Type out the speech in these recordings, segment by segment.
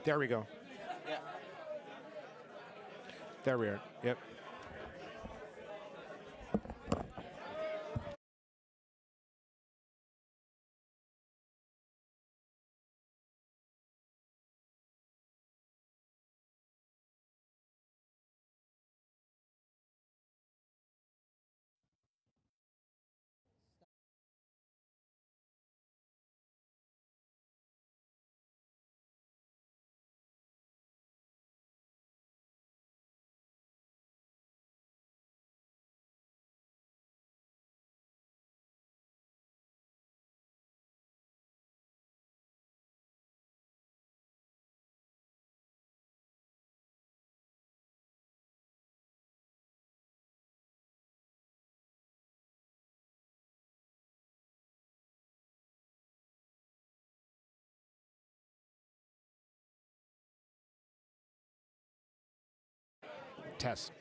There we go. Yeah. There we are. Yep. Test.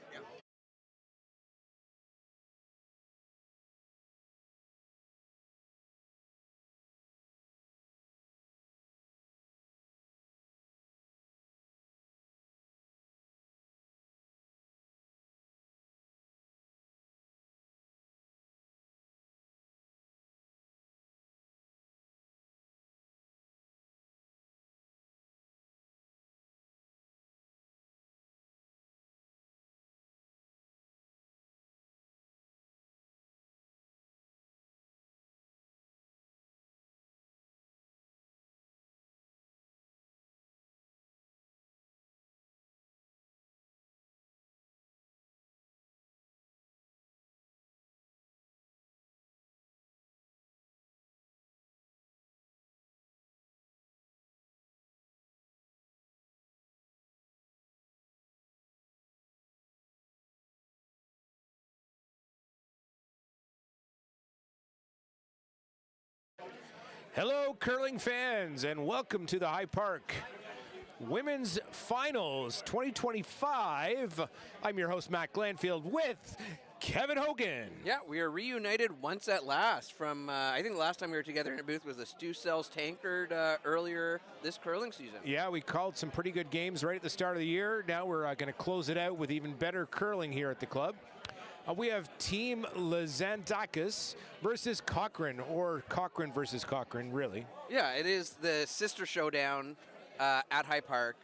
Hello, curling fans, and welcome to the High Park Women's Finals 2025. I'm your host, Matt Glanfield, with Kevin Hogan. Yeah, we are reunited once at last from, I think the last time we were together in a booth was the Stu Cells Tankard earlier this curling season. Yeah, we called some pretty good games right at the start of the year. Now we're going to close it out with even better curling here at the club. We have Team Liantzakis versus Cochrane, or Cochrane versus Cochrane, really. Yeah, it is the sister showdown at High Park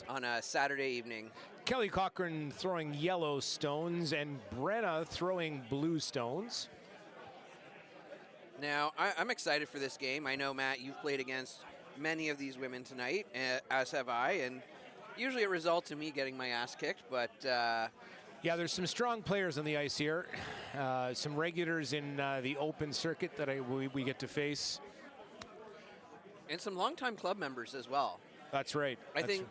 on a Saturday evening. Kelly Cochrane throwing yellow stones and Brenna throwing blue stones. Now, I'm excited for this game. I know, Matt, you've played against many of these women tonight, as have I, and usually it results in me getting my ass kicked, but... yeah, there's some strong players on the ice here. Some regulars in the open circuit that we get to face. And some longtime club members as well. That's right. I think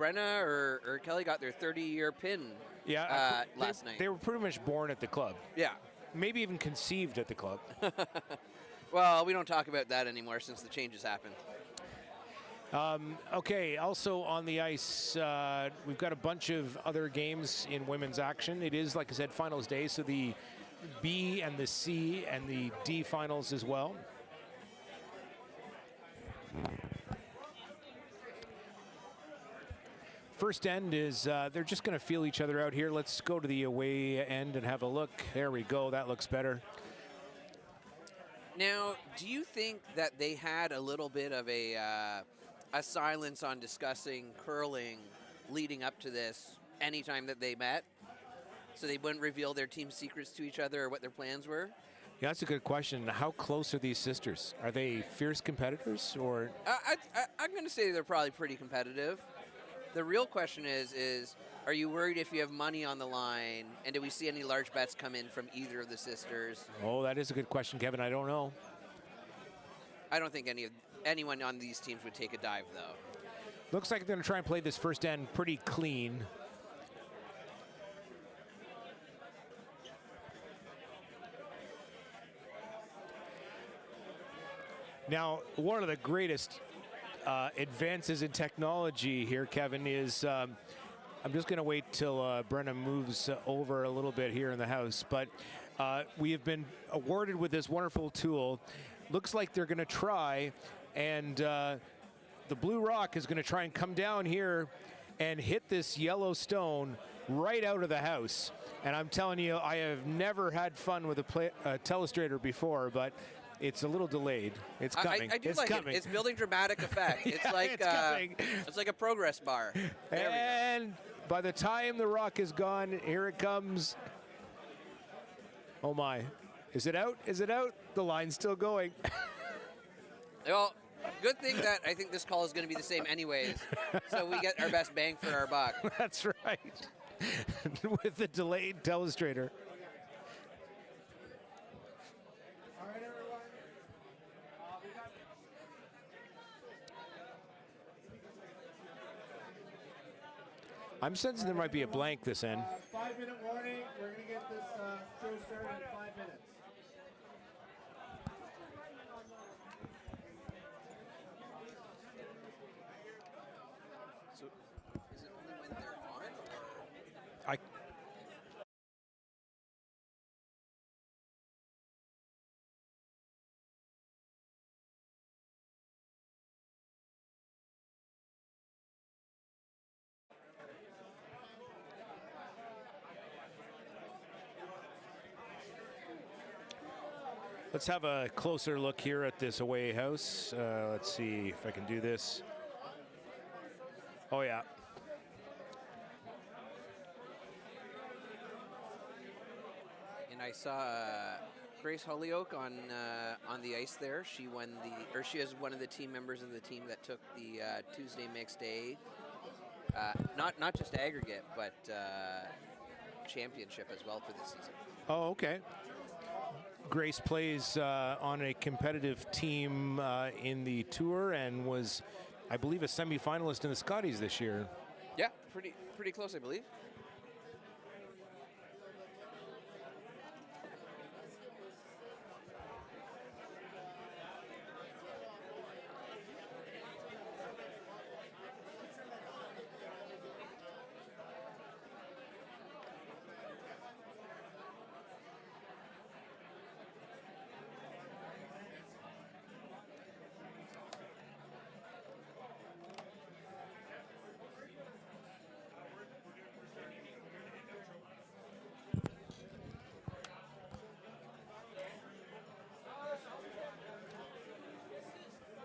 Brenna or Kelly got their 30-year pin last night. They were pretty much born at the club. Yeah. Maybe even conceived at the club. Well, we don't talk about that anymore since the changes happened. Okay, also on the ice, we've got a bunch of other games in women's action. It is, like I said, finals day, so the B and the C and the D finals as well. First end is, they're just going to feel each other out here. Let's go to the away end and have a look. There we go, that looks better. Now, do you think that they had a little bit of a silence on discussing curling leading up to this anytime that they met, so they wouldn't reveal their team secrets to each other or what their plans were? Yeah, that's a good question. How close are these sisters? Are they fierce competitors, or? I'm going to say they're probably pretty competitive. The real question is are you worried if you have money on the line, and do we see any large bets come in from either of the sisters? Oh, that is a good question, Kevin. I don't know. I don't think anyone on these teams would take a dive, though. Looks like they're going to try and play this first end pretty clean. Now, one of the greatest advances in technology here, Kevin, is I'm just going to wait till Brenna moves over a little bit here in the house, but we have been awarded with this wonderful tool. Looks like they're going to try and the blue rock is going to try and come down here and hit this yellow stone right out of the house. And I'm telling you, I have never had fun with a telestrator before, but it's a little delayed. It's coming. I do it's like coming. it. It's building dramatic effect. It's Yeah, like it's like a progress bar. There we go. And by the time the rock is gone, here it comes. Oh my. Is it out? Is it out? The line's still going. Well, good thing that I think this call is going to be the same anyways, so we get our best bang for our buck. That's right. With the delayed telestrator. All right, everyone. I'm sensing there might be a blank this end. 5-minute warning. We're going to get this show started in 5 minutes. So, is it only when they're on? I Let's have a closer look here at this away house. Let's see if I can do this. Oh yeah. And I saw Grace Holyoke on the ice there. She won she is one of the team members of the team that took the Tuesday mixed A, not just aggregate, but championship as well for this season. Oh, okay. Grace plays on a competitive team in the tour and was, I believe, a semifinalist in the Scotties this year. Yeah, pretty close, I believe.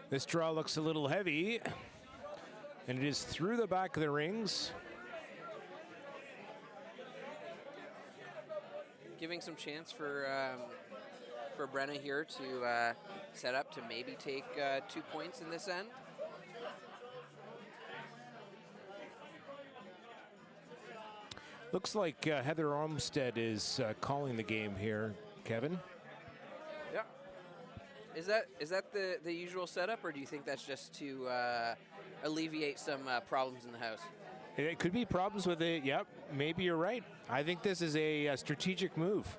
This draw looks a little heavy, and it is through the back of the rings. Giving some chance for Brenna here to set up to maybe take 2 points in this end. Looks like Heather Olmstead is calling the game here, Kevin. Yeah. Is that the usual setup, or do you think that's just to alleviate some problems in the house? It could be problems with it. Yep, maybe you're right. I think this is a strategic move.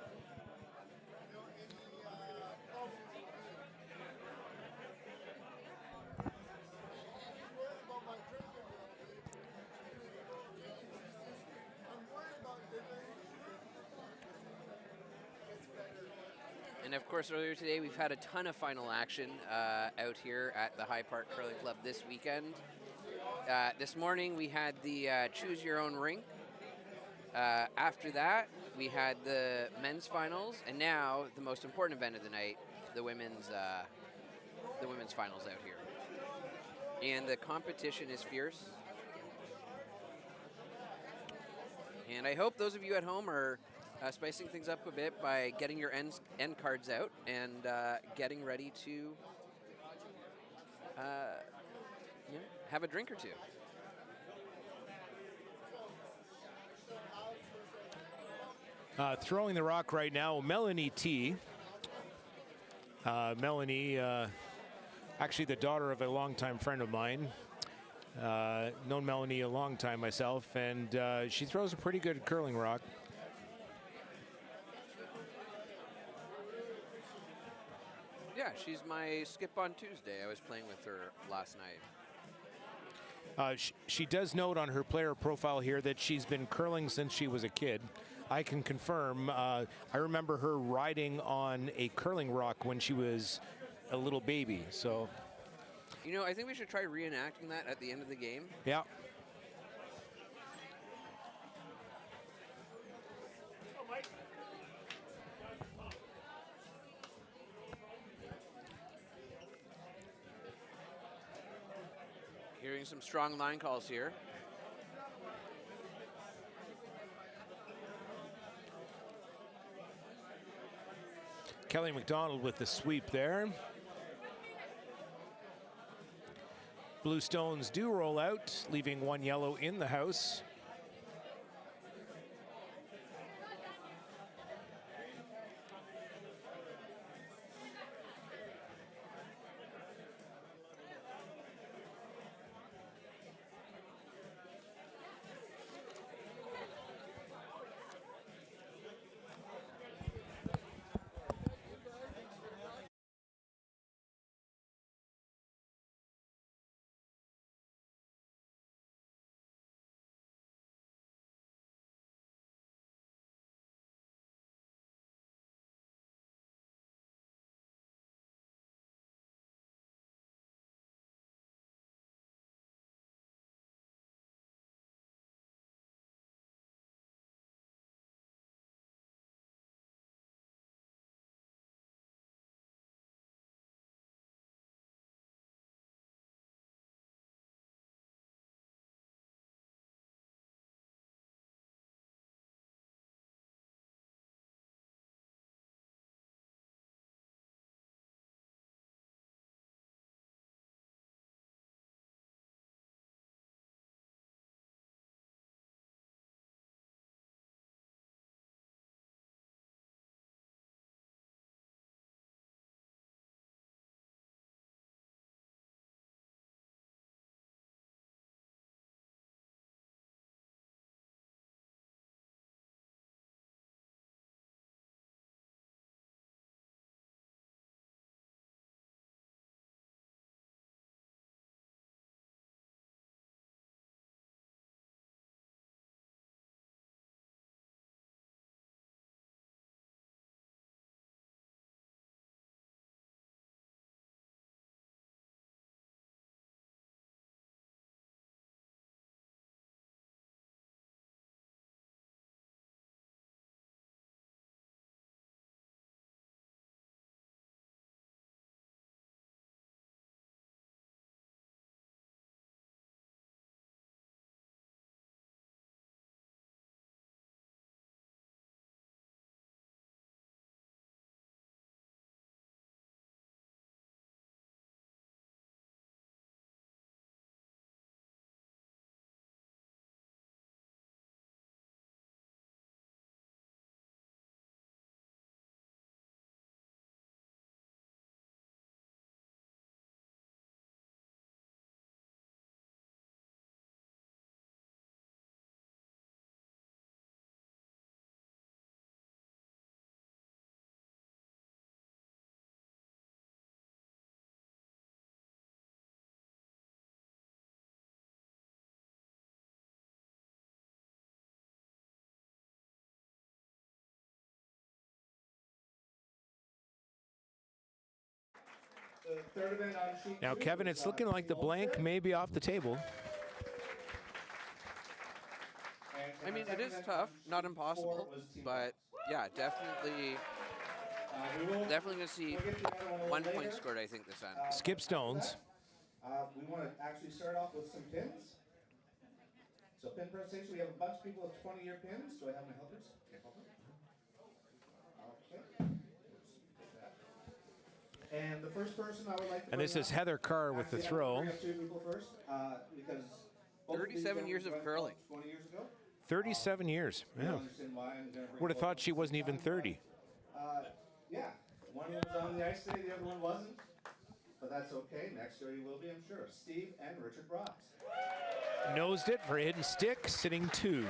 And of course, earlier today, we've had a ton of final action out here at the High Park Curling Club this weekend. This morning, we had the Choose Your Own Rink. After that, we had the men's finals, and now the most important event of the night, the women's finals out here. And the competition is fierce. And I hope those of you at home are spicing things up a bit by getting your end cards out and getting ready to have a drink or two. Throwing the rock right now, Melanie T. Melanie, actually the daughter of a longtime friend of mine. Known Melanie a long time myself, and she throws a pretty good curling rock. Yeah, she's my skip on Tuesday. I was playing with her last night. She does note on her player profile here that she's been curling since she was a kid. I can confirm. I remember her riding on a curling rock when she was a little baby. So, You know, I think we should try reenacting that at the end of the game. Yeah. Hearing some strong line calls here. Kelly McDonald with the sweep there. Blue Stones do roll out, leaving one yellow in the house. The third event on sheet Now, two Kevin, is, it's looking like the blank Ulster. may be off the table. I mean, it is tough, not impossible, but yeah, definitely going to see 1 point scored, I think, this end. Skip Stones. We want to actually start off with some pins. So pin presentation, we have a bunch of people with 20-year pins. Do I have my helpers? Okay. And the first person I would like to And this is Heather Carr with the throw. Two people first, because 37 years of curling. 20 years ago. 37 years. Yeah. Would have thought she wasn't even 30. Yeah. One was on the ice today, the other one wasn't. But that's okay. Next year you will be, I'm sure. Steve and Richard Brox. Nosed it for a hidden stick, sitting 2.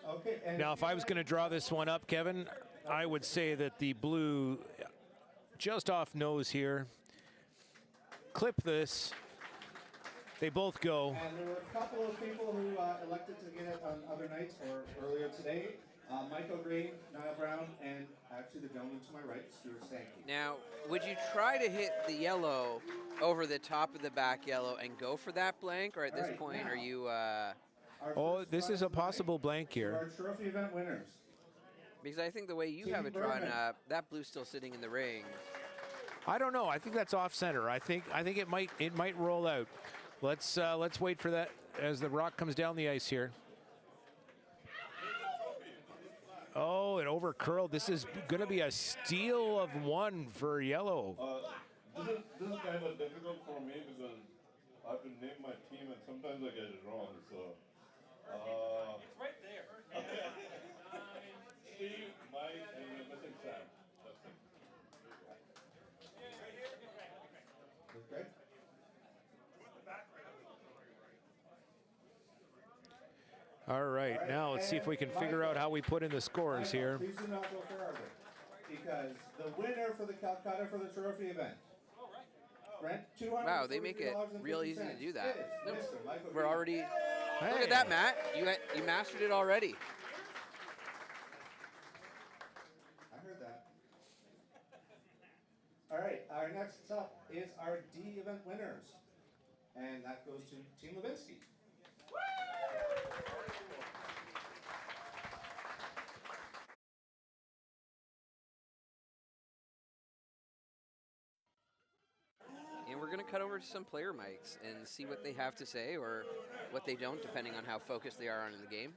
Okay. And Now, if I was going to draw this one up, Kevin, I would say that the blue just off nose here. Clip this. They both go. And there were a couple of people who elected to get it on other nights or earlier today. Michael Green, Niall Brown, and actually the gentleman to my right, Stuart Sankey. Now, would you try to hit the yellow over the top of the back yellow and go for that blank, or at this point are you? Oh, this is a possible blank here. Our trophy event winners. Because I think the way you have it drawn up, that blue's still sitting in the ring. I don't know. I think that's off center. I think it might roll out. Let's wait for that as the rock comes down the ice here. Oh, it over curled. This is going to be a steal of one for yellow. This is kind of difficult for me because I have to name my team and sometimes I get it wrong. So it's right there. Steve, Mike, and you're missing Sam. That's it. Okay. All right, now let's see if we can figure out how we put in the scores here. Please do not go further, because the winner for the Calcutta for the trophy event. Brent, Wow, they make it real easy to do that. Nope. We're already. Look at that, Matt. You mastered it already. I heard that. All right, our next up is our D event winners, and that goes to Team Levinsky. And we're going to cut over to some player mics and see what they have to say or what they don't, depending on how focused they are on in the game.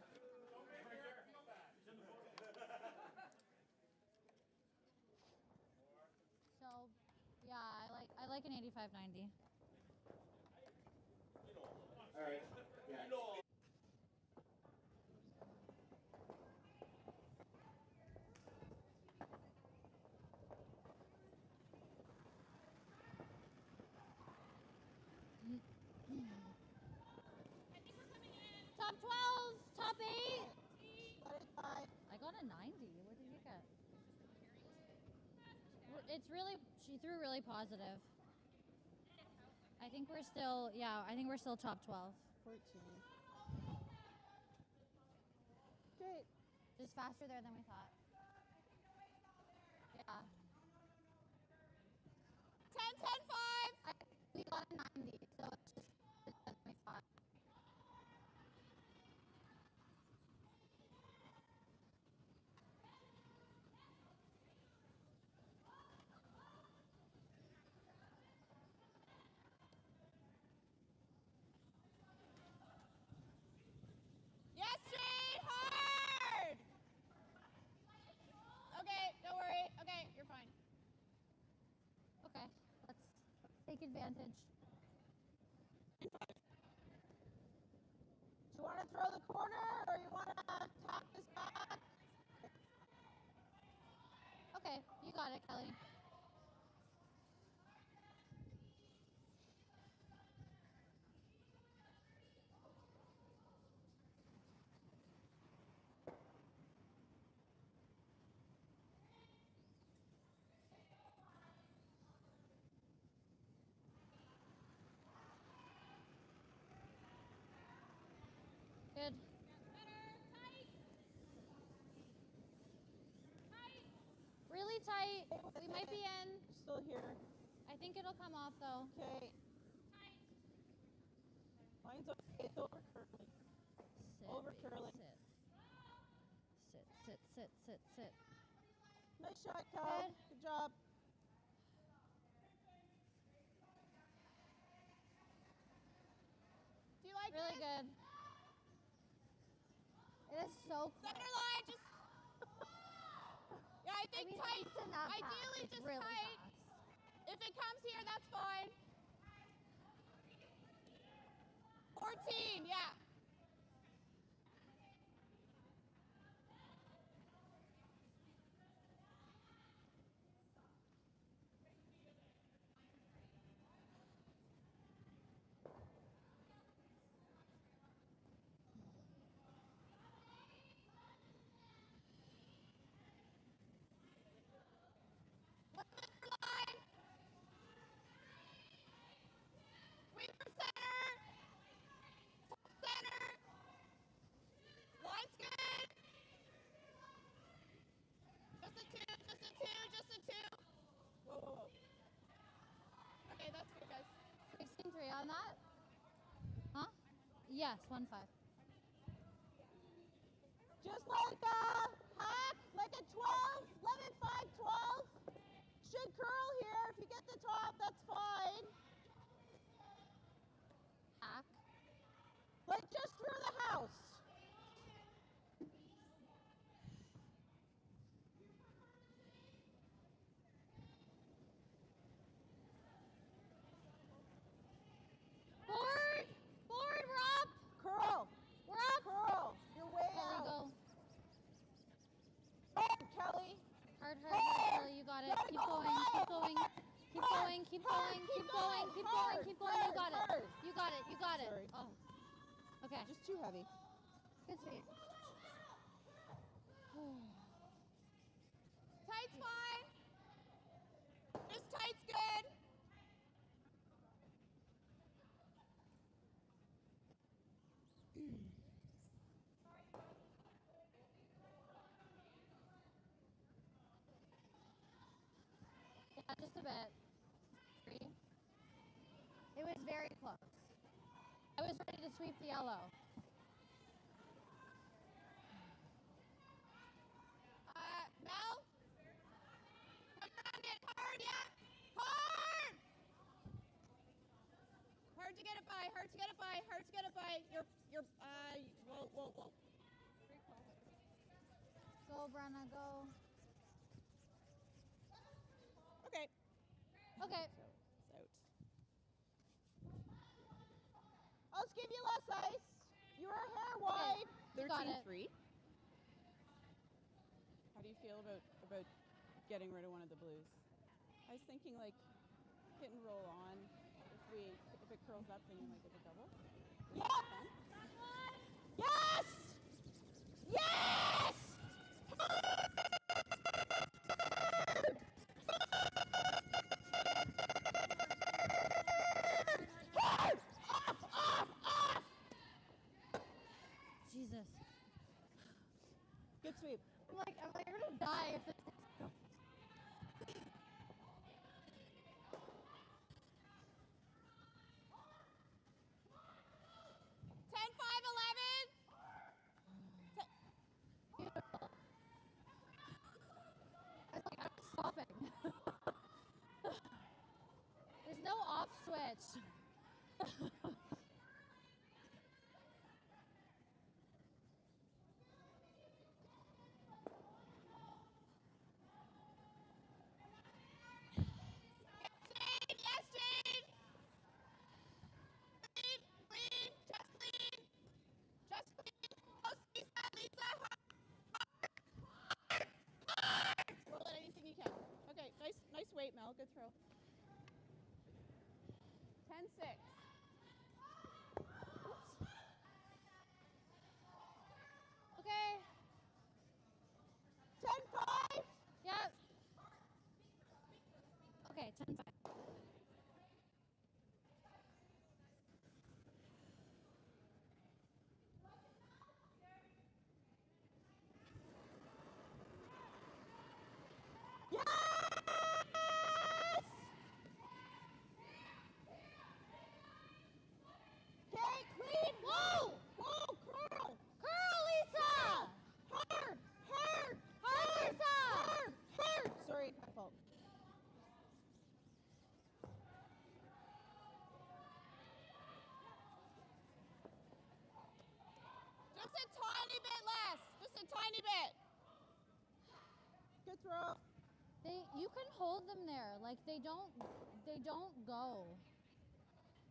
So, yeah, I like an 85-90. All right. Yeah. Top 12, top 8. I got a 90. What did you get? It's really, she threw really positive. I think we're still, top 12. 14. Great. Just faster there than we thought. Yeah. 10, 10, 5. We got a 90, so it's just better than we thought. Yes, Jade, hard! Okay, don't worry. Okay, you're fine. Okay, let's take advantage. Do you want to throw the corner or you want to tap this back? Okay, you got it, Kelly. Good. Really tight. We might be in. Still here. I think it'll come off though. Okay. Mine's okay. It's over curling. Sit, Over baby, curling. Sit. Nice shot, Cal. Good. Good job. Do you like Really it? good. It is so close. Center line, just. Yeah, I think tight. It's enough Ideally, fast. It's just really tight. fast. If it comes here, that's fine. 14, yeah. Line. Wing from center. Yes, 1-5. Just like hack, like a 12, 11, 5, 12. Should curl here. If you get the top, that's fine. Hack. Like just through the house. Board! Board, we're up! Curl. We're up! Curl. You're way There we out. go. Hard, Kelly. Hard, Kelly, you got it. Gotta Keep go going, hard. keep going. Keep Hard, going, keep hard, going, keep keep going, going. keep Hard, going, keep going. You got it. hard. You got it, you got it. Sorry. Oh. Okay. Just too heavy. Good sweep. Tight's fine. Just tight's good. Yeah, just a bit. 3. It was very close. I was ready to sweep the yellow. Mel? Come on, get hard, yeah. Hard! Hard to get it by, hard to get it by, hard to get it by. Whoa. Go, Brenna, go. Okay. Okay. So, it's out. I'll just give you less ice. You were hair wide. You got it. 13-3. How do you feel about getting rid of one of the blues? I was thinking like hit and roll on. If it curls up, then you might get a double. Yes! Yes! Yes! Hard! Off! Jesus. Good sweep. I'm like, you're gonna die if this. 10, 5, 11. Beautiful. I was like, I'm stopping. There's no off switch. Yes, Jane! Clean, just clean. Just clean. Oh, Lisa, hard. Roll it anything you can. Okay, nice weight, Mel. Good throw. 10-6. Okay. 10, 5. Yep. Okay, 10-5. Yes! Okay, clean. Whoa! Whoa, curl. Curl, Lisa! Hard. Hard, Lisa! Hard. Sorry, my fault. Just a tiny bit less. Just a tiny bit. Good throw. You can hold them there. Like they don't go.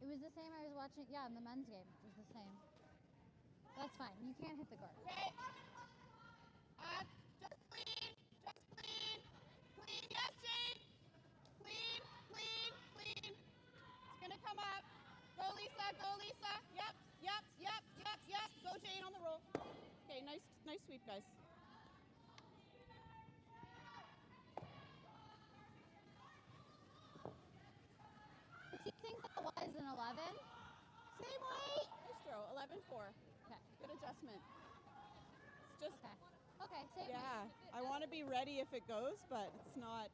It was the same I was watching, yeah, in the men's game. It was the same. That's fine. You can't hit the guard. Okay. Just clean. Just clean. Clean. Yes, Jane. Clean. It's gonna come up. Go, Lisa. Yep. Go, Jane, on the roll. Okay, nice sweep, guys. Do you think that was an 11? Same weight. Nice throw. 11-4. Okay. Good adjustment. It's just, Okay. Okay, same yeah, I want to be ready if it goes, but it's not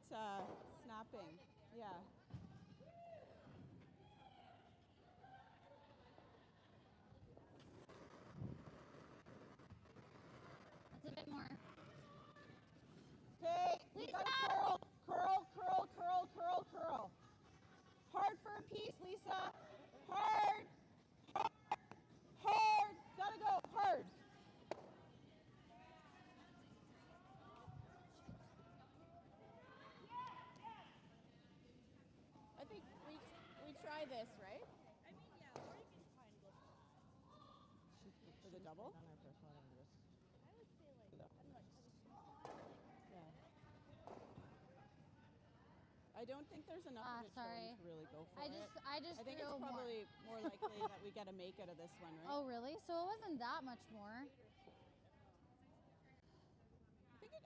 snapping. Yeah. this, right? For the double? Yeah. I don't think there's enough in it sorry. to really go for I it. think threw it's more. probably more likely that we get a make out of this one, right? Oh, really? So it wasn't that much more.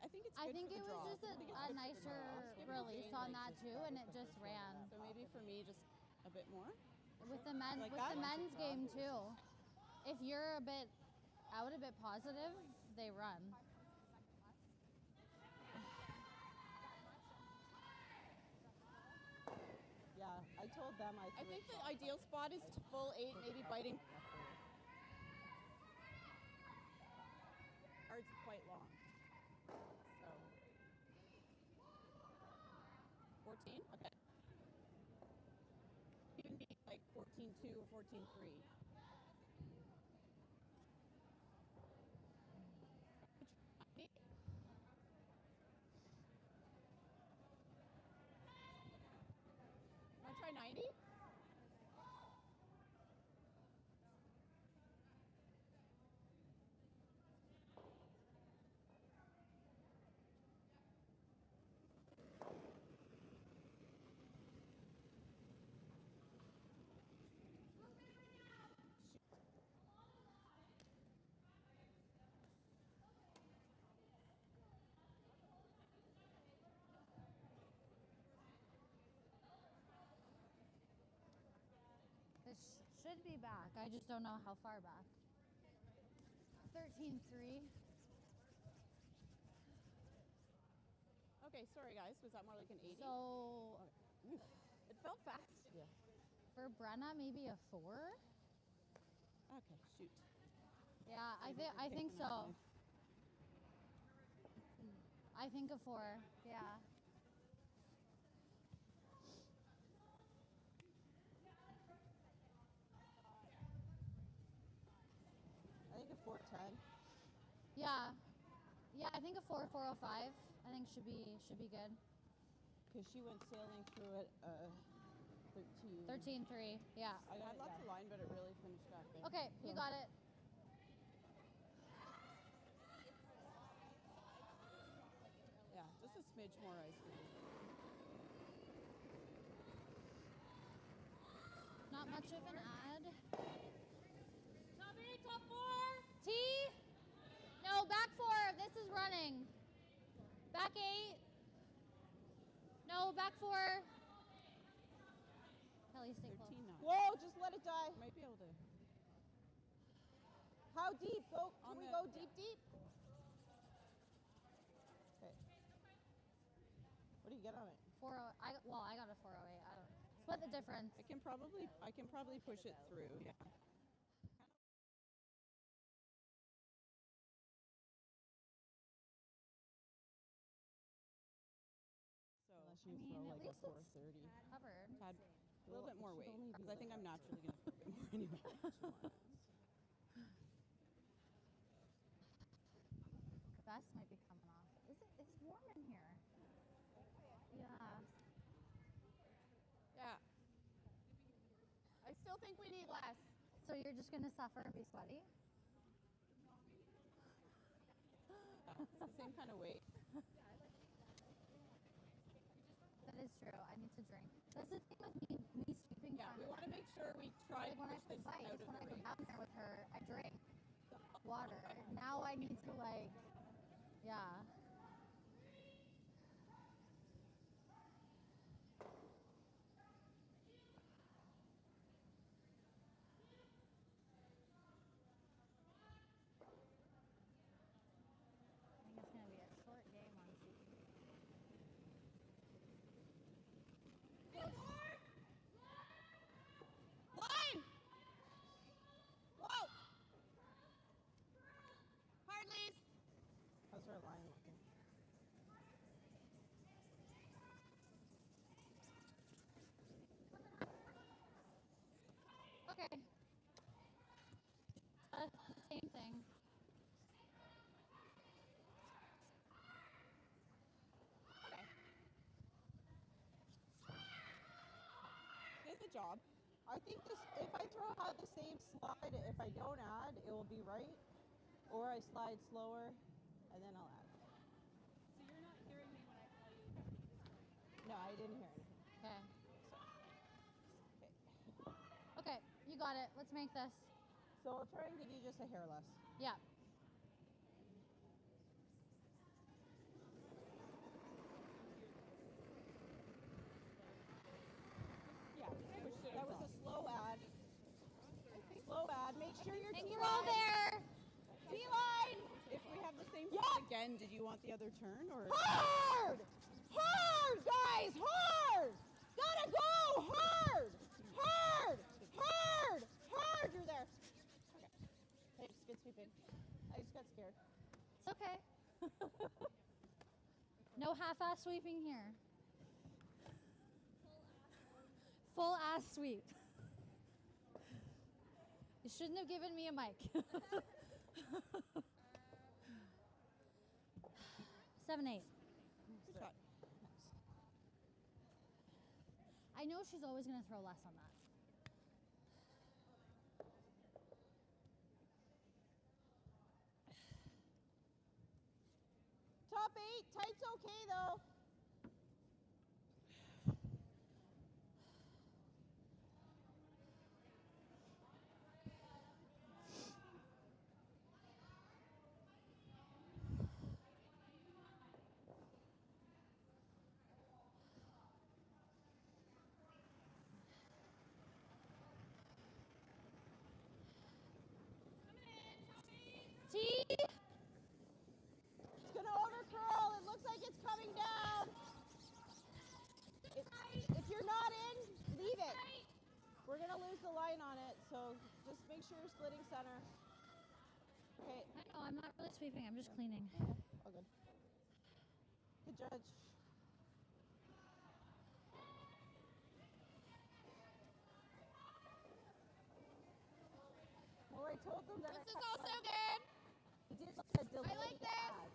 I think it's I good think for it the was draw. just a nicer release on that too, and it just ran. So maybe for me, just a bit more. With the men, Like with that? the men's game too. If you're a bit out, a bit positive, they run. Yeah, I told them I think the ideal spot is to full 8, maybe biting. Cards quite long. So 14. Okay. Even be like 14-2 or 14-3. Want to try 90? This should be back. I just don't know how far back. 13-3. Okay, sorry guys. Was that more like an 80? So It felt fast. Yeah. for Brenna, maybe a 4. Okay, shoot. Yeah, I think so. I think a 4. Yeah. I think a 410. Yeah. Yeah, I think a 4.405. I think should be good. Because she went sailing through it 13. 13-3. Yeah. I got Had lots of line, but it really finished back there. Okay, you got it. Yeah, just a smidge more ice cream. Not much of an ad. Top 8, top 4. T? No, back 4. This is running. Back 8. No, back 4. Kelly, stay close. 13 knots. Whoa, just let it die. Might be able to. How deep? Go. On Can we the- go yeah. deep? Okay. What do you get on it? 40. I got a 408. I don't. Split the difference. I can probably push it through. Yeah. So Unless I you mean, throw at like a least it's 430. covered. had a little bit more It should weight only be because I think like I'm naturally going to throw a bit more anyway. The vest might be coming off. Is it? It's warm in here. Yeah. Yeah. I still think we need less. So you're just gonna suffer and be sweaty? Yeah, it's the same kind of weight. That is true. I need to drink. That's the thing with me sweeping. Yeah, we want to make sure we try Like to when I push play this bikes, out of when I the go ring. down there with her, I drink water. Now I need to yeah. I think it's gonna be a short game on TV. Line! Whoa! Hardlies! How's our line looking? Okay. Same thing. Okay. Here's the job. I think this, if I have the same slide, if I don't add, it will be right. Or I slide slower, and then I'll add. So you're not hearing me when I tell you to speak this way? No, I didn't hear anything. Okay. Okay. Okay, you got it. Let's make this. So I'll try and give you just a hair less. Yeah. Yeah, that was a slow add. Slow add. Make sure you're And T-line. roll there. T-line. If we have the same Yeah. slide again, did you want the other turn or? Hard! Hard, guys! Hard! Gotta go! Hard! Hard! Hard! Hard! You're there. Okay. Hey, just good sweeping. I just got scared. It's okay. No half-ass sweeping here. Full ass sweep. You shouldn't have given me a mic. 7-8. Good shot. I know she's always going to throw less on that. Top 8. Tight's okay, though. T. It's going to overcurl. It looks like it's coming down. If you're not in, leave it. We're going to lose the line on it, so just make sure you're splitting center. Okay. I know, I'm not really sweeping. I'm just cleaning. All good. Good judge. Well, I told them that This is also good. I did like a delayed like this. ad.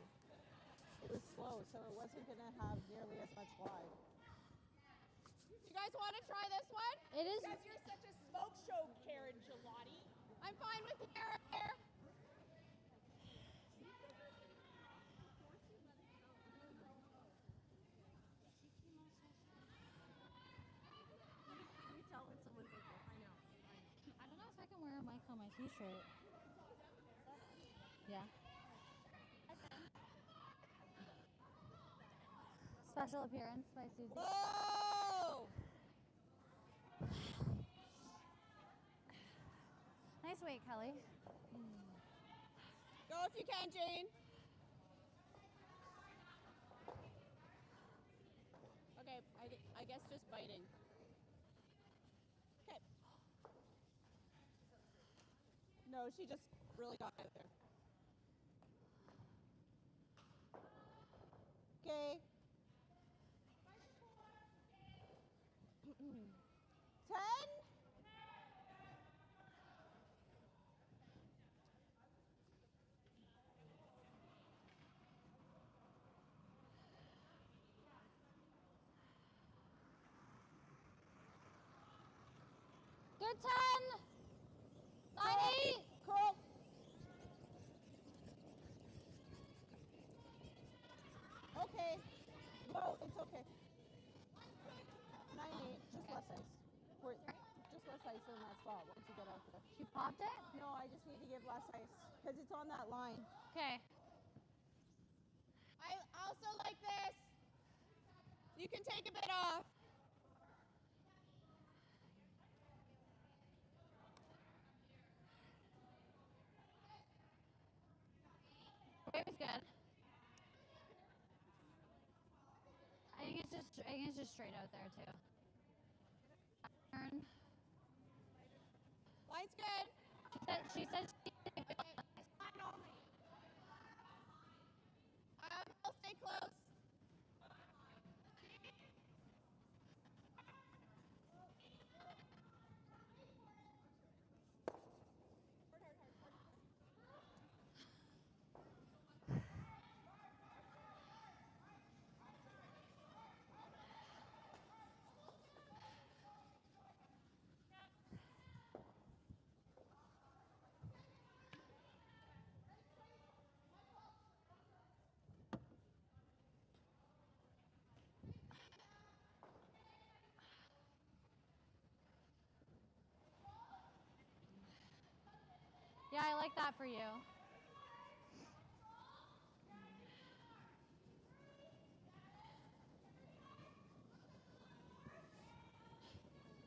It was slow, so it wasn't going to have nearly as much glide. You guys want to try this one? It is. Because you're such a smoke show, Karen Gigliotti. I'm fine with the air there. I don't know if I can wear a mic on my t-shirt. Yeah. Special appearance by Susie. Whoa! Nice weight, Kelly. Go if you can, Jane. Okay, I guess just biting. Okay. No, she just really got out there. Okay. 10. Good 10. 9-8. Cool. Okay. No, it's okay. 9-8. Just less ice. Just less ice in that spot once you get out there. She popped it? No, I just need to give less ice because it's on that line. Okay. I also like this. You can take a bit off. It was good. I think it's just straight out there too. Turn. Line's good. She said she Line only. I'll stay close. like that for you.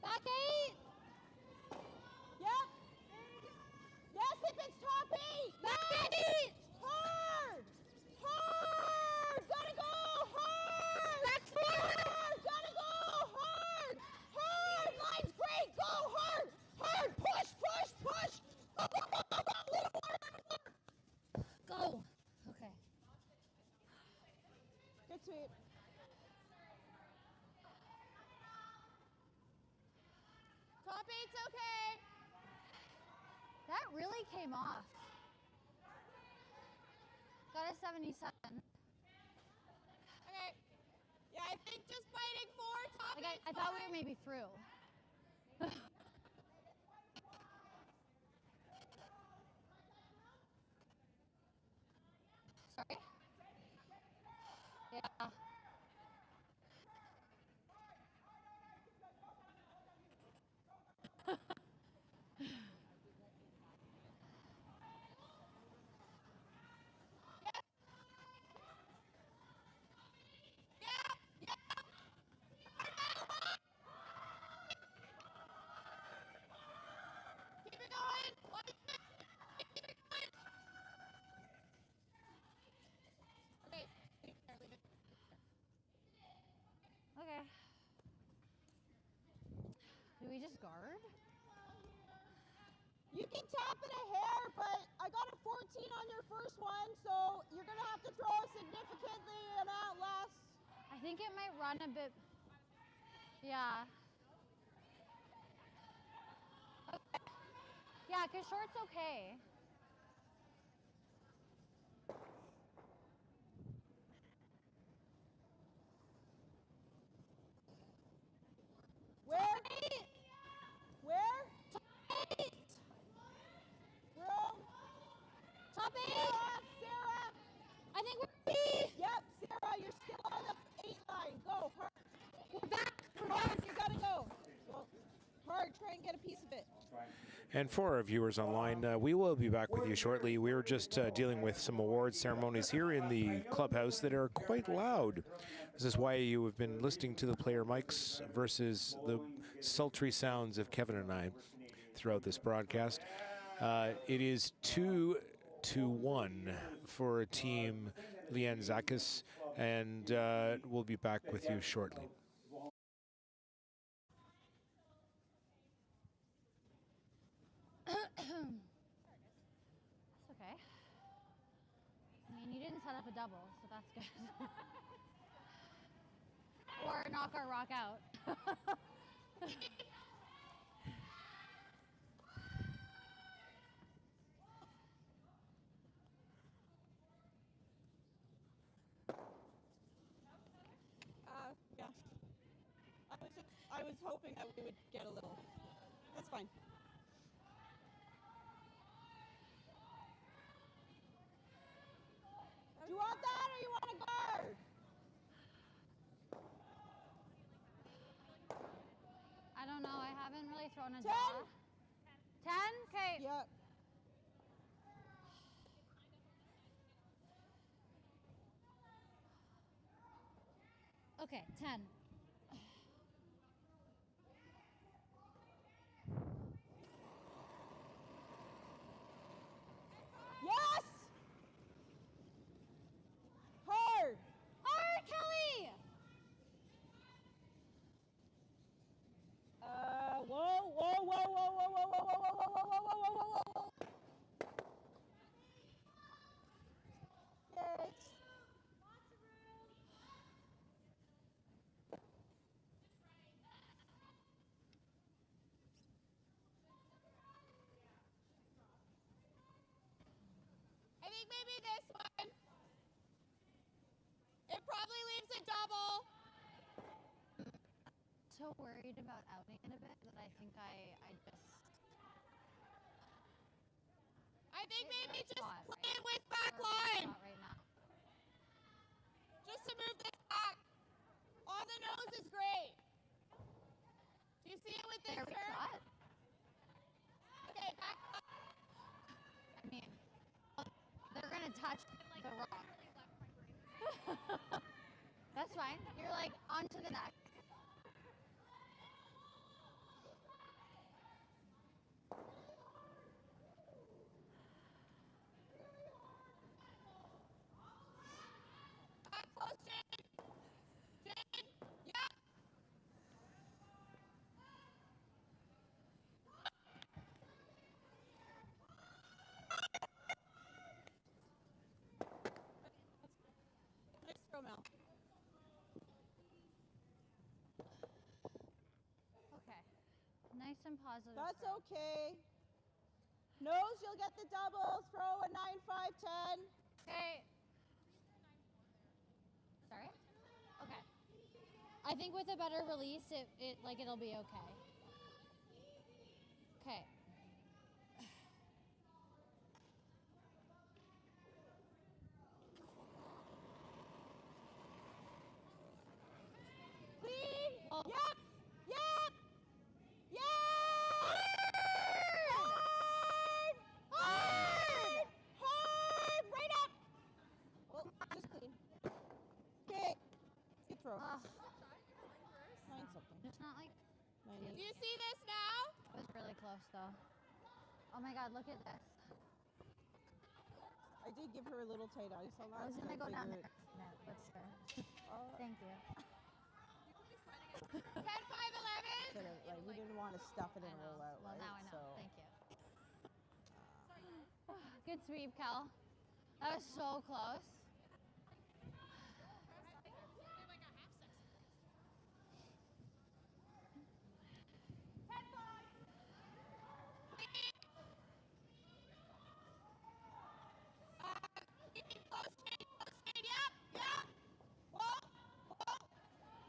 Back 8. Yep. Yes, if it's top 8. Back Yes. 8. Hard. Hard. Gotta go. Hard. Back 4. Hard. Gotta go. Hard. Hard. Line's great. Go hard. Hard. Push, push, push. Go, go, go, go, go. Little more, little more. Go. Okay. Good sweep. Top 8's okay. That really came off. Got a 77. Okay. Yeah, I think just fighting 4. Top Like 8's I thought we fine. were maybe through. Sorry. Yeah. Keep it going. Keep it going. Okay. Leave it there, leave it. Okay. Do we just guard? You can tap it a hair, but I got a 14 on your first one, so you're gonna have to throw a significantly amount less. I think it might run a bit. Yeah. Okay. Yeah, because short's okay. Where? Where? Top 8. Room. Top 8. Sarah. I think we're B. Yep, Sarah, you're still on the 8 line. Go hard. We're back. Hard, you gotta go. Go. Hard, try and get a piece of it. And for our viewers online, we will be back with you shortly. We were just dealing with some award ceremonies here in the clubhouse that are quite loud. This is why you have been listening to the player mics versus the sultry sounds of Kevin and I throughout this broadcast. It is 2-1 for Team Liantzakis, and we'll be back with you shortly. That's okay. I mean, you didn't set up a double, so that's good. Or knock our rock out. Yeah. I was hoping that we would get a little. That's fine. Do you want that or you want a guard? I don't know. I haven't really thrown a 10? draw. 10? Okay. Yep. Okay, 10. Yes! Hard! Hard, Kelly! Whoa, whoa, whoa, whoa, whoa, whoa, whoa, whoa, whoa, whoa, whoa, whoa, whoa, whoa, whoa, whoa. Yes. I think maybe this one. It probably leaves a double. So worried about outing it a bit that I think I just... I think maybe just Spot, play right? it with back Or line. spot right now. Just to move this back. On the nose is great. Do you see it with this There we turn? shot. Okay, back up. I mean, That's fine. You're like on to the next. Back close, Jane. Jane, yep. Nice throw, Mel. Okay. Nice and positive. That's throw. okay. Nose, you'll get the doubles. Throw a 9, 5, 10. Okay. Sorry? Okay. I think with a better release, it'll be okay. Okay. Clean. Oh. Yep. Yep. Yep. Hard. Hard. Right up. Oh, just clean. Okay. Good throw. Ugh, 9 something. just not like. 9, Do 8. you see this now? It was really close though. Oh my God! Look at this. I did give her a little tight ice on that. I was so gonna go down figured- there. No, but sure. Uh, Thank you. 10, 5, 11. Sort of, like, we didn't want to stuff it I and know. roll out, Well, right? now I know. So, Thank you. Good sweep, Cal. That was so close. Keep close, Jane. Close, Jane. Yep, yep. Whoa, whoa.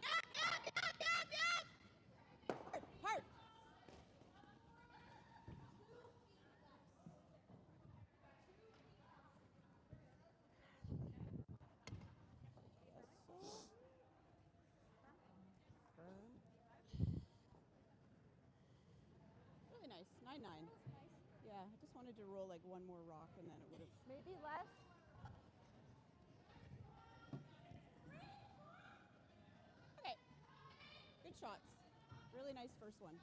Yep, yep, yep, yep, yep. hard, hard. Really nice. 9-9. Yeah, I just wanted to roll like one more rock and then it would have. Maybe less. Okay. Good shots. Really nice first one.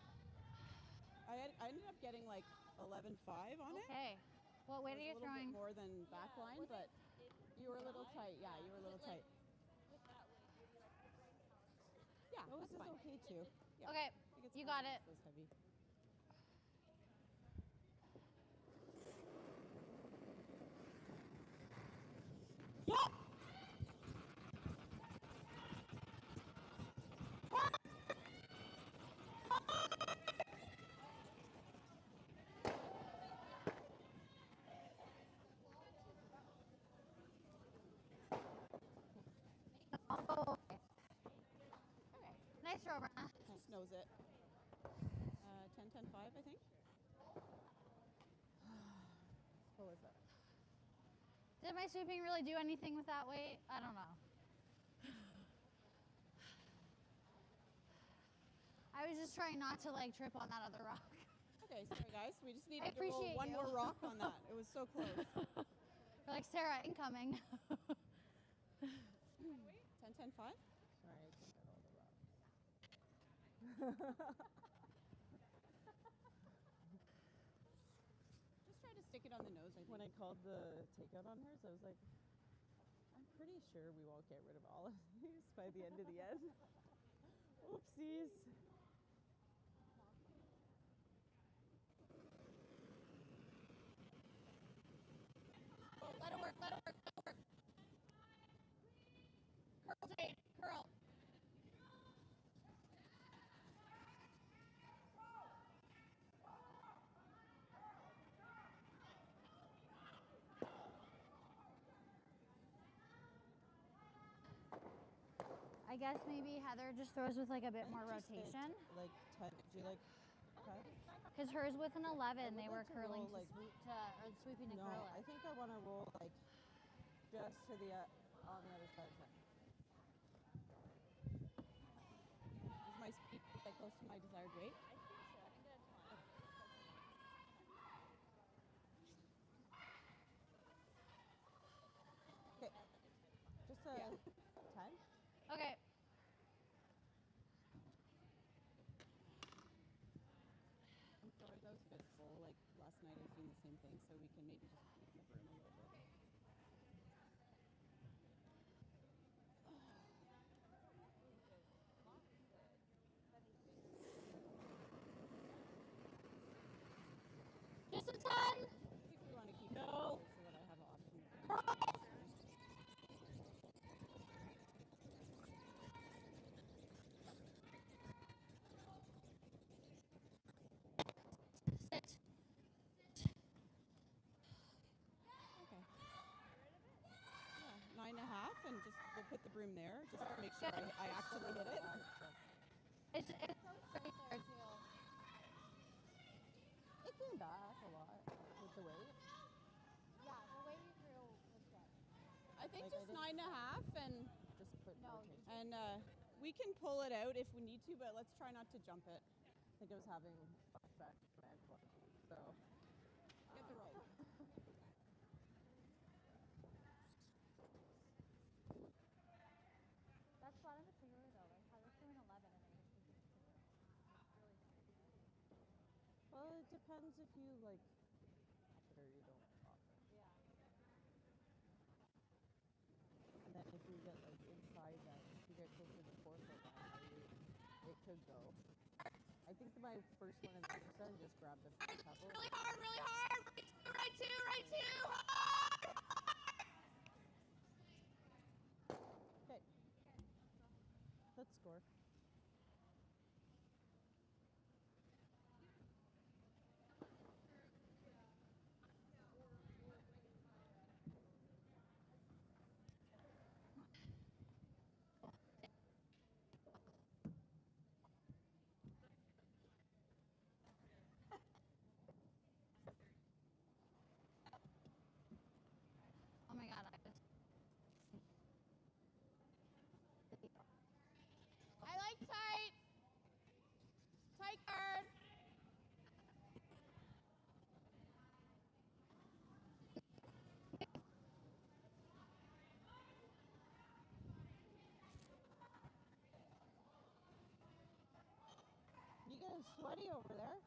I ended up getting like 11-5 on it. Okay. What weight are you It was a little throwing? bit more than backline, but you were a little tight. Yeah, you were a little tight. Yeah, Nose that's is fine. okay too. Yeah, Okay, I think it's you fine. got it. This was heavy. Yep. I'll go away. Okay. Nice throw, Brenna. Just knows it. 10-10-5, I think. What was that? Did my sweeping really do anything with that weight? I don't know. I was just trying not to like trip on that other rock. Okay, sorry guys. We just needed to roll appreciate one you. more rock on that. It was so close. We're like, Sarah, incoming. 10-10-5? Sorry, I took out all the rocks. Just try to stick it on the nose, I think. When I called the takeout on hers, I was like, I'm pretty sure we won't get rid of all of these by the end of the end. Oopsies. Oh, let it work, let it work, let it work. Curl, Jane, curl. I guess maybe Heather just throws with like a bit I more just think, rotation. Like 10. Do you like 10? Because hers with an 11, they would were like to curling roll, to like- sweep to, or sweeping to No, curl I it. think I want to roll like just to the on the other side. Is my speed that close to my desired weight? Okay. Just Yeah. same thing, so we can maybe just beat the broom a little bit. Just a ton. If we want to keep it so that I have an option. Sit. Okay. Yeah, 9.5, and just we'll put the broom there just to make sure I actually hit it. It's so straight there too. It came back a lot with the weight. Yeah, the way you threw was good. I think Like, I just didn't- 9.5 and just put No, rotation. And we can pull it out if we need to, but let's try not to jump it. I think I was having flashback to my ankle, so get the rope. That's bottom particular though. Like Tyler threw an 11 and it was just really Well, it depends if you like pop it or you don't pop it. yeah. And then if you get like inside that, if you get closer to 4 foot line, it could go. I think my first one in the percent just grabbed the pebble. Really hard, really hard. Right two, hard. Okay. Let's score. Oh my god, I just I like tight. Tight guard. You getting sweaty over there?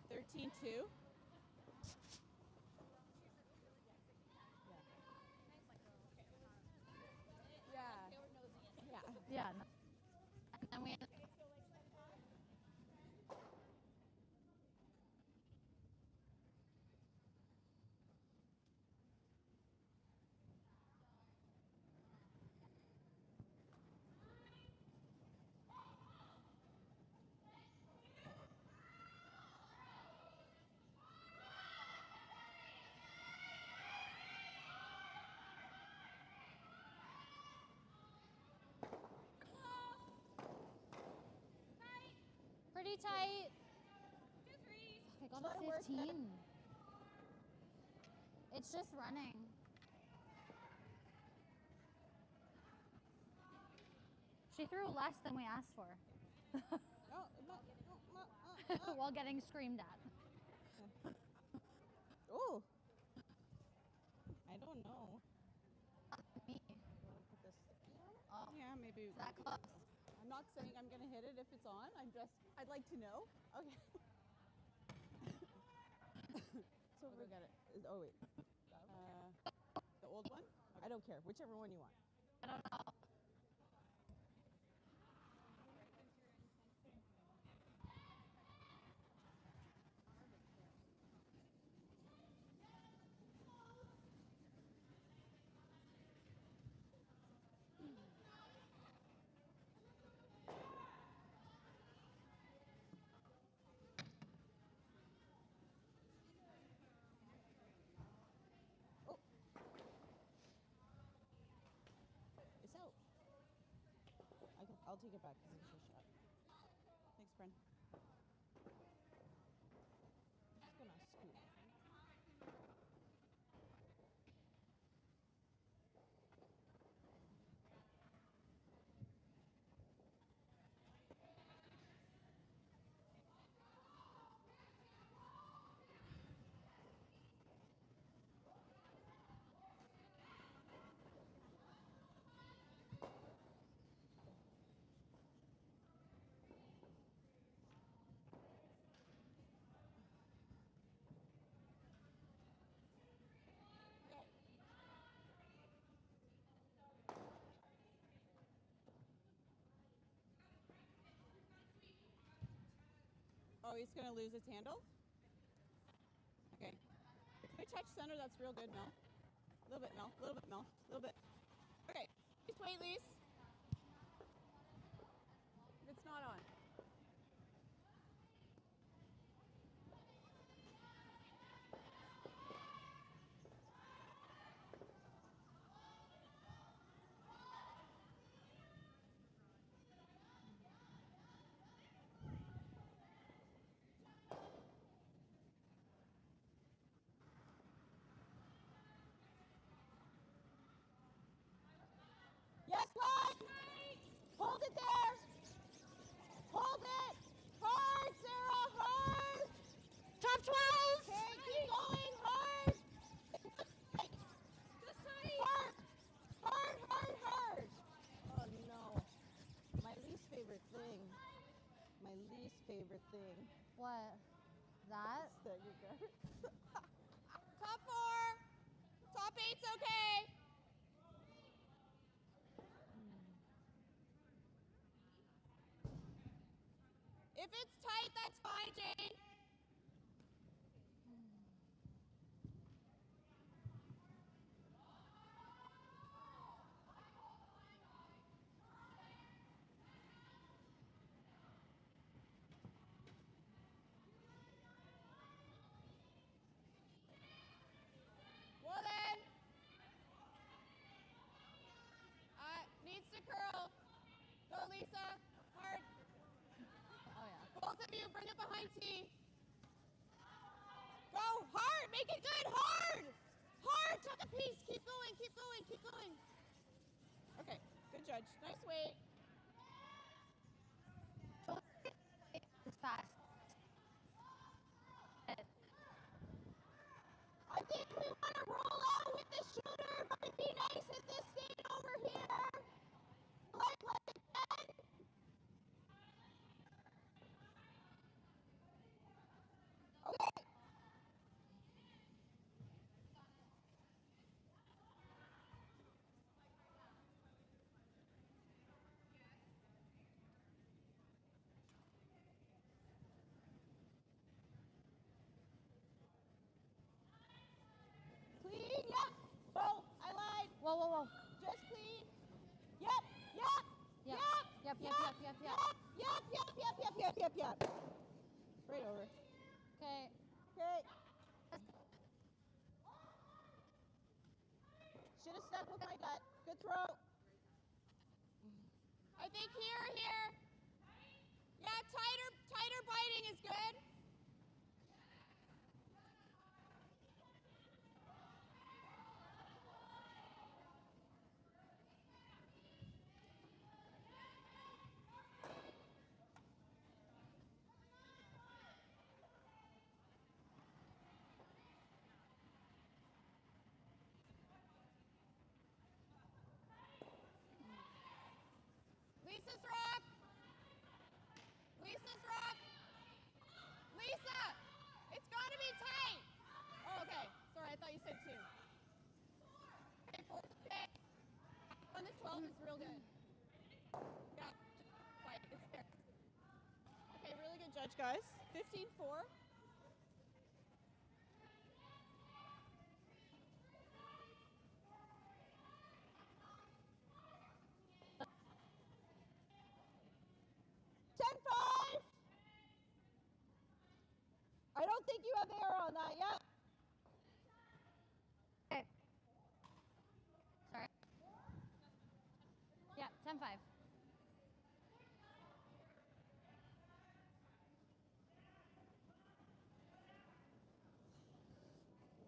$13-2. Yeah. yeah. No. And then we pretty tight. I got a 15. It's just running. She threw less than we asked for while getting screamed at. Oh. I don't know. Me. Put this. Oh, Yeah, maybe. is that close? I'm not saying I'm gonna hit it if it's on. I'd like to know. Okay. So we'll get it. Oh wait. The old one? I don't care. Whichever one you want. I don't know. Oh. It's out. I'll take it back because it's a shot. Thanks, friend. I'm just gonna scoot. Oh, he's going to lose his handle? Okay. If we touch center, that's real good, Mel. A little bit, Mel. A little bit, Mel. A little bit. Okay. Just wait, Lise. It's not on. Yes, Lon! Hold it there! Hold it! Hard, Sarah, hard! Top 12! Okay, keep going, hard! This side. Hard! Hard, hard, hard! Oh no. My least favorite thing. My least favorite thing. What? That? That you got. Top 4. Top 8's okay. If it's tight, that's fine, Jane. Well then. Needs to curl. Go, Lisa. Hard. Oh, yeah. Both of you, bring it behind T. Go hard. Make it good. Hard. Hard. Tuck a piece. Keep going. Keep going. Keep going. Okay, good judge. Nice weight. It's fast. I think we want to roll out with the shooter, but it'd be nice if this stayed over here. Like that. Okay. Clean, yep. Oh, I lied. Whoa, whoa, whoa. Just clean. Yep, yep, Yep. yep, Yep, yep, yep, yep, yep. yep, yep, yep, yep, yep, yep, yep. Right over. Okay. Okay. Should have stuck with my gut. Good throw. I think here. Yeah, tighter biting is good. Lisa's rock. Lisa's rock. Lisa, it's got to be tight. Oh, okay. Sorry, I thought you said 2. Okay, 4. Okay. On this 12 is real good. Yeah. Fight. It's there. Okay, really good judge, guys. 15-4. I don't think you have air on that yet. Okay. Sorry. Yeah, 10-5.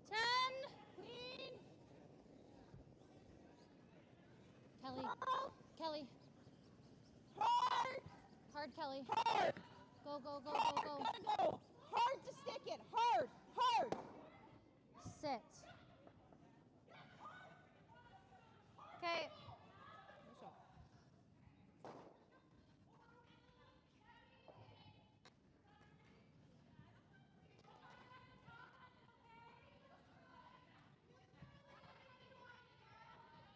Clean. Kelly. Hard. Hard, Kelly. Hard. Go, go, go, Hard. go, go. Gotta go. Hard to stick it. Hard. Hard. Sit. Okay.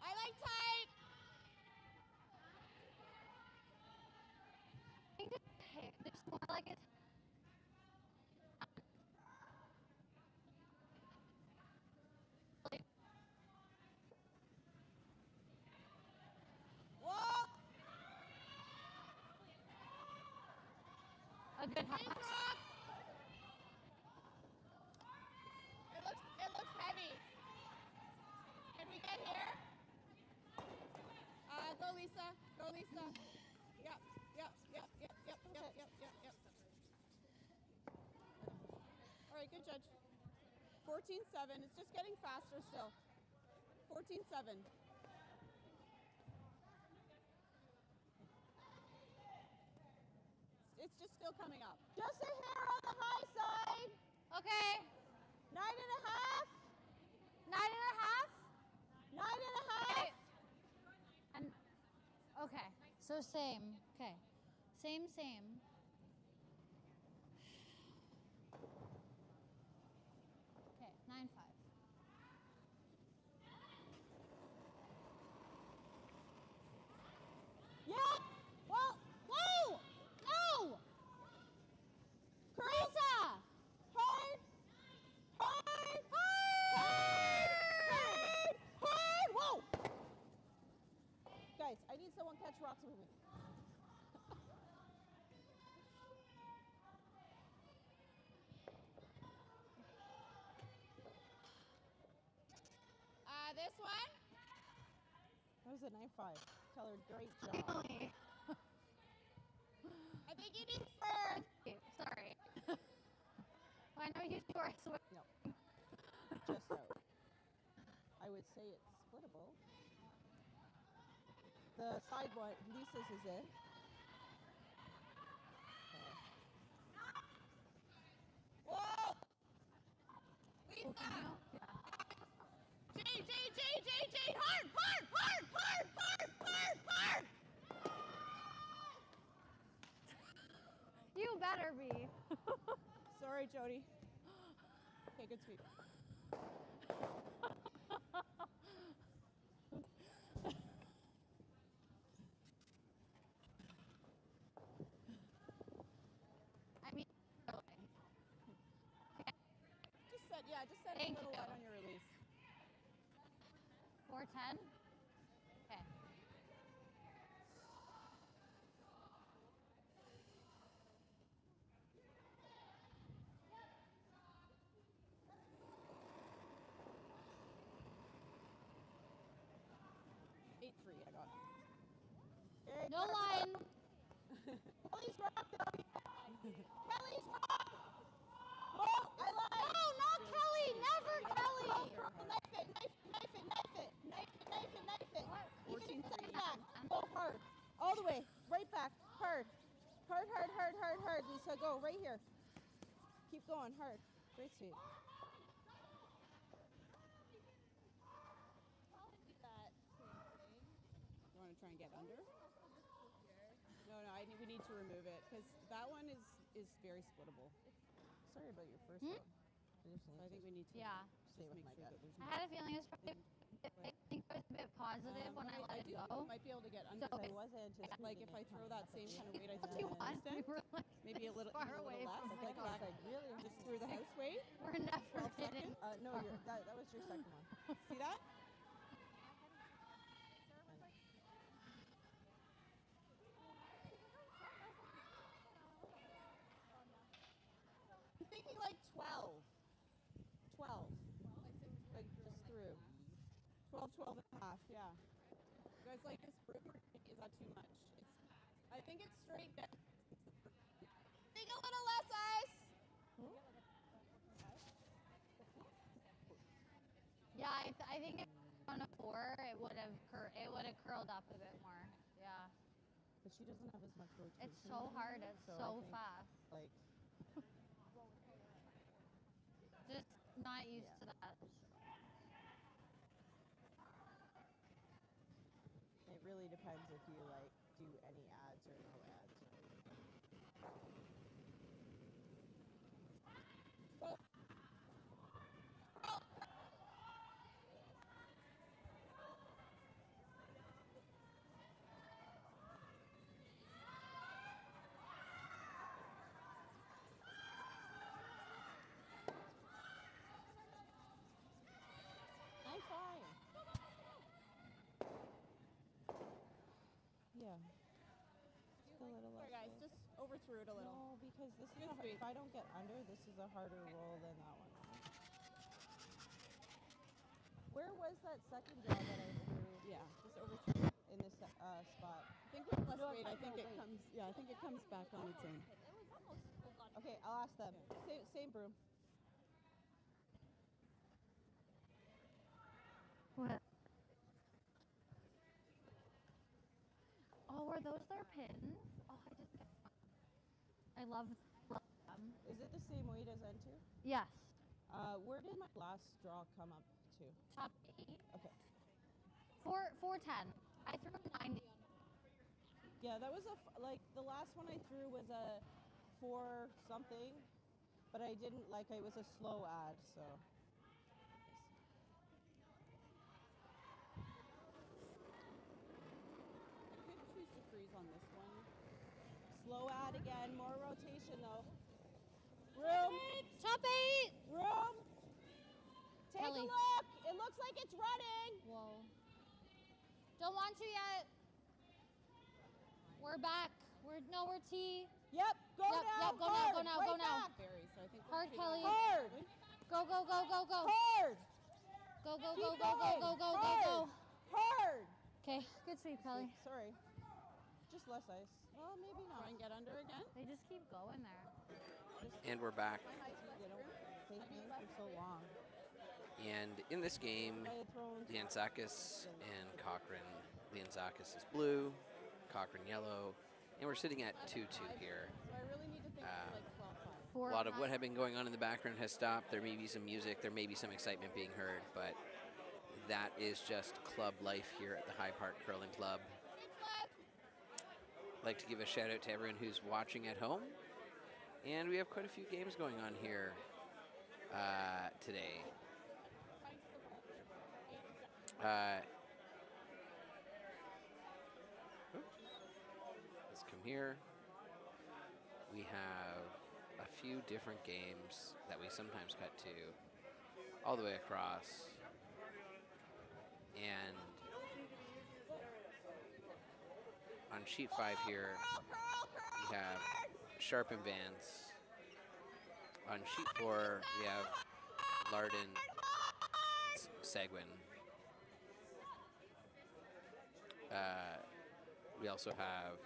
I like tight. Just more like it's good Hey, hop. Rob. It looks heavy. Can we get here? Go Lisa. Go Lisa. Yep. All right, good judge. 14-7. It's just getting faster still. 14-7. It's just still coming up. Just a hair on the high side. Okay. 9.5. 9.5? 9.5. Okay. And okay. So same. Okay. Same. Okay, 9.5. Yeah. Well, Whoa! No! Lisa! hard. Whoa. Guys, I need someone catch rocks with me. This one. That was a 9.5. Tell her great job. Finally. I think you need third. Sorry. I know you two are sweating. No. Just out. I would say it's splittable. The side one, Lisa's is in. Whoa! Lisa! Jade! Hard! You better be. Sorry, Jody. Okay, good sweep. I mean, Just set Thank a little you. light on your release. 410? Okay. Eight three, I got it. No line. Kelly's rock. Kelly's rock. Oh, I lied. No, not Kelly. Never Kelly. Knife it. You can step back. Go hard. All the way. Right back. Hard. Hard. Lisa, go right here. Keep going. Hard. Great sweep. You want to try and get under? No, we need to remove it because that one is very splittable. Sorry about your first one. So I think we need to Yeah. stay with my gut. I had a feeling it was probably, I think it was a bit positive when I let it go. Might be able to get under. So I was anticipating. Like if I throw that same kind of weight I What do threw you on want? We Houston, were like maybe a little, far even a away little less. from Like the back, really just through the house weight. We're never 12 hitting. seconds. No, that was your second one. See that? I'm thinking like 12. 12. Like just through. 12 and a half, yeah. You guys like this broom or is that too much? I think it's straight down. Think a little less ice. Yeah, I think if on a 4, it would have curled up a bit more. Yeah. But she doesn't have as much rotation. It's so hard. It's I so think, fast. Like, Just not used to that. it really depends if you like do any ads or no ads. I'm fine. Yeah. Just a little less. Sorry guys, weight. just overthrew it a little. No, because this is Good speed. if I don't get under, this is a harder roll than that one. Where was that second draw that I threw? Yeah, just overthrew it. In this spot. I think with less No, weight, I no, think it wait. comes. Yeah, I think it comes back on its own. Okay, I'll ask them. Same broom. What? Oh, were those their pins? Oh, I love them. Is it the same weight as N2? Yes. Where did my last draw come up to? Top 8. Okay. 410. I threw 90. Yeah, that was like the last one I threw was a 4 something, but I didn't like it was a slow ad, so. I could choose to freeze on this one. Slow ad again, more rotation though. Room, Top 8. room. Take Kelly. a look. It looks like it's running. Whoa. Don't want to yet. We're back. We're T. Yep, go Yep, now. yep, go now, hard, go now, right go now. back. Berry, so I think we're Hard, treating Kelly. it Hard, Go, go, go, go, go. hard. Go, go, Keep go, go, go, going. go, go, go, Hard. go. Hard. Okay, good sweep, Kelly. Sorry. Just less ice. Well, maybe not. Try and get under again. They just keep going there. And we're back. You know, they hang for so long. And in this game, If I had thrown Liantzakis and Cochrane. Liantzakis is blue, Cochrane yellow, and we're sitting at 2-2 here. So I really need to think of like 12-5. 4 A lot of what had been going on in the background has stopped. There may be some music, there may be some excitement being heard, but that is just club life here at the High Park Curling Club. I'd like to give a shout out to everyone who's watching at home. And we have quite a few games going on here today. Let's come here. We have a few different games that we sometimes cut to all the way across. And on sheet 5 here, we have Sharp and Vance. On sheet 4, we have Larden, Seguin. We also have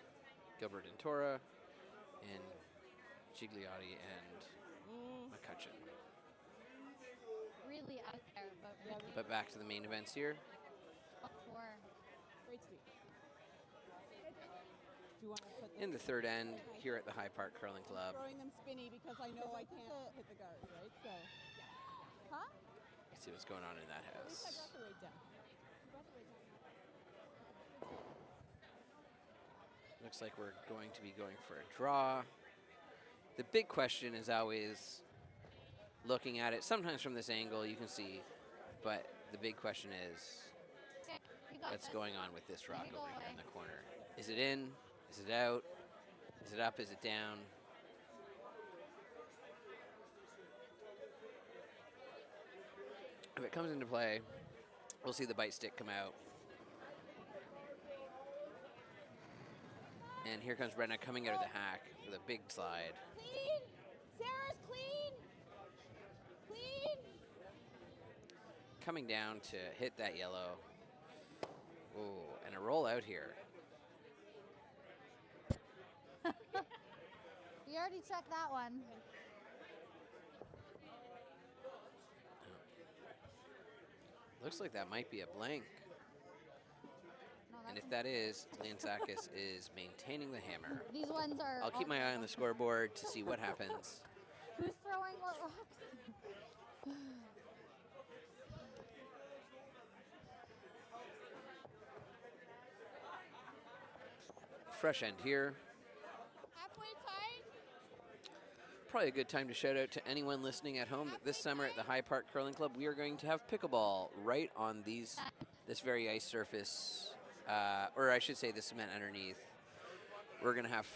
Gilbert and Toras, and Gigliotti and McCutcheon. really out there, but really But back to the main events here. up for. Great speed. Do you want to put In the third end here at the High Park Curling Club. Throwing them spinny because I know I can't hit the guard, right? So, huh? Let's see what's going on in that At least I house. brought the weight down. Looks like we're going to be going for a draw. The big question is always looking at it. Sometimes from this angle you can see, but the big question is Okay, you got what's this. going on with this rock You go over here away. in the corner. Is it in? Is it out? Is it up? Is it down? If it comes into play, we'll see the bite stick come out. And here comes Brenna coming out of the hack with a big slide. Clean! Sarah's clean! Clean! Coming down to hit that yellow. Ooh, and a roll out here. We already checked that one. Looks like that might be a blank. No, And that's if that is, Liantzakis is maintaining the hammer. these ones are. I'll keep my eye on the scoreboard to see what happens. Who's throwing what rocks? Fresh end here. Halfway tight. Probably a good time to shout out to anyone listening at home that this summer at the High Park Curling Club, we are going to have pickleball right on this very ice surface, or I should say the cement underneath. We're going to have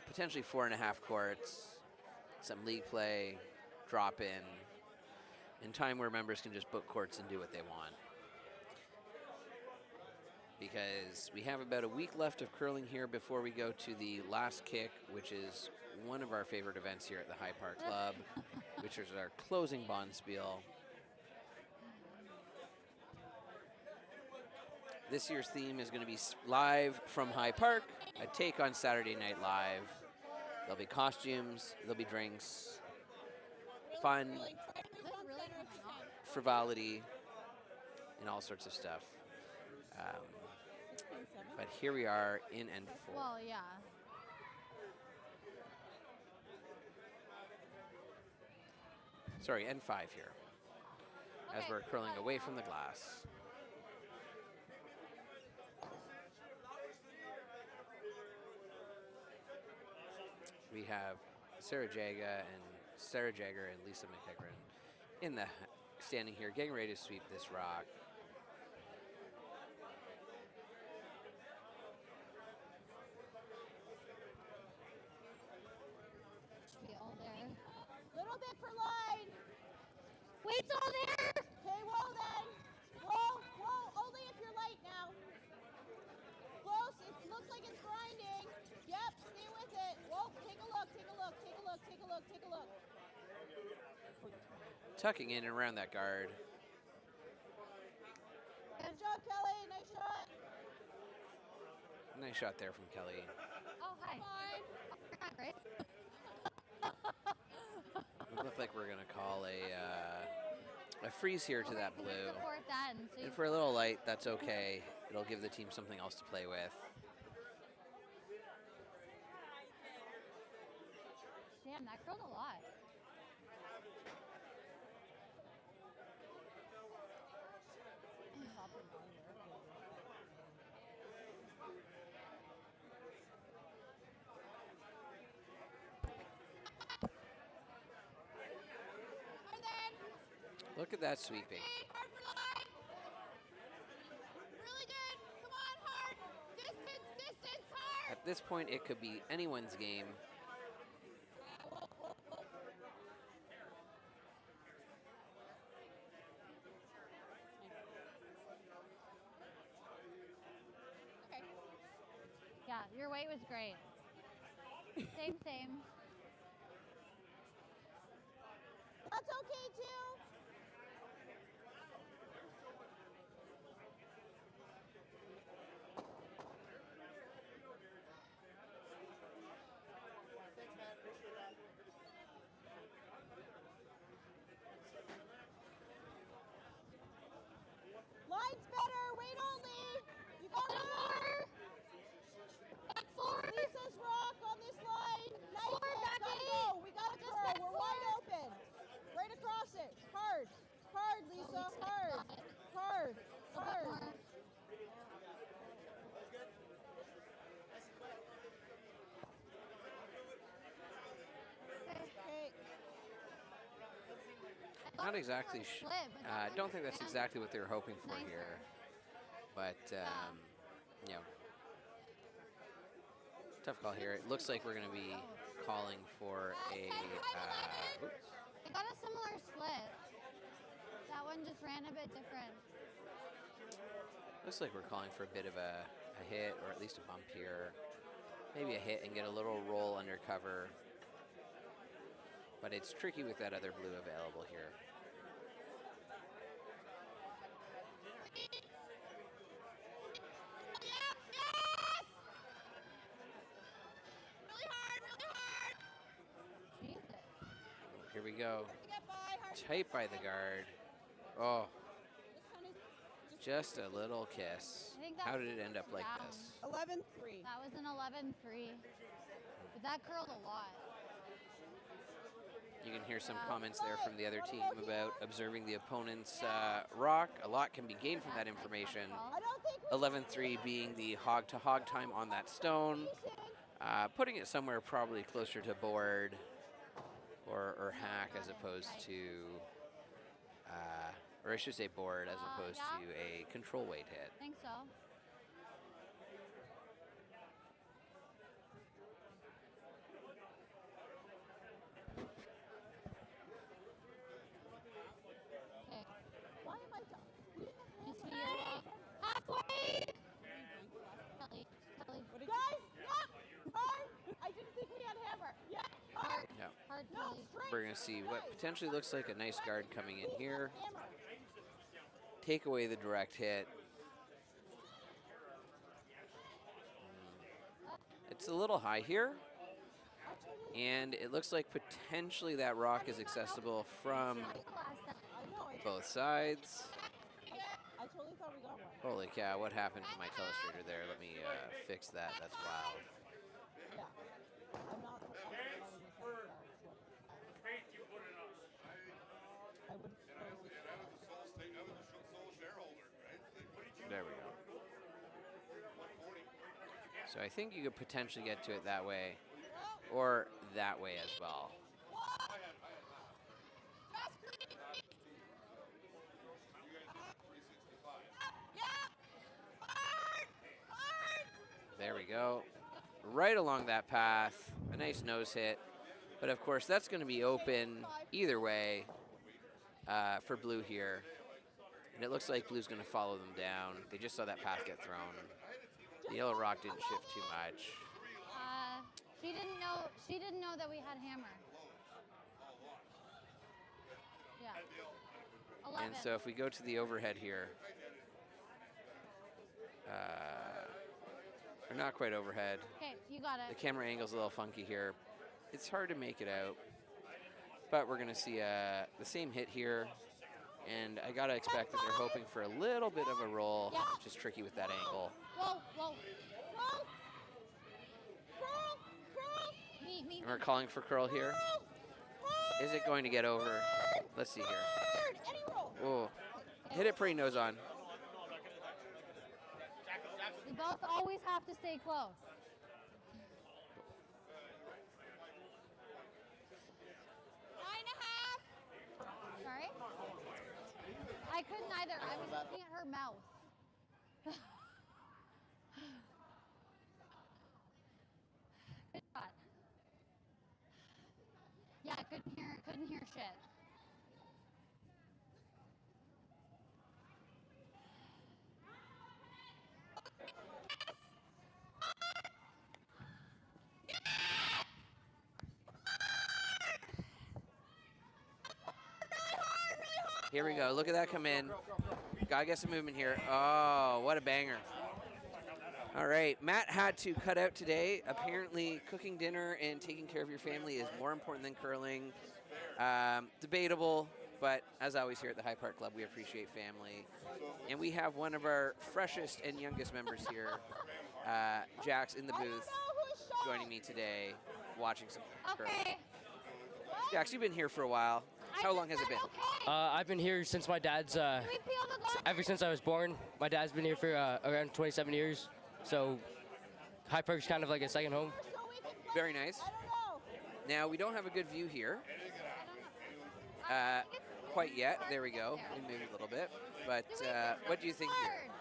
potentially 4.5 courts, some league play, drop in time where members can just book courts and do what they want. because we have about a week left of curling here before we go to the last kick, which is one of our favorite events here at the High Park Club, which is our closing bonspiel. This year's theme is going to be live from High Park, a take on Saturday Night Live. There'll be costumes, there'll be drinks, fun, frivolity, and all sorts of stuff. But here we are in N4. Well, yeah. Sorry, N5 here, as we're curling away from the glass. We have Sarah Jagger and Lisa McCutcheon in the standing here, getting ready to sweep this rock. Be all there. Little bit for line. Wait's all there. Okay, whoa then. Whoa, only if you're light now. Close, it looks like it's grinding. Yep, stay with it. Whoa, take a look. Tucking in and around that guard. Good job, Kelly, nice shot. Nice shot there from Kelly. Oh, hi. Fine. You're not great. It looked like we're gonna call a freeze here to that blue. The fourth end. So And for a little light, that's okay. It'll give the team something else to play with. damn, that curled a lot. Look at that sweeping. Hard for line. Really good. Come on, hard. Distance, hard. At this point, it could be anyone's game. Okay. Yeah, your weight was great. Same. That's okay too. Line's better. Wait only. You got more. Back forward. Lisa's rock on this line. Nice. Forward, Gotta Becky. go. We got to Just curl. back We're wide forward. open. Right across it. Hard, Lisa. Hard. More. Okay. Not exactly. Flip, but that Don't think that's exactly what they were hoping for Nicer. here. But, you know, tough call here. It looks like we're going to be calling for a. Oops. I got a similar split. That one just ran a bit different. Looks like we're calling for a bit of a hit, or at least a bump here. Maybe a hit and get a little roll under cover. But it's tricky with that other blue available here. Really hard. Jesus. Here we go. Get by. Hard. Tight by the guard. Oh, Just just a little kiss. I think that How was did it end up like down. this? 11-3. That was an 11-3. But that curled a lot. You can hear some Wow. comments there from the other team about observing the opponent's rock. A lot can be gained from that information. I don't think we 11-3 being the hog-to-hog time on that stone. Putting it somewhere probably closer to board or hack as opposed to, or I should say board as opposed yeah. to a control weight hit. I think so. Okay. Why am I talking? Miss Viola. Halfway! we're going to see what potentially looks like a nice guard coming in here. Take away the direct hit. It's a little high here. And it looks like potentially that rock is accessible from both sides. I totally thought we got one. Holy cow, what happened to my telestrator there? Let me fix that. That's wild. Yeah. I'm not. I would There we go. So I think you could potentially get to it that way, or that way as well. There we go. Right along that path. A nice nose hit. But of course, that's going to be open either way for blue here. And it looks like blue's going to follow them down. They just saw that path get thrown. The yellow rock didn't shift too much. She didn't know. She didn't know that we had hammer. Yeah. 11. And so if we go to the overhead here, or not quite overhead. Okay, you got The it. camera angle's a little funky here. It's hard to make it out, but we're gonna see the same hit here. And I gotta expect that they're hoping for a little bit of a roll, which is tricky with that angle. Whoa, whoa. Me. And we're calling for curl here. Is it going to get over? Let's see here. Oh, hit it pretty nose on. We both always have to stay close. Sorry? I couldn't either. I was looking at her mouth. Good shot. Yeah, couldn't hear shit. Here we go. Look at that come in. Gotta get some movement here. Oh, what a banger. All right, Matt had to cut out today. Apparently, cooking dinner and taking care of your family is more important than curling. Debatable, but as always here at the High Park Club, we appreciate family. And we have one of our freshest and youngest members here, Jax, in the booth, joining me today, watching some curling. Okay. Jax, you've been here for a while. How long has it been? I've been here since my dad's, ever since I was born. My dad's been here for around 27 years. So High Park's kind of like a second home. Very nice. Now, we don't have a good view here. Quite yet. There we go. We moved a little bit. But what do you think here?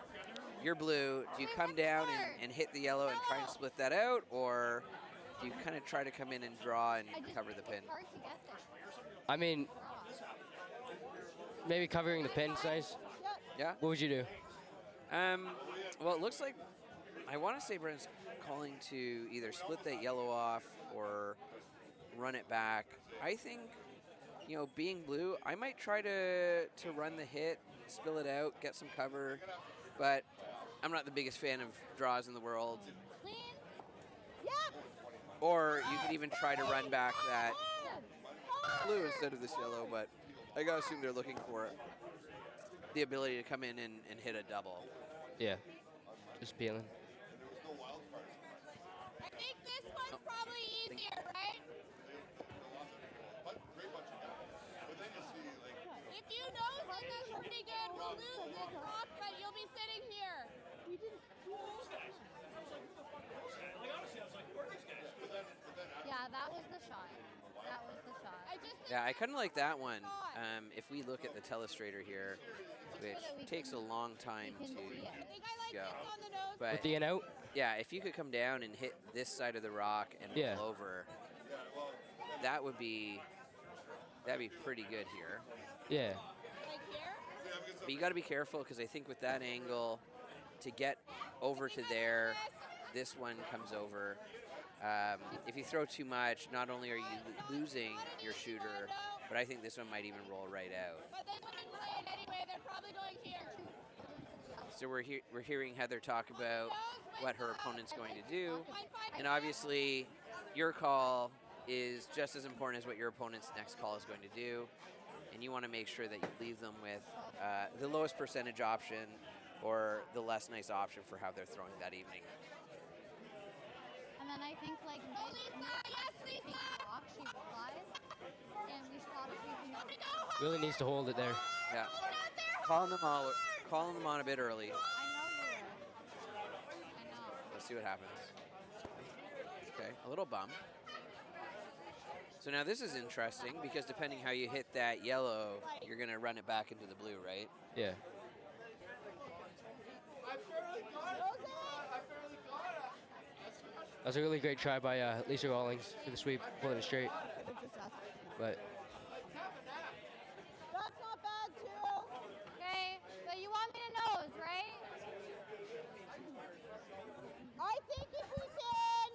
You're blue. Do you come down and hit the yellow and try and split that out? Or do you kind of try to come in and draw and cover the pin? I mean, maybe covering the pin's nice. Yeah? What would you do? Well, it looks like, I want to say Brent's calling to either split that yellow off or run it back. I think, you know, being blue, I might try to run the hit, spill it out, get some cover, but I'm not the biggest fan of draws in the world. Or you could even try to run back that blue instead of this yellow, but I gotta assume they're looking for the ability to come in and hit a double. Yeah, just peeling. I think this one's probably easier, right? If you nose it, that's pretty good. We'll lose this rock, but you'll be sitting here. Yeah, that was the shot. That was the shot. Yeah, I kind of like that one. If we look at the telestrator here, which takes a long time to go. But With the in out? yeah, if you could come down and hit this side of the rock and roll over, that'd be pretty good here. Yeah. But you got to be careful because I think with that angle, to get over to there, this one comes over. If you throw too much, not only are you losing your shooter, but I think this one might even roll right out. But they wouldn't play it anyway. They're probably going here. So we're hearing Heather talk about what her opponent's going to do, and obviously your call is just as important as what your opponent's next call is going to do, and you want to make sure that you leave them with the lowest percentage option or the less nice option for how they're throwing that evening. And then I think like she realized, and we stopped sweeping up. Really needs to hold it there. Yeah, calling them on a bit early. I know you were. I know. Let's see what happens. Okay, a little bump. So now this is interesting because depending how you hit that yellow, you're going to run it back into the blue, right? Yeah. That was a really great try by Lisa Rawlings for the sweep, pulling it straight. But That's not bad, too. Okay, but you want me to nose, right? I think if we can.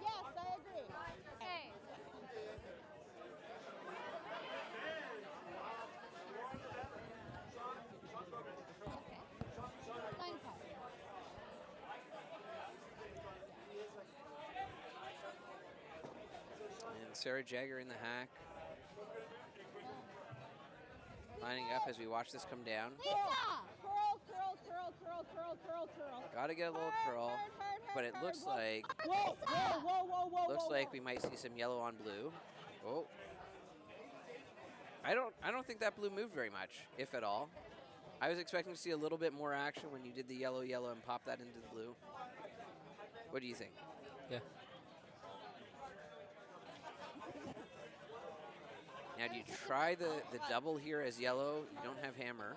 Yes, I agree. Okay. Okay. 9-5. And Sarah Jagger in the hack. Lining up as we watch this come down. Lisa! Curl, curl, curl, curl, curl, curl, curl. Got to get a little curl, but it looks like Whoa, whoa, whoa, whoa, whoa. looks whoa, like whoa. we might see some yellow on blue. Oh. I don't think that blue moved very much, if at all. I was expecting to see a little bit more action when you did the yellow and pop that into the blue. What do you think? yeah. Now, do you try the double here as yellow? You don't have hammer.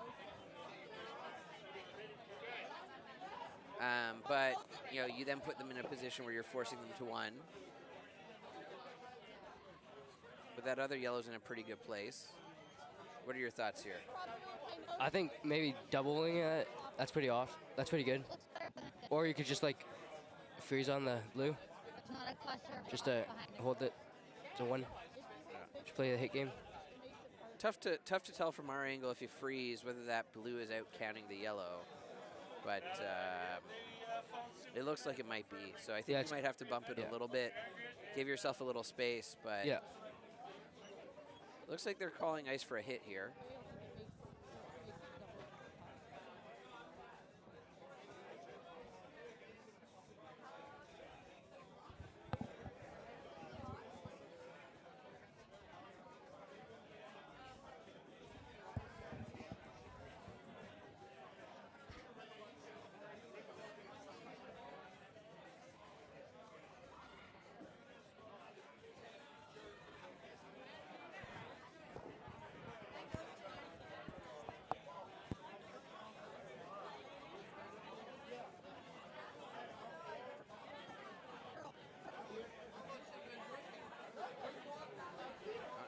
But, you know, you then put them in a position where you're forcing them to one. But that other yellow's in a pretty good place. What are your thoughts here? I think maybe doubling it, that's pretty off. That's pretty good. Or you could just like freeze on the blue. It's not a cluster. Just to hold it to one. Just play the hit game. Tough to tell from our angle if you freeze whether that blue is out counting the yellow. But it looks like it might be. So I think you might have to bump it a little bit. Give yourself a little space, but Yeah. looks like they're calling ice for a hit here.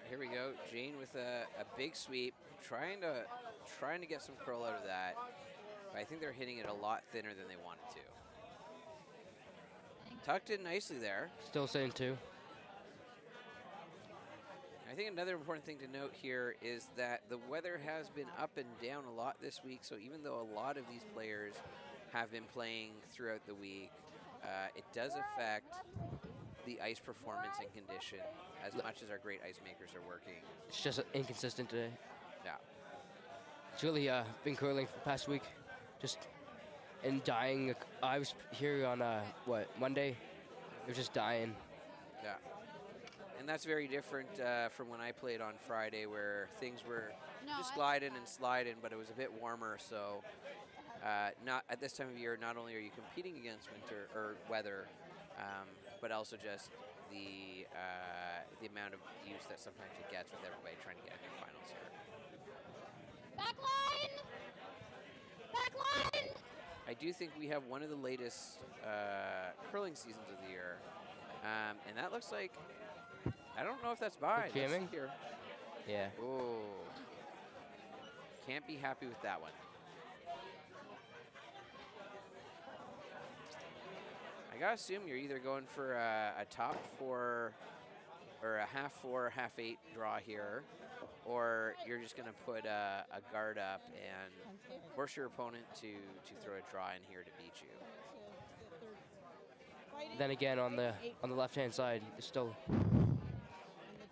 Here we go, Jane with a big sweep, trying to get some curl out of that. But I think they're hitting it a lot thinner than they wanted to. Tucked in nicely there. Still saying 2. I think another important thing to note here is that the weather has been up and down a lot this week. So even though a lot of these players have been playing throughout the week, it does affect the ice performance and condition as much as our great ice makers are working. It's just inconsistent today. Yeah. It's really been curling for the past week. Just and dying. I was here on Monday. It was just dying. Yeah. And that's very different from when I played on Friday, where things were just gliding and sliding, but it was a bit warmer. So not at this time of year, not only are you competing against winter or weather, but also just the amount of use that sometimes it gets with everybody trying to get into finals here. Back line! Back line! I do think we have one of the latest curling seasons of the year, and that looks like, I don't know if that's by. Let's see jamming? here. Yeah. Oh, can't be happy with that one. I gotta assume you're either going for a top 4 or a half 4, half 8 draw here, or you're just gonna put a guard up and force your opponent to throw a draw in here to beat you. Then again, on the left-hand side, there's still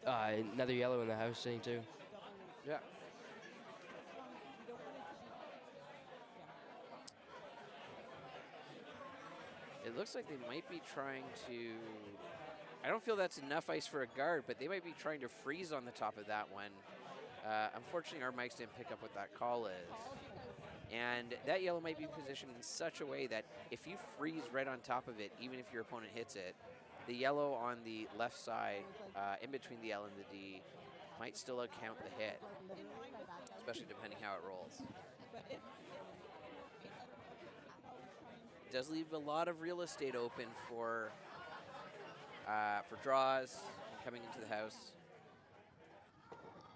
another yellow in the house thing too. Yeah. It looks like they might be trying to. I don't feel that's enough ice for a guard, but they might be trying to freeze on the top of that one. Unfortunately, our mics didn't pick up what that call is. And that yellow might be positioned in such a way that if you freeze right on top of it, even if your opponent hits it, the yellow on the left side, in between the L and the D, might still account the hit, especially depending how it rolls. It does leave a lot of real estate open for draws coming into the house.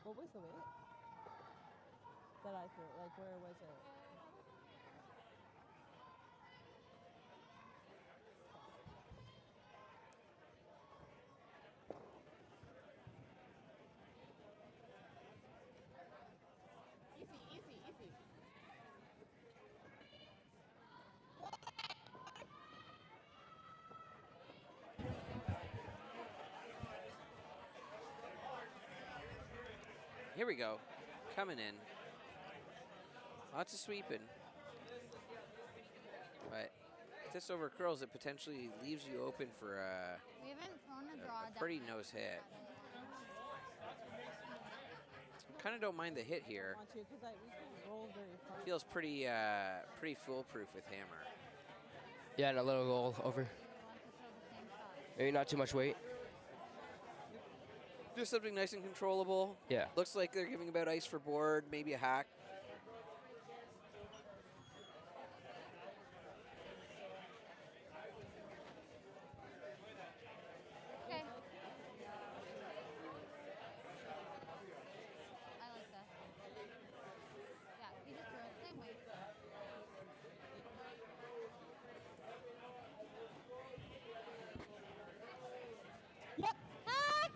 What was the weight that I threw? Like, where was it? Easy, easy, easy. Here we go, coming in. Lots of sweeping. But if this over curls, it potentially leaves you open for We haven't thrown a draw. a pretty nose hit. Kind of don't mind the hit here. Want to, 'cause we can roll very far. Feels pretty pretty foolproof with hammer. Yeah, and a little goal over. Maybe not too much weight. Just something nice and controllable. Yeah. Looks like they're giving about ice for board, maybe a hack. Okay. I like that. Yeah, you just throw it the same way. Yep. Hack!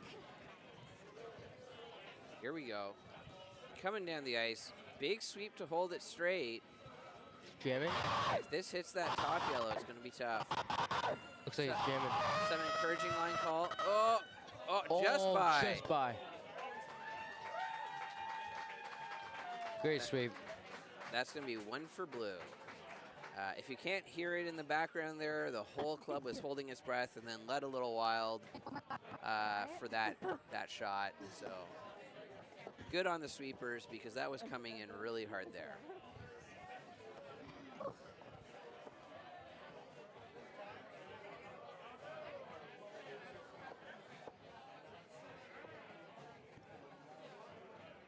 Here we go. Coming down the ice. Big sweep to hold it straight. Jamming. If this hits that top yellow, it's going to be tough. Looks like it's jamming. Some encouraging line call. Oh, just by. Just by. Great sweep. That's going to be 1 for blue. If you can't hear it in the background there, the whole club was holding its breath and then led a little wild for that shot. So good on the sweepers because that was coming in really hard there.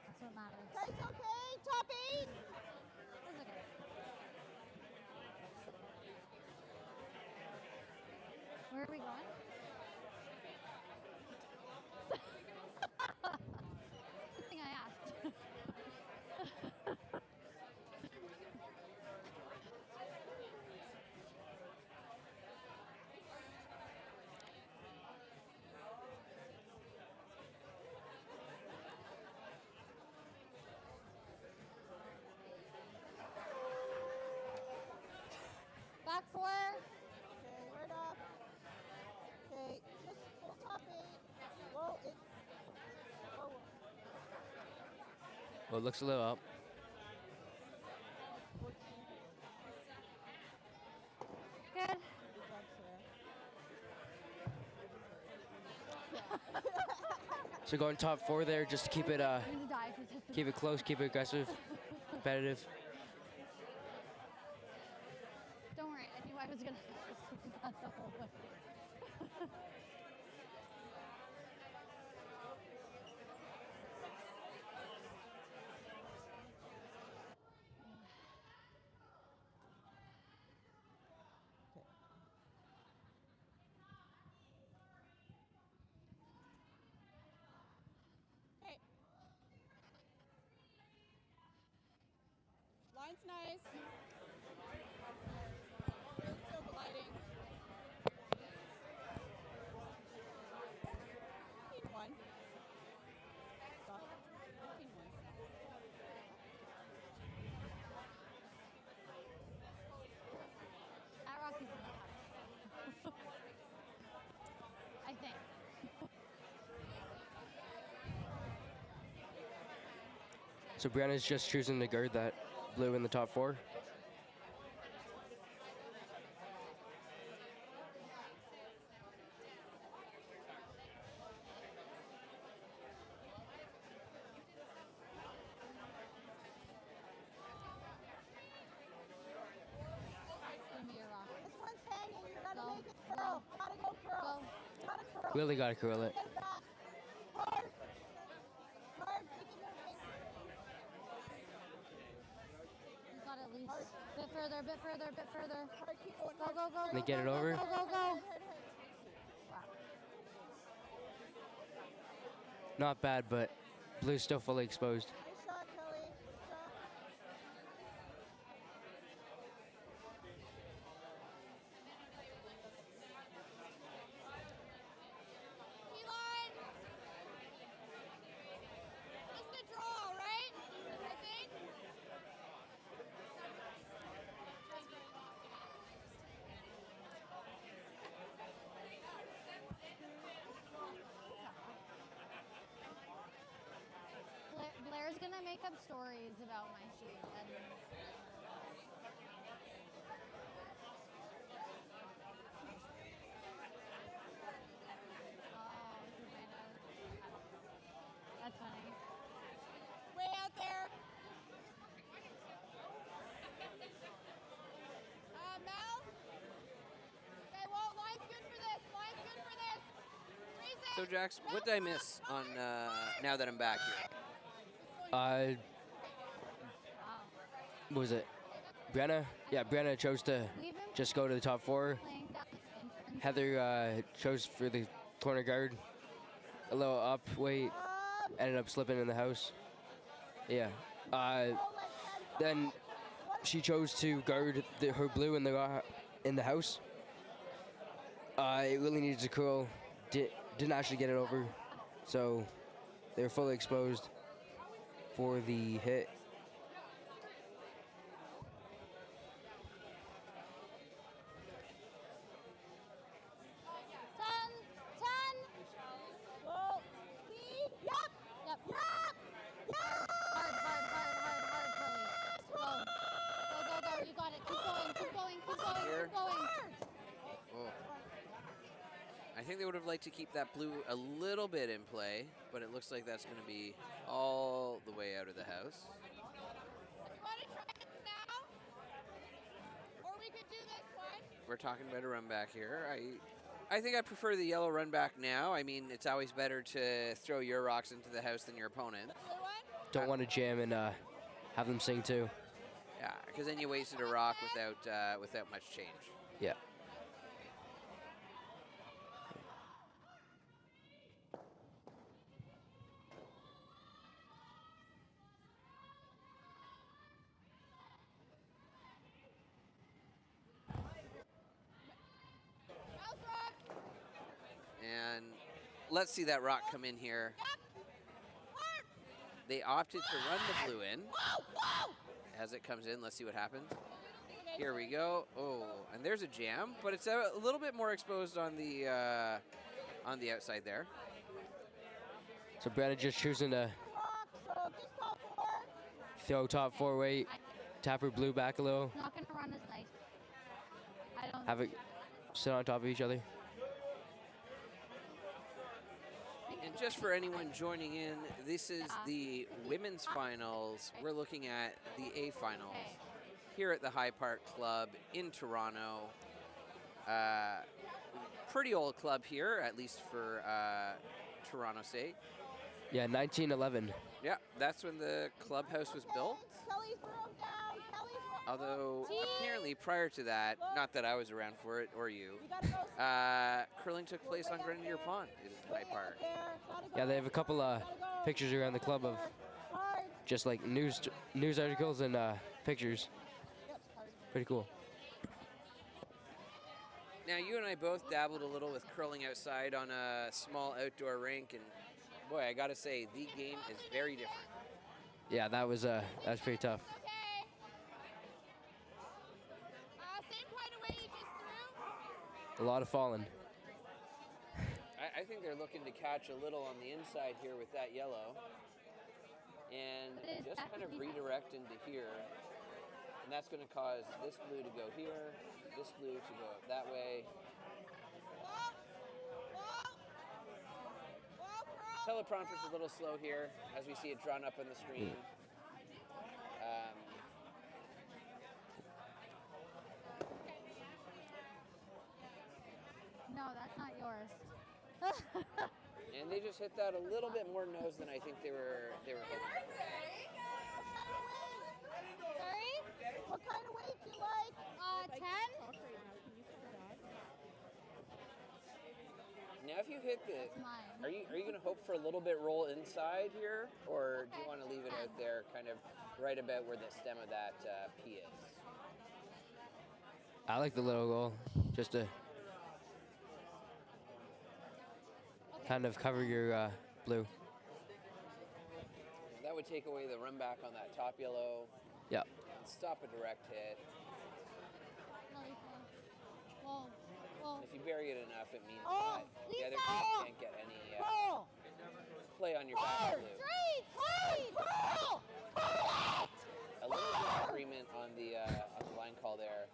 That's what matters. That's okay. Top 8. That's okay. Where are we going? Good thing I asked. Back 4. Okay, right up. Okay, just full top 8. Whoa, it. Whoa. Well, it looks a little up. 14. Good. Good job, Sarah. So going top 4 there, just to keep it I'm gonna die if this hits the keep it close, keep it aggressive, competitive. Don't worry, I knew I was gonna that the whole way. Okay. Line's nice. Still gliding. So Brianna's just choosing to guard that blue in the top 4. Give me your rock. This one's hanging. You gotta Go. make it curl. Gotta go curl. Go. Gotta curl. Really gotta curl it. Get it back. Hard. Hard. Keep it moving. You got at least. Bit further, bit further, bit further. Hard. Keep going. Go, go, go. They go, get go, it go, over? Go, go, go. Not bad, but blue's still fully exposed. Nice shot, Kelly. Good shot. Key line. Just a draw, right? I think. Blair's gonna make up stories about my shoes. And that's funny. Way out there. Mel? Okay, well, line's good for this. Line's good for this. Freeze it. So Jax, what did I miss on now that I'm back here? What was it? Brianna? Yeah, Brianna chose to Leave him just go to the top 4. playing down the entrance. Heather chose for the corner guard. A little up weight. Ended up slipping in the house. Yeah. Then she chose to guard her blue in the house. It really needed to curl. Didn't actually get it over. So they were fully exposed for the hit. 10. Go. Speed. Yup. Yep. Yup. Yup. Hard, Kelly. Go. Go. You got it. Keep going. Here. Keep going. Oh. I think they would have liked to keep that blue a little bit in play, but it looks like that's going to be all the way out of the house. You want to try it now? Or we could do this one. We're talking about a run back here. I think I prefer the yellow run back now. I mean, it's always better to throw your rocks into the house than your opponent. Blue one? Don't want to jam and have them sing too. Yeah, because then you wasted a rock without much change. Yeah. Mouse rock. And let's see that rock come in here. Hard. They opted to run the blue in. As it comes in, let's see what happens. Okay, Here we go. Oh, and there's a jam, but it's a little bit more exposed on the outside there. So Brianna just choosing to Rock. So just top 4. throw top 4 weight, tap her blue back a little, It's not gonna run as nice. I don't. have it sit on top of each other. And just for anyone joining in, this is the women's finals. We're looking at the A finals here at the High Park Club in Toronto. Pretty old club here, at least for Toronto's sake. Yeah, 1911. Yeah, that's when the clubhouse was built. Kelly's broom down. Kelly's broom. Although apparently prior to that, not that I was around for it or you, You gotta go. curling took place on Grenadier Pond in High Park. There. Gotta go. Yeah, they have a couple pictures around the club of Hard. just like news articles and pictures. Yep. Hard. Pretty cool. Now, you and I both dabbled a little with curling outside on a small outdoor rink, and boy, I gotta say, the game is very different. Yeah, that was pretty tough. Okay. Same kind of way you just threw. A lot of falling. I think they're looking to catch a little on the inside here with that yellow. and But it is just kind of definitely- redirect into here. And that's going to cause this blue to go here, this blue to go up that way. Whoa! Whoa! Whoa, Pearl! Teleprompter's a little slow here as we see it drawn up on the screen. No, that's not yours. And they just hit that a little bit more nose than I think they were hoping. Sorry? What kind of weight do you like? 10? Cochrane now. Can you come back? Now, if you hit the, That's mine. are you going to hope for a little bit roll inside here, or do you want to leave it out there, kind of right about where the stem of that P is? I like the little roll, just to kind of cover your blue. That would take away the run back on that top yellow. Yeah. And stop a direct hit. Really close. Whoa. Whoa. If you bury it enough, it means Oh, that the other Lisa! team can't get any Pearl! play on your back blue. Straight! Straight! Pearl! A little disagreement on the line call there.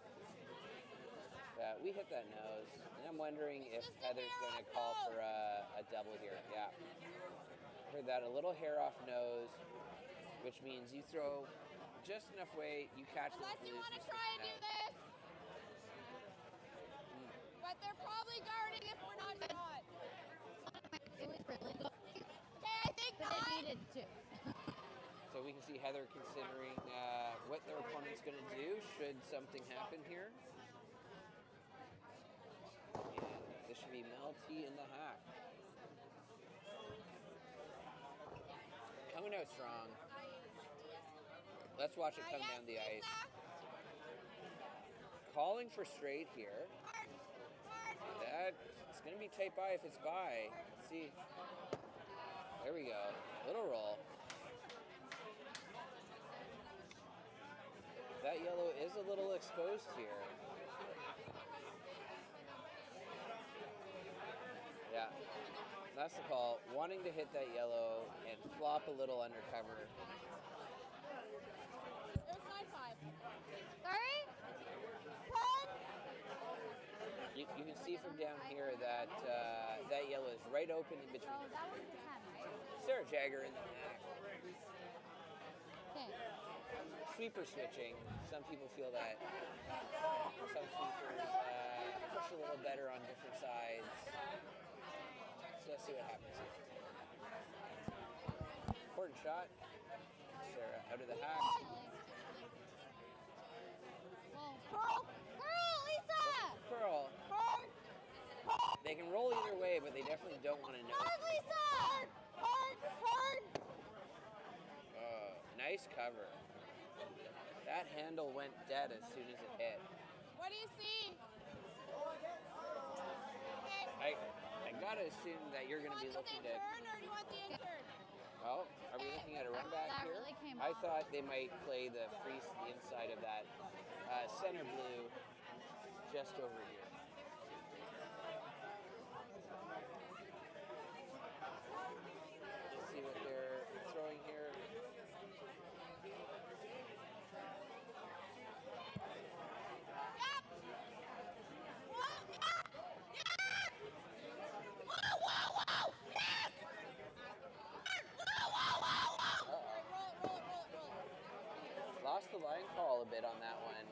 We hit that nose, and I'm wondering if Heather's going to call for a double here. Yeah. Heard that, a little hair off nose, which means you throw just enough weight, you catch the Unless you blues want to and try and switch do it out. this. But they're probably guarding if we're not shot. It was really good. Okay, I think But not. it needed to. So we can see Heather considering what their opponent's going to do should something happen here. And this should be Melty in the hack. Coming out strong. Let's watch it come down the ice. Calling for straight here. That it's going to be tight by if it's by. Let's see. There we go. Little roll. That yellow is a little exposed here. Yeah, that's the call. Wanting to hit that yellow and flop a little undercover. It was 9-5. Sorry? You can see from down here that that yellow is right open in between. Oh, that was a 10, right? Sarah Jagger in the hack. Okay. Sweeper switching. Some people feel that some sweepers push a little better on different sides. So let's see what happens here. Important shot. Sarah out of the hack. Whoa. Girl, Lisa! Curl. They can roll either way, but they definitely don't want to know. Hard, Lisa! Hard! Nice cover. That handle went dead as soon as it hit. What do you see? I gotta assume that you're gonna be looking Do you to. want the turn or do you want the in-turn? Oh, are we looking at a run back That here? really came I off. thought they might play the freeze to the inside of that center blue just over here. Let's see what they're throwing here. Lost the line call a bit on that one.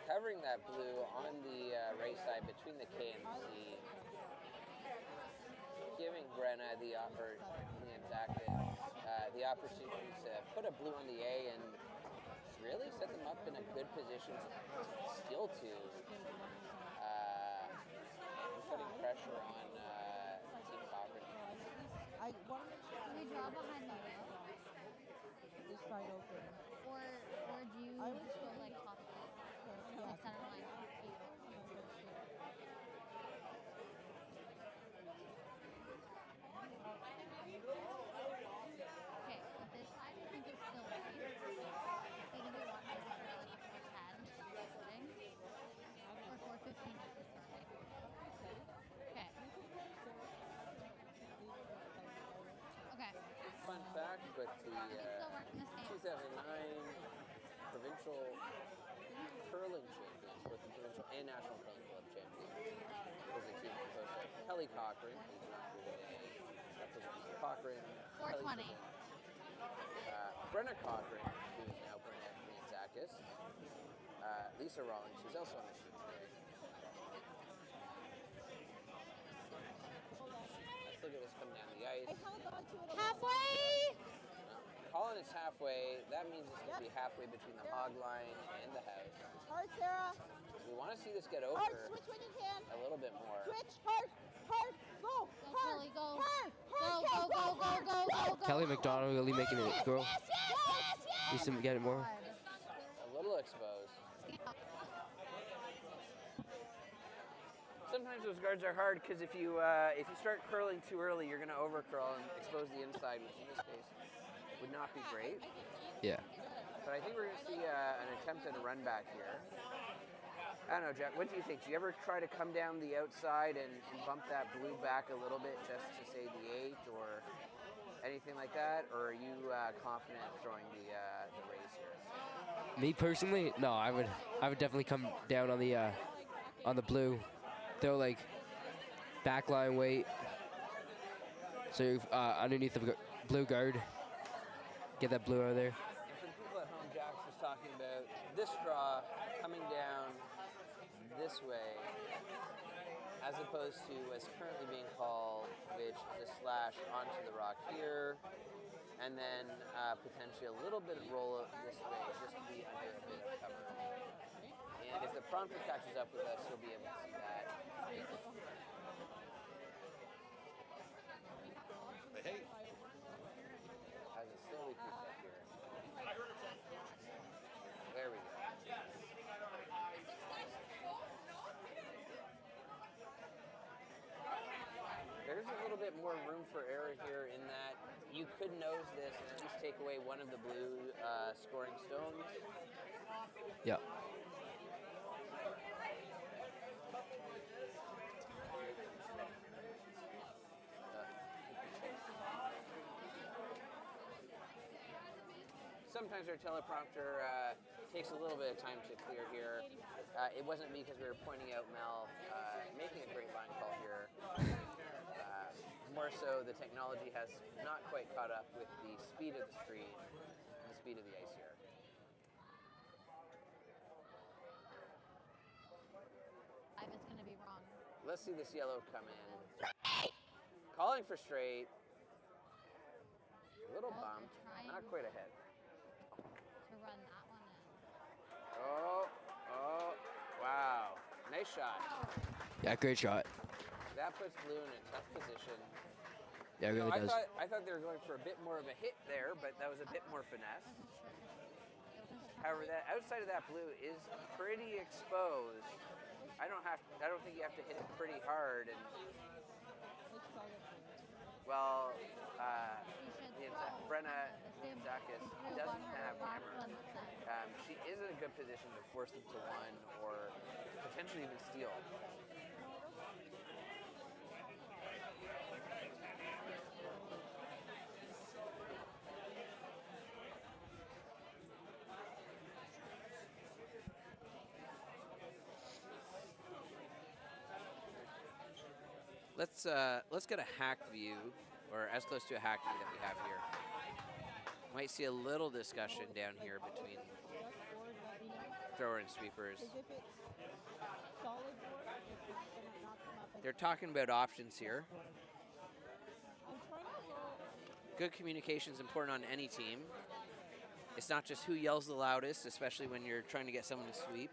Covering that blue on the right side between the K and the C. Giving Brenna the Liantzakis the opportunity to put a blue on the A and really set them up in a good position still to putting pressure on Team Cochrane. I want to make sure Do we draw behind the wheel? this side open. Or do you I would just go like top eight? Yeah. Like center line eight? Okay, so this side I think is still right. So do we want to go for like 410 starting? Or 415 at the starting? Okay. Okay. Fun with the Still working the same. 2009 provincial curling champions, both the provincial and national curling club champions. Was a team composed of Kelly Cochrane, who's not here today, representing Cochrane. 420. Brenna Cochrane, who's now Brenna Liantzakis. Lisa Rawlings, who's also on the sheet today. Let's look at this coming down the ice. I held on to it a Halfway! Colin is halfway. That means it's going to be halfway between the hog line and the house. Hard, Sarah. We want to see this get over Hard, switch when you can. a little bit more. Switch, hard, hard, go, Go, hard, Kelly, go. hard, Go, go, go, go, go, go, go. Kelly McDonald really making it grow. Yes, yes, yes. Needs to get it more. A little exposed. Sometimes those guards are hard because if you start curling too early, you're going to over curl and expose the inside, which in this case would not be great. Yeah. But I think we're going to see an attempt at a run back here. I don't know, Jack, what do you think? Do you ever try to come down the outside and bump that blue back a little bit just to say the 8 or anything like that? Or are you confident throwing the raise here? Me personally, no. I would definitely come down on the blue, throw like backline weight. So you're underneath the blue guard, get that blue out of there. And for the people at home, Jax was talking about this draw coming down this way, as opposed to what's currently being called, which is a slash onto the rock here, and then potentially a little bit of roll this way, just to be under a bit of cover. And if the prompter catches up with us, you'll be able to see that. Hey. As it slowly creeps up here. There we go. There's a little bit more room for error here in that you could nose this and at least take away one of the blue scoring stones. Yeah. Sometimes our teleprompter takes a little bit of time to clear here. It wasn't because we were pointing out Mel making a great line call here. More so, the technology has not quite caught up with the speed of the street and the speed of the ice here. It's going to be wrong. Let's see this yellow come in. Calling for straight. A little Oh, bumped, they're trying. not quite ahead. To run that one in. Oh, wow. Nice shot. Yeah, great shot. That puts blue in a tough position. Yeah, it really does. I thought they were going for a bit more of a hit there, but that was a bit more finesse. However, that outside of that blue is pretty exposed. I don't think you have to hit it pretty hard. And well, Brenna Liantzakis doesn't have hammer. She is in a good position to force them to one or potentially even steal. Let's get a hacked view, or as close to a hacked view that we have here. Might see a little discussion down here between thrower and sweepers. They're talking about options here. Good communication is important on any team. It's not just who yells the loudest, especially when you're trying to get someone to sweep.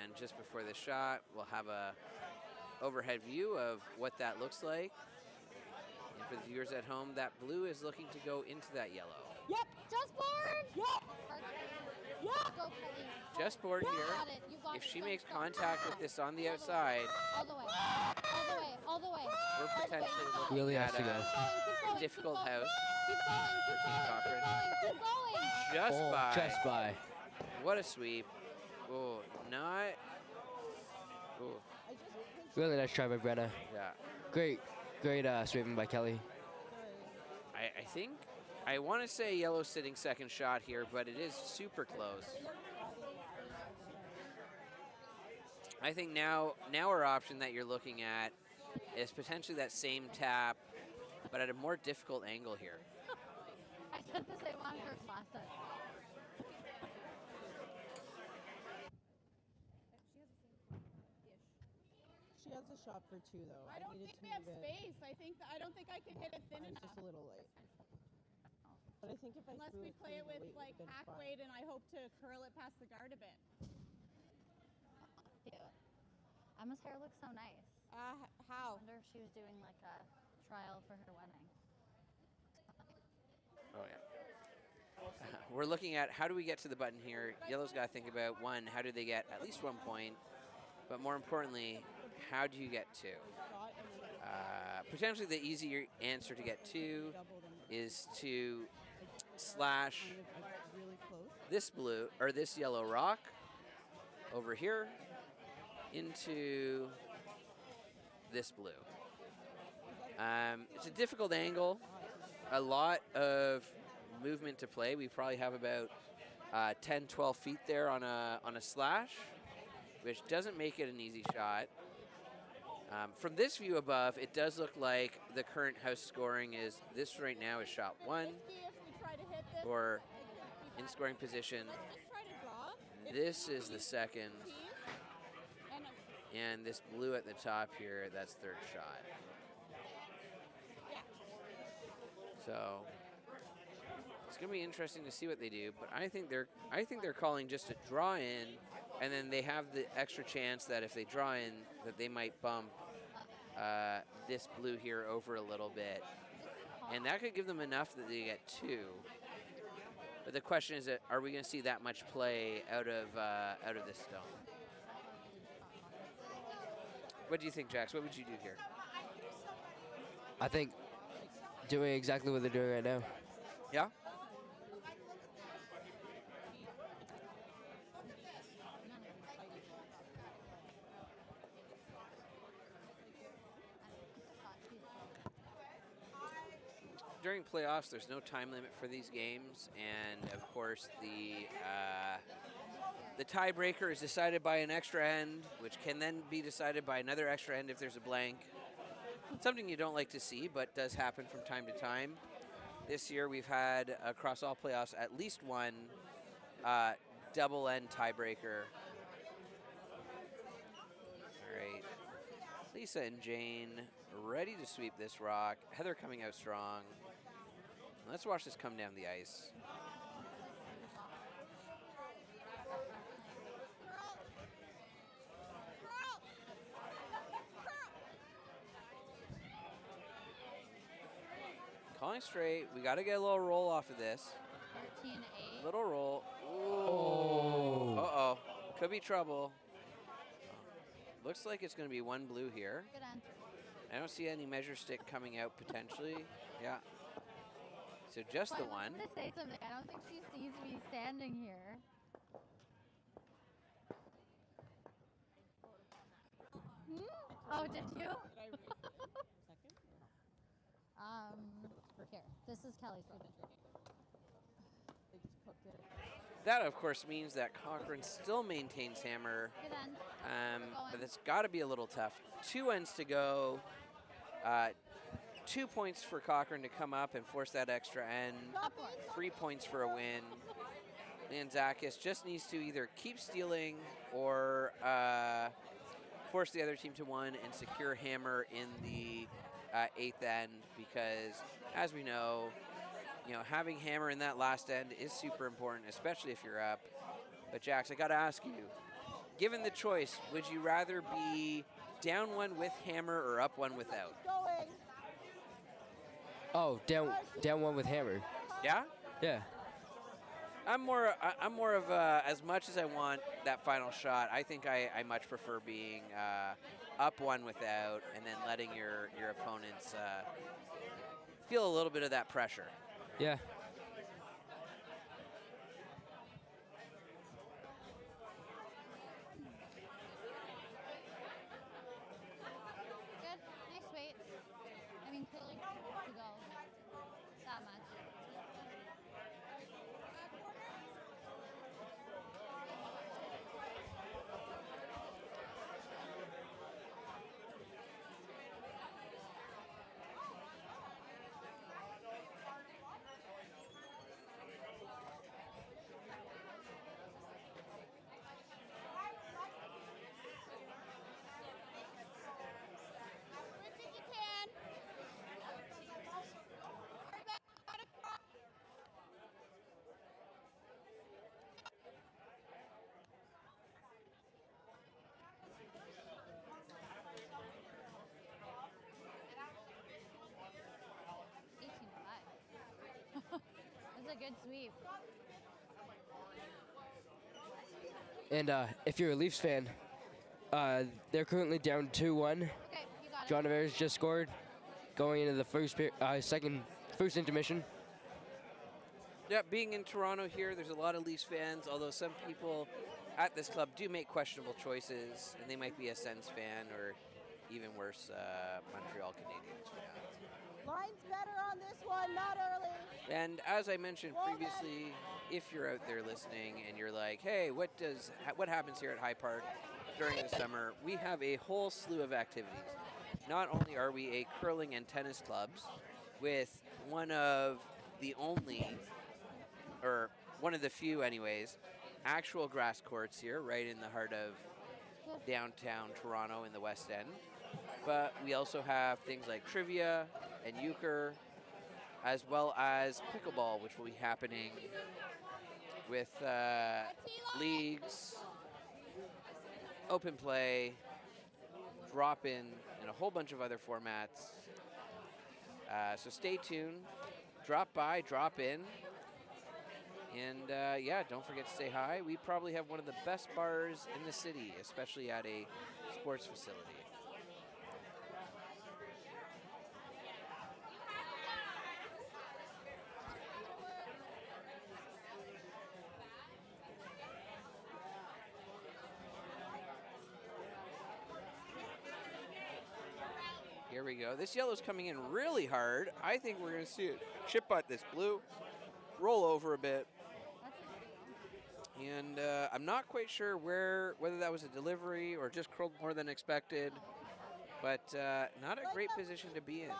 And just before the shot, we'll have a overhead view of what that looks like. And for the viewers at home, that blue is looking to go into that yellow. Yep. Just board! Yep. Yep. Go, Kelly. Just board You here. got it. You got If it. she Go, makes go. contact with this on the outside, All the way. All the way. All the way. we're potentially looking Really has at to go. Keep going. difficult keep going. house. Keep going. Keep Team going. Cochrane. Keep going. Just Oh, by. just by. What a sweep. Oh, not. Ooh. I just pinched Really nice try by Brenna. Yeah. Great sweeping by Kelly. I think I want to say yellow sitting second shot here, but it is super close. I think now our option that you're looking at is potentially that same tap, but at a more difficult angle here. I said the same on her last set. She has a shot for 2 though. I don't needed think to we have move it. space. I don't think I can hit it thin I was enough. just a little late. But I think if I Unless threw we it play it clean, the with weight like would've been hack fine. weight, and I hope to curl it past the guard a bit. Cute. Emma's hair looks so nice. I How? wonder if she was doing like a trial for her wedding. Oh yeah. We're looking at how do we get to the button here. Yellow's got to think about, one, how do they get at least 1 point, but more importantly, how do you get 2? Potentially the easier answer to get 2 is to slash Kind of like really close. this blue or this yellow rock over here into this blue. It's a difficult angle, a lot of movement to play. We probably have about 10, 12 feet there on a slash, which doesn't make it an easy shot. From this view above, it does look like the current house scoring is this right now is shot 1, Risky if we try to hit this. or in scoring position. Let's just try to draw. If This we is the keep second, tees, and and this blue at the top here, that's third shot. yeah. So it's gonna be interesting to see what they do, but I think they're calling just a draw in, and then they have the extra chance that if they draw in, that they might bump this blue here over a little bit, and that could give them enough that they get 2. But the question is, are we going to see that much play out of this stone? What do you think, Jax? What would you do here? I think doing exactly what they're doing right now. Yeah. During playoffs, there's no time limit for these games, and of course the tiebreaker is decided by an extra end, which can then be decided by another extra end if there's a blank. Something you don't like to see, but does happen from time to time. This year, we've had across all playoffs at least one double end tiebreaker. All right, Lisa and Jane ready to sweep this rock. Heather coming out strong. Let's watch this come down the ice. Calling straight. We got to get a little roll off of this. 13-8. Little roll. Oh. Uh-oh. Could be trouble. Looks like it's going to be 1 blue here. Good end. I don't see any measure stick coming out potentially. Yeah. So just the But one. I'm gonna say something. I don't think she sees me standing here. Oh, did you? Did I read it? Second? Here. This is Kelly's one. They just cooked it. That, of course, means that Cochrane still maintains hammer. Good end. But it's got to be a little tough. 2 ends to go. 2 points for Cochrane to come up and force that extra end. 3 points for a win. Liantzakis just needs to either keep stealing or force the other team to 1 and secure hammer in the 8th end, because, as we know, having hammer in that last end is super important, especially if you're up. But Jax, I got to ask you, given the choice, would you rather be down 1 with hammer or up 1 without? Going. Oh, down 1 with hammer. Yeah? Yeah. I'm more of as much as I want that final shot, I think I much prefer being up 1 without and then letting your opponents feel a little bit of that pressure. Yeah. Good sweep. And if you're a Leafs fan, they're currently down 2-1. Okay, you got John it. Tavares just scored, going into the first intermission. Yeah, being in Toronto here, there's a lot of Leafs fans, although some people at this club do make questionable choices, and they might be a Sens fan or even worse, Montreal Canadiens fan. Line's better on this one, not early. And as I mentioned previously, if you're out there listening and you're like, hey, what happens here at High Park during the summer, we have a whole slew of activities. Not only are we a curling and tennis clubs with one of the only, or one of the few anyways, actual grass courts here right in the heart of downtown Toronto in the West End. But we also have things like trivia and euchre, as well as pickleball, which will be happening with leagues, open play, drop-in, and a whole bunch of other formats. So stay tuned, drop by, drop in, and yeah, don't forget to say hi. We probably have one of the best bars in the city, especially at a sports facility. Here we go. This yellow's coming in really hard. I think we're going to see it chip at this blue, roll over a bit. And I'm not quite sure whether that was a delivery or just curled more than expected, but not a great position to be in.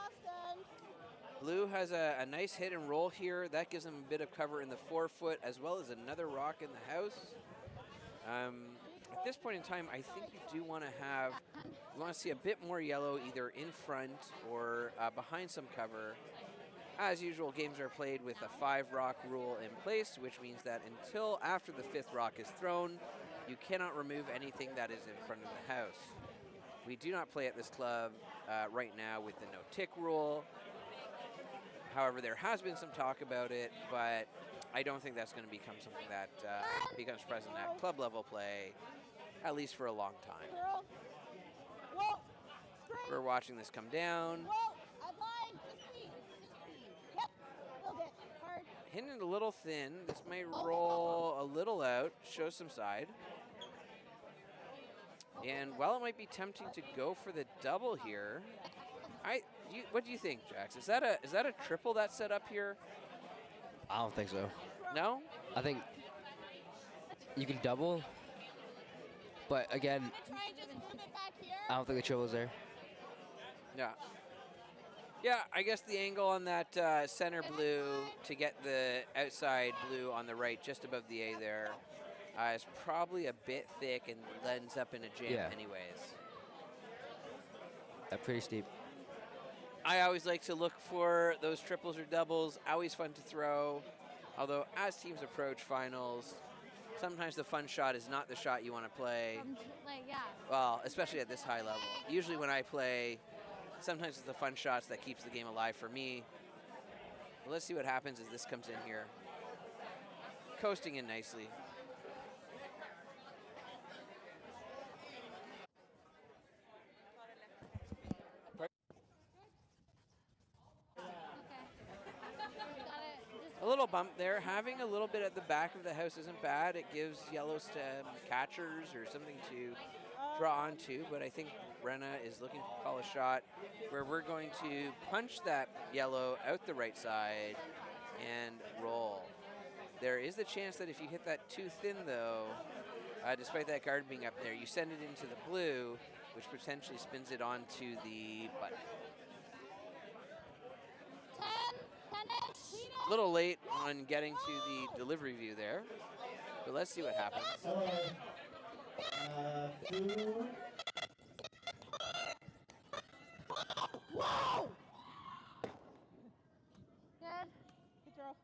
Blue has a nice hit and roll here. That gives them a bit of cover in the forefoot, as well as another rock in the house. At this point in time, I think you do want to see a bit more yellow either in front or behind some cover. As usual, games are played with a 5-rock rule in place, which means that until after the 5th rock is thrown, you cannot remove anything that is in front of the house. We do not play at this club right now with the no-tick rule. However, there has been some talk about it, but I don't think that's going to become something that becomes present at club level play, at least for a long time. We're watching this come down. Hitting it a little thin. This may roll a little out, show some side. And while it might be tempting to go for the double here, what do you think, Jax? Is that a triple that's set up here? I don't think so. No? I think you can double, but again, I don't think the triple's there. Yeah. Yeah, I guess the angle on that center blue to get the outside blue on the right, just above the A there, is probably a bit thick and ends up in a jam anyways. Pretty steep. I always like to look for those triples or doubles. Always fun to throw. Although as teams approach finals, sometimes the fun shot is not the shot you want to play. Well, especially at this high level. Usually when I play, sometimes it's the fun shots that keeps the game alive for me. But let's see what happens as this comes in here. Coasting in nicely. A little bump there. Having a little bit at the back of the house isn't bad. It gives yellows to catchers or something to draw onto, but I think Brenna is looking to call a shot where we're going to punch that yellow out the right side and roll. There is the chance that if you hit that too thin, though, despite that guard being up there, you send it into the blue, which potentially spins it onto the button. A little late on getting to the delivery view there, but let's see what happens. Whoa! Good. Good throw.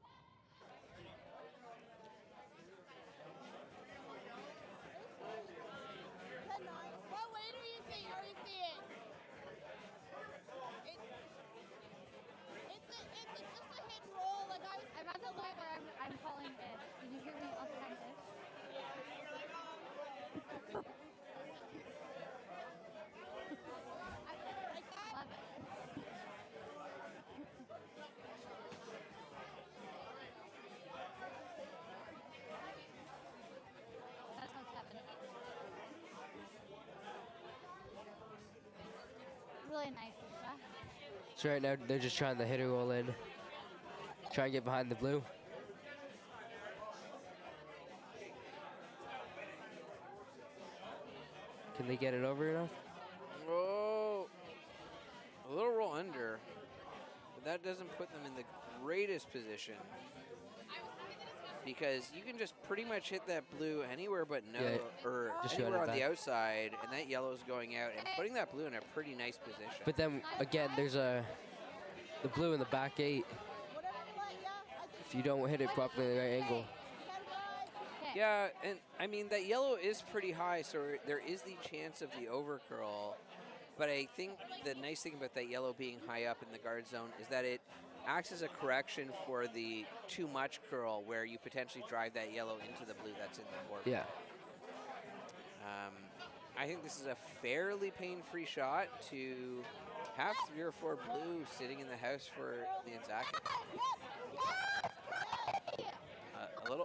What weight are you seeing? It's just a hit and roll. Like I'm at the point where I really nice, Lisa. So right now they're just trying to hit a roll in. Try and get behind the blue. Can they get it over enough? Oh, a little roll under, but that doesn't put them in the greatest position because you can just pretty much hit that blue anywhere but no, Yeah, or just anywhere showing it on the back. outside, and that yellow is going out and putting that blue in a pretty nice position. But then again, there's the blue in the back 8. Whatever you want, yeah. I think If you don't hit it properly in the right angle. Yeah, and I mean, that yellow is pretty high, so there is the chance of the overcurl. But I think the nice thing about that yellow being high up in the guard zone is that it acts as a correction for the too much curl where you potentially drive that yellow into the blue that's in the forefoot. Yeah. I think this is a fairly pain-free shot to have 3 or 4 blue sitting in the house for Liantzakis. A little...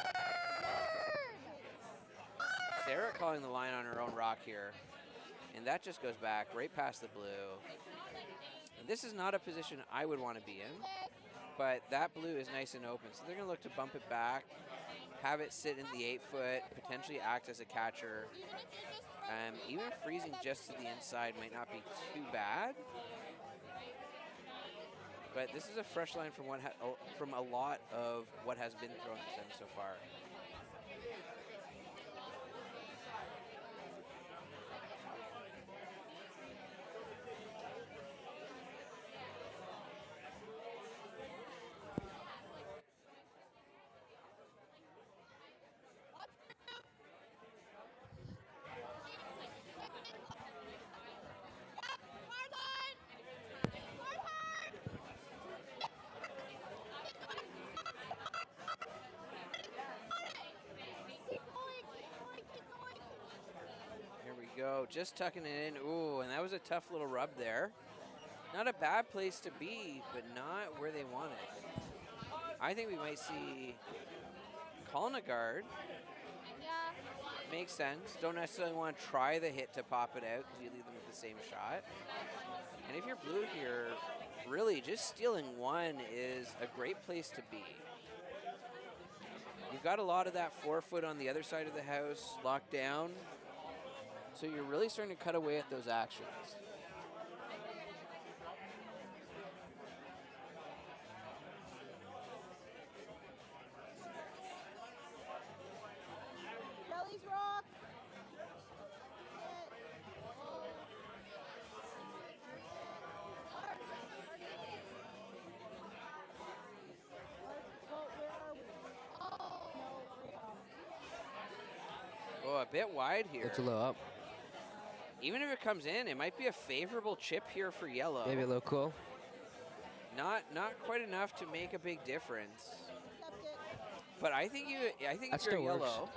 Sarah calling the line on her own rock here. And that just goes back right past the blue. And this is not a position I would want to be in, but that blue is nice and open. So they're going to look to bump it back, have it sit in the 8-foot, potentially act as a catcher. Even freezing just to the inside might not be too bad. But this is a fresh line from from a lot of what has been thrown at them so far. Go, just tucking it in. Ooh, and that was a tough little rub there. Not a bad place to be, but not where they want it. I think we might see calling a guard. Yeah. Makes sense. Don't necessarily want to try the hit to pop it out because you leave them with the same shot. And if you're blue here, really just stealing 1 is a great place to be. You've got a lot of that 4-foot on the other side of the house locked down. So you're really starting to cut away at those actions. Kelly's rock. Oh, a bit wide here. It's a little up. Even if it comes in, it might be a favorable chip here for yellow. Maybe a little cool. Not quite enough to make a big difference. But I think That if you're still works. yellow,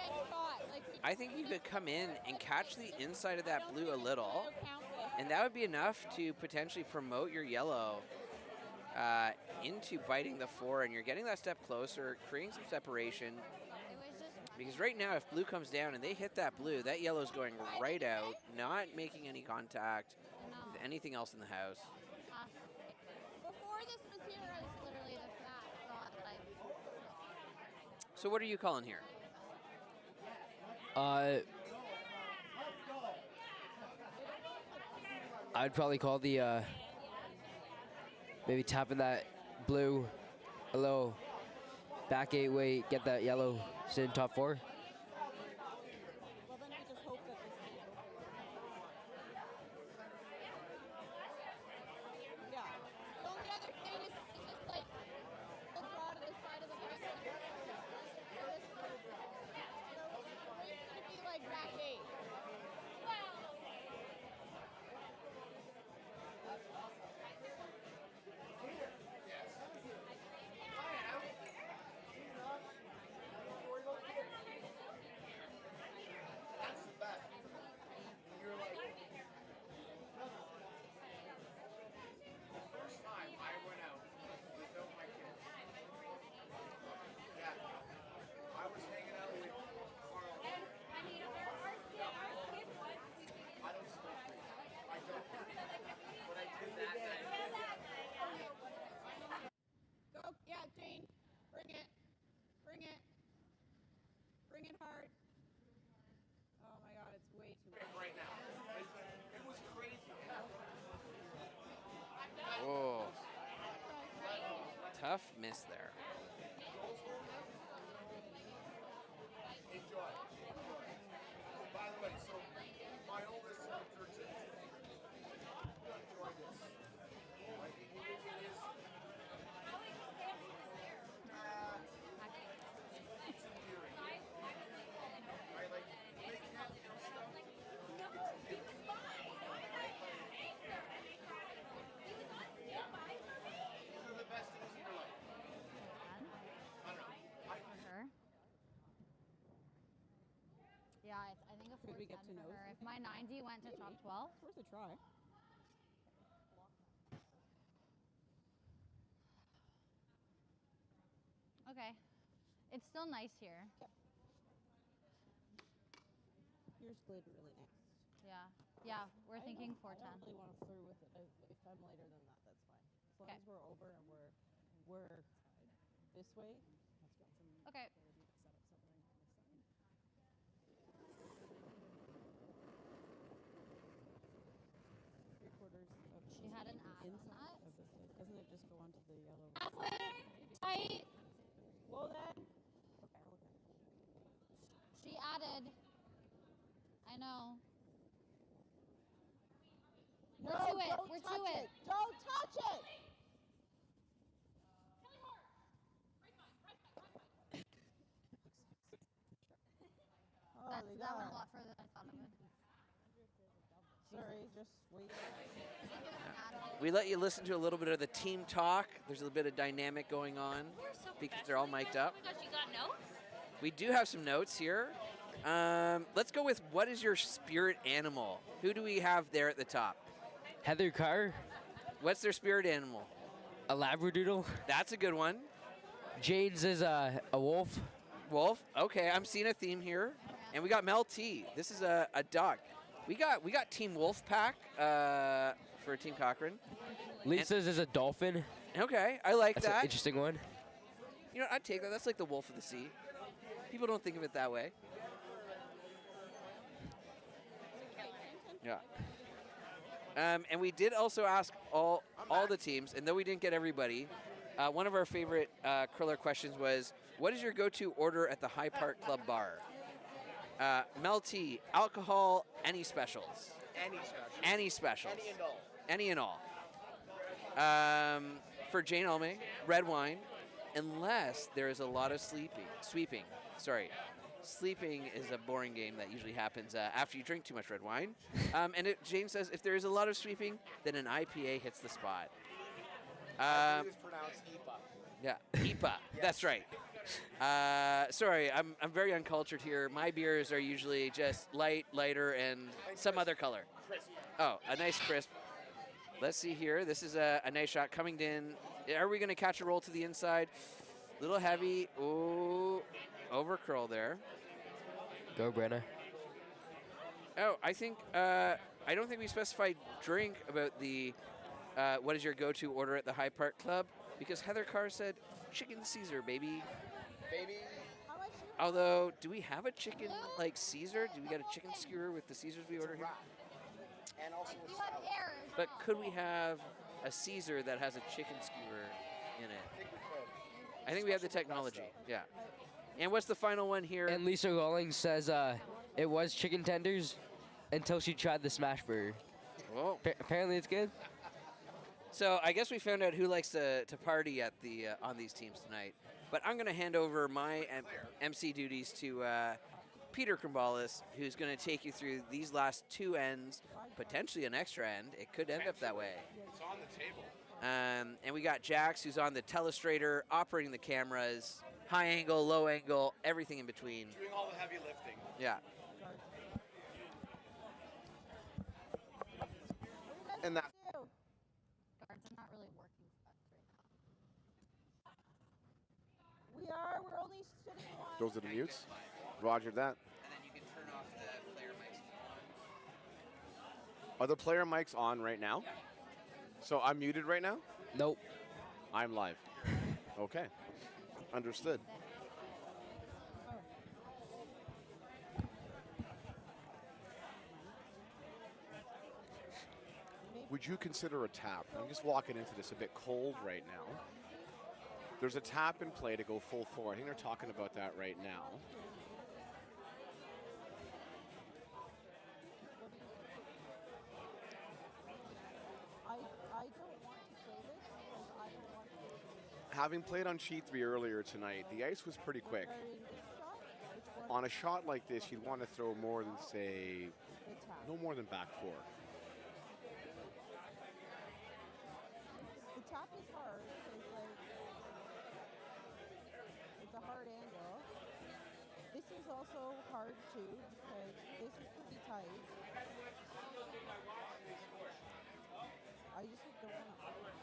I think you could come in and catch the inside of that blue a little, and that would be enough to potentially promote your yellow into biting the 4, and you're getting that step closer, creating some separation. Because right now, if blue comes down and they hit that blue, that yellow's going right out, not making any contact with anything else in the house. Before this was here, I was literally just that. So what are you calling here? I'd probably call the maybe tapping that blue a little back 8 way, get that yellow, sit in top 4. Well, then we just hope that this can't go for you. Yeah. The only other thing is just like we'll draw to the side of the house. It's gonna be like back 8. Tough miss there. For her. Yeah, I think a 410 Could we get to for nose? her. If my 90 went to top 12. It's worth a try. Okay. It's still nice here. Yours glid really nice. Yeah. Yeah, we're thinking I 410. don't really want to through with it. If I'm later than that, that's fine. As long Okay. as we're over and we're this way. Okay. Three-quarters of She had an ad on inside that. of this way. Doesn't it just go onto the yellow? Halfway. Tight. Well then. Okay, I'll look at it. She added. I know. No, We're to it. don't We're touch to it. Don't touch it. Oh, That they went got a it. lot further than I thought it would. Sorry, just wait. We let you listen to a little bit of the team talk. There's a little bit of dynamic going on because they're all mic'd up. Oh my gosh, you got notes? We do have some notes here. Let's go with what is your spirit animal? Who do we have there at the top? Heather Carr, What's their spirit animal? a Labradoodle. That's a good one. Jane's is a wolf. Wolf. Okay, I'm seeing a theme here. And we got Mel T. This is a dog. We got Team Wolf Pack for Team Cochrane. Lisa's is a dolphin. Okay, I like That's an that. interesting one. You know, I'd take that. That's like the wolf of the sea. People don't think of it that way. Yeah. And we did also ask all the teams, and though we didn't get everybody, one of our favorite curler questions was, what is your go-to order at the High Park Club bar? Mel T, alcohol, any specials? Any special. Any specials. Any and all. Any and all. For Jane Alme, red wine, unless there is a lot of sweeping. Sorry. Sleeping is a boring game that usually happens after you drink too much red wine. Jane says if there is a lot of sweeping, then an IPA hits the spot. I believe it's pronounced IPA. Yeah, IPA. That's right. Sorry, I'm very uncultured here. My beers are usually just lighter, and some other color. Crisp. Oh, a nice crisp. Let's see here. This is a nice shot coming in. Are we going to catch a roll to the inside? Little heavy. Ooh, over curl there. Go, Brenna. Oh, I think I don't think we specified drink about the what is your go-to order at the High Park Club, because Heather Carr said chicken Caesar, baby. Baby. Although, do we have a chicken like Caesar? Do we got a chicken skewer with the Caesars we order here? And also a You have salad. hair. But could we have a Caesar that has a chicken skewer in it? I think we could. I think we have the technology. Yeah. And what's the final one here? And Lisa Rawlings says it was chicken tenders until she tried the smash burger. Whoa. Apparently it's good. So I guess we found out who likes to party at the on these teams tonight. But I'm going to hand over my MC duties to Peter Krumbalis, who's going to take you through these last two ends, potentially an extra end. It could end up that way. It's on the table. And we got Jax, who's on the telestrator, operating the cameras, high angle, low angle, everything in between. Doing all the heavy lifting. Yeah. And that. Guards are not really working for us right now. We are. We're only sitting one. Those are the mutes. Roger that. And then you can turn off the player mics. Are the player mics on right now? So I'm muted right now? Nope. I'm live. Okay. Understood. Would you consider a tap? I'm just walking into this a bit cold right now. There's a tap in play to go full forward. I think they're talking about that right now. I don't want to say this because I don't want to. Having played on sheet 3 earlier tonight, the ice was pretty quick. Regarding this shot, which one? On a shot like this, you'd want to throw more than, say, The tap. no more than back 4. The tap is hard because like it's a hard angle. This is also hard too because this is pretty tight. I just don't want to.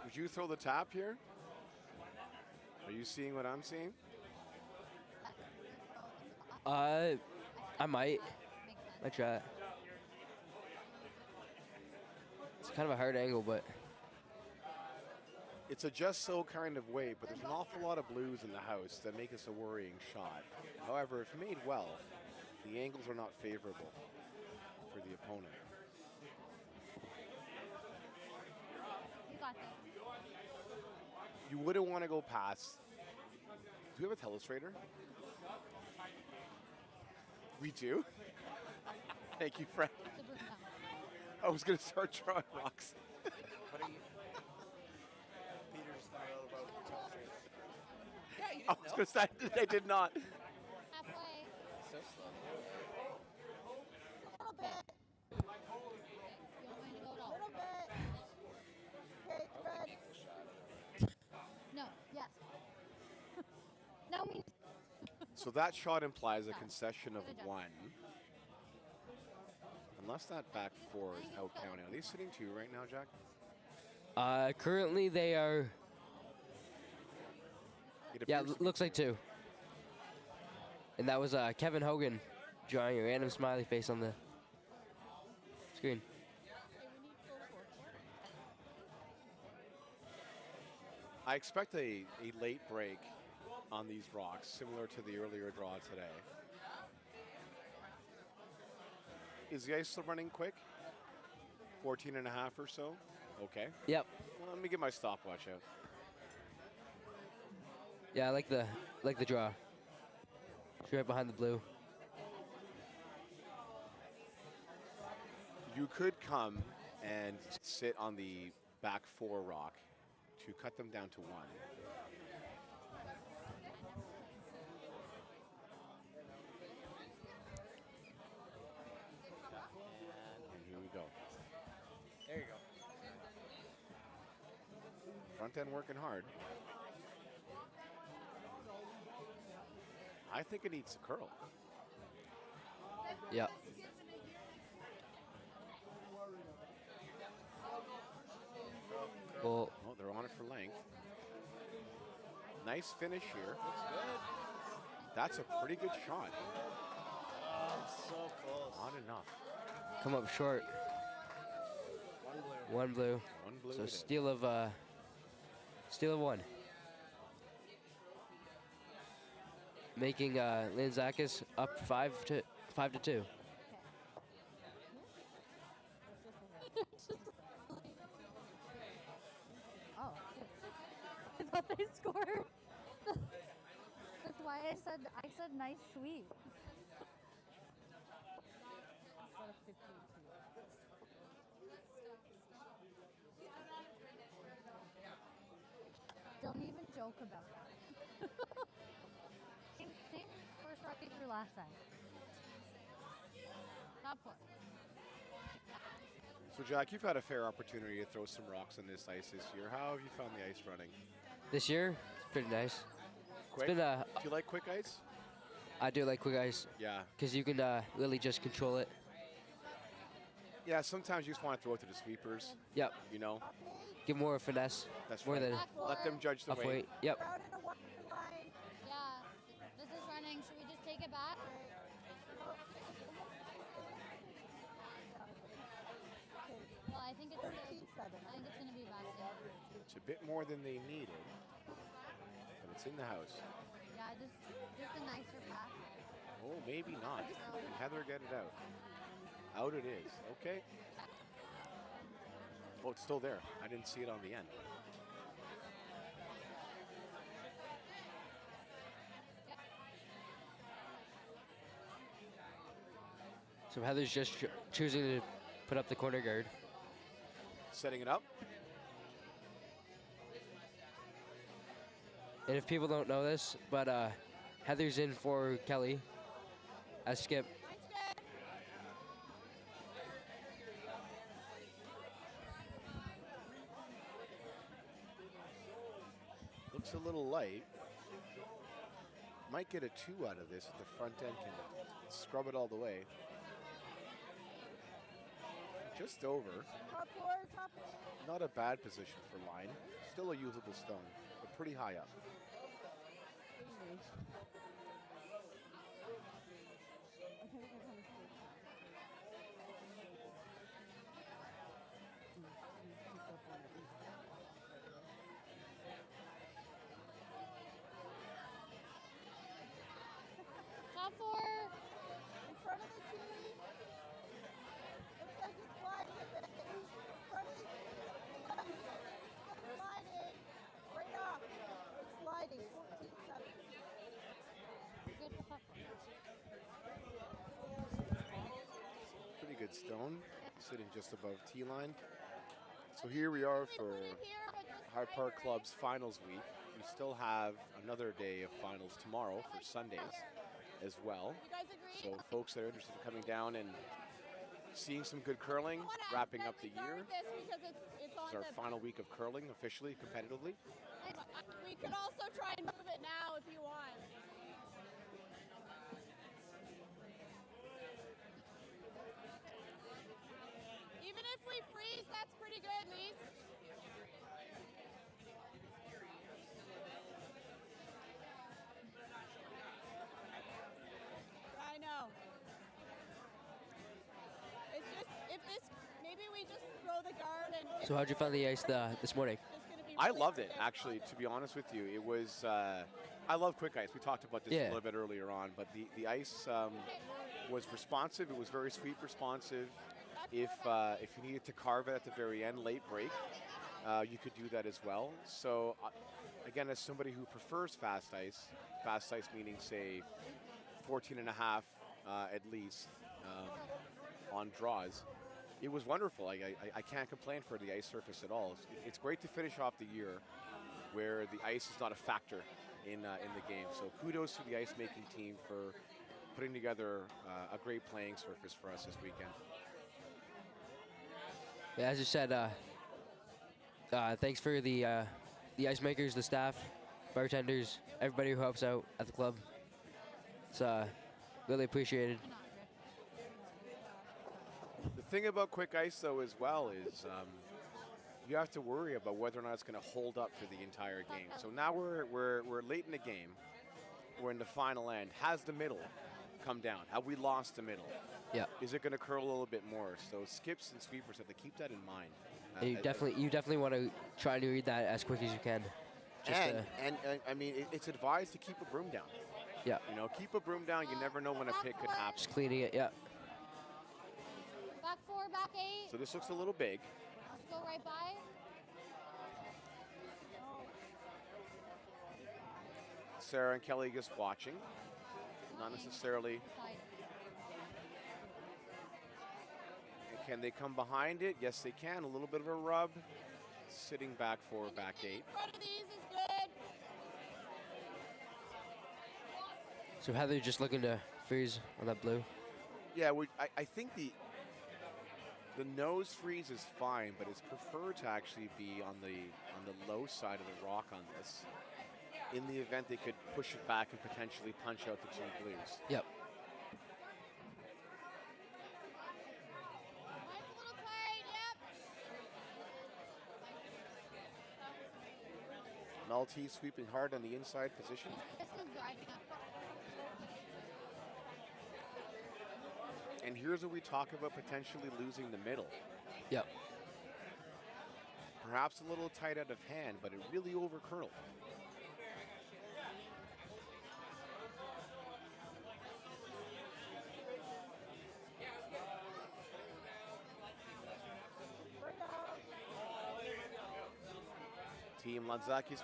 Would you throw the tap here? Are you seeing what I'm seeing? I might. Might try it. It's kind of a hard angle, but It's a just so kind of way, but there's an awful lot of blues in the house that make this a worrying shot. However, if made well, the angles are not favorable for the opponent. You got this. You wouldn't want to go past. Do we have a telestrator? We do? Thank you, Fred. The broom down. I was going to start drawing rocks. Yeah, you I didn't was know. going to say, I did not. Halfway. So slow. A little bit. You don't want me to go at A all. little bit. Okay, Fred. No. Yes. No, we. So that shot implies a concession of 1. Unless that back 4 is out counting. Are they sitting 2 right now, Jack? currently they are. It Yeah, appears to be looks like 2. And that was Kevin Hogan drawing a random smiley face on the screen. I expect a late break on these rocks, similar to the earlier draw today. Is the ice still running quick? 14 and a half or so? Okay. Yep. Well, let me get my stopwatch out. Yeah, I like the draw. It's right behind the blue. You could come and sit on the back 4 rock to cut them down to 1. And here we go. There you go. Front end working hard. I think it needs to curl. Yep. Well, Oh, they're on it for length. Nice finish here. That's a pretty good shot. So close. Not enough. come up short. One blue. One blue. So it is. steal of 1. Making Liantzakis up 5 to 2. Oh. I thought they scored. That's why I said nice sweet. Instead of 15-2. Don't even joke about that. same first rocket through last time. Top 4. So, Jack, you've had a fair opportunity to throw some rocks on this ice this year. How have you found the ice running? This year, it's pretty nice. Quick? It's been Do you like quick ice? I do like quick ice Yeah. because you can really just control it. Yeah, sometimes you just want to throw it to the sweepers, Yep. you know? Give more finesse. That's More right. than Let them judge the off weight. weight. Yep. Out in a one line. Yeah, this is running. Should we just take it back? Well, I think it's going to be back there. It's a bit more than they needed, but it's in the house. Yeah, just a nicer pass. Oh, maybe not. Can Heather get it out? Out it is. Okay. Oh, it's still there. I didn't see it on the end. So Heather's just choosing to put up the corner guard. Setting it up. And if people don't know this, but Heather's in for Kelly as skip. Looks a little light. Might get a 2 out of this if the front end can scrub it all the way. Just over. Top floor, top. Not a bad position for line. Still a usable stone, but pretty high up. Top four. In front of the tee. Looks like it's sliding a bit. In front of the tee. It's sliding. Right off. It's sliding. 14-7. Good for top four. Pretty good stone, sitting just above tee line. So here we are for High Park Club's finals week. We still have another day of finals tomorrow for Sundays as well. You guys agree? So folks that are interested in coming down and seeing some good curling, wrapping up the year. This because it's on It's our the. final week of curling officially, competitively. We could also try and move it now if you want. Even if we freeze, that's pretty good, Lise. I know. It's just, if this, maybe we just throw the guard and. So how'd you find the ice this morning? I loved it, actually, to be honest with you. It was, I love quick ice. We talked about this a little bit earlier on, but the ice was responsive. It was very sweet responsive. If you needed to carve it at the very end, late break, you could do that as well. So, again, as somebody who prefers fast ice meaning, say, 14 and a half at least on draws, it was wonderful. I can't complain for the ice surface at all. It's great to finish off the year where the ice is not a factor in the game. So kudos to the ice making team for putting together a great playing surface for us this weekend. Yeah, as you said, thanks for the ice makers, the staff, bartenders, everybody who helps out at the club. It's really appreciated. The thing about quick ice, though, as well, is you have to worry about whether or not it's going to hold up for the entire game. So now we're late in the game. We're in the final end. Has the middle come down? Have we lost the middle? Yeah. Is it going to curl a little bit more? So skips and sweepers have to keep that in mind. And you definitely want to try to read that as quick as you can. And I mean, it's advised to keep a broom down. Yeah. You know, keep a broom down. You never know when a pick could happen. Just cleaning it. Yeah. Back four, back eight. So this looks a little big. Let's go right by. Sarah and Kelly just watching. Not necessarily. Can they come behind it? Yes, they can. A little bit of a rub. Sitting back for back eight. In front of these is good. So Heather just looking to freeze on that blue. Yeah, I think the nose freeze is fine, but it's preferred to actually be on the low side of the rock on this. In the event they could push it back and potentially punch out the two blues. Yep. Mine's a little tight, yep. Maltese sweeping hard on the inside position. This is driving up. And here's where we talk about potentially losing the middle. Yep. Perhaps a little tight out of hand, but it really over-curled. Team Liantzakis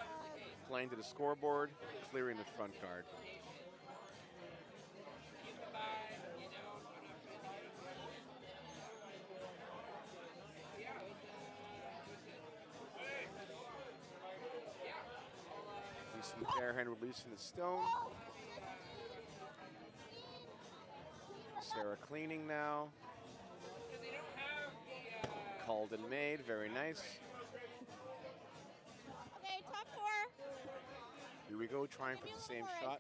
playing to the scoreboard, clearing the front guard. Releasing the barehand, releasing the stone. Sarah cleaning now. Called and made, very nice. Okay, top 4. Here we go, trying for the same shot.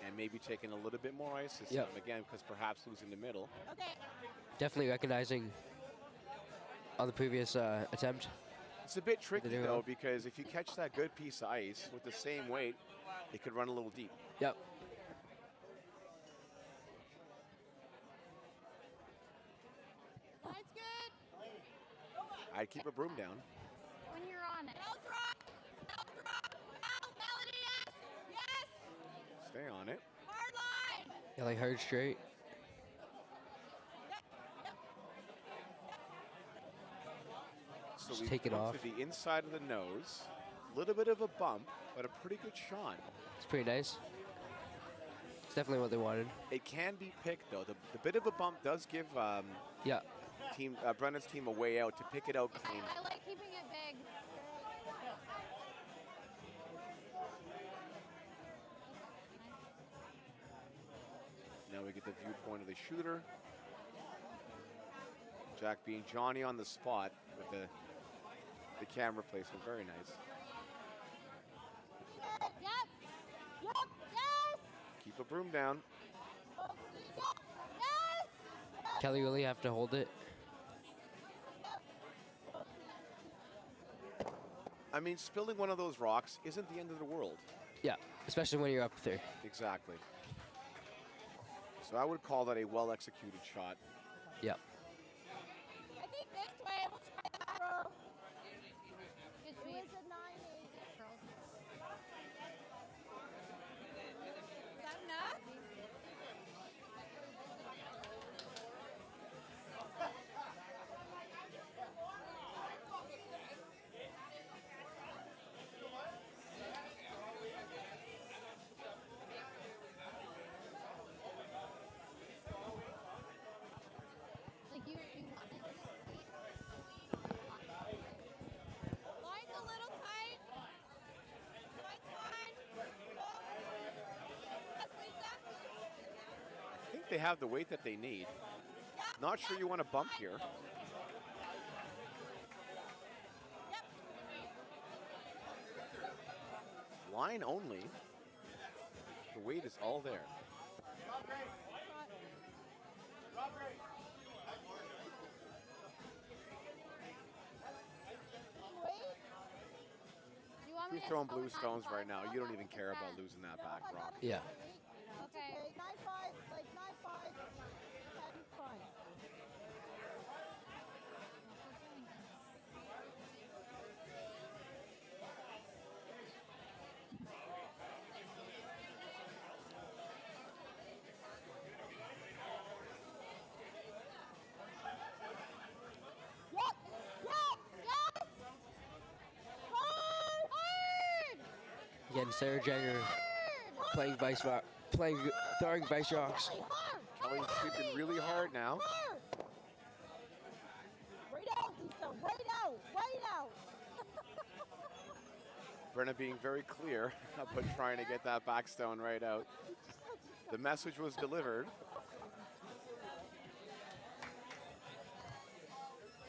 And maybe taking a little bit more ice this time again, because perhaps losing the middle. Okay. Definitely recognizing on the previous attempt. It's a bit tricky though, because if you catch that good piece of ice with the same weight, it could run a little deep. Yep. Line's good. I'd keep a broom down. When you're on it. Bell's right. Bell's right. Bell, Melody, yes. Yes. Stay on it. Hard line. Yeah, like hard straight. So Just we take it come off. to the inside of the nose. A little bit of a bump, but a pretty good shot. It's pretty nice. It's definitely what they wanted. It can be picked though. The bit of a bump does give Yeah. team Brenna's team a way out to pick it out clean. I like keeping it big. Now we get the viewpoint of the shooter. Jack being Johnny on the spot with the camera placement. Very nice. Yep. Yep. Yes. Keep a broom down. Yes. Kelly really have to hold it. I mean, spilling one of those rocks isn't the end of the world. Yeah, especially when you're up there. Exactly. So I would call that a well-executed shot. Yeah. I think this way. We'll try that throw. Good It sweep. was a 9-8. Is that enough? Like you want it. Line's a little tight. Line's fine. Yes, Lisa. I think they have the weight that they need. Not sure you want to bump here. Line only. The weight is all there. Do you want me You're to throwing oh, blue it's not stones far. right now. You don't even care about losing that back rock. Yeah. Okay. 9-5, like 9-5, 10, fine. Yep. Yep. Yes. Hard. Again, Sarah Jagger playing throwing vice rocks. Kelly's sweeping really hard now. Right out, Lisa, right out, right out. Brenna being very clear about trying to get that back stone right out. The message was delivered.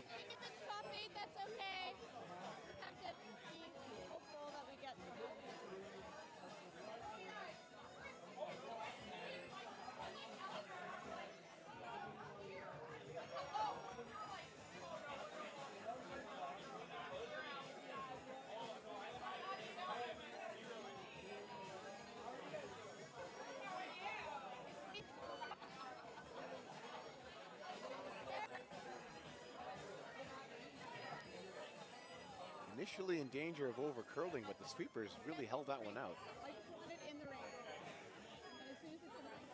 If it's top 8, that's okay. Have to be hopeful that we get Initially in danger of over curling, but the sweepers really held that one out. like put it in the ring. And as soon as it's in the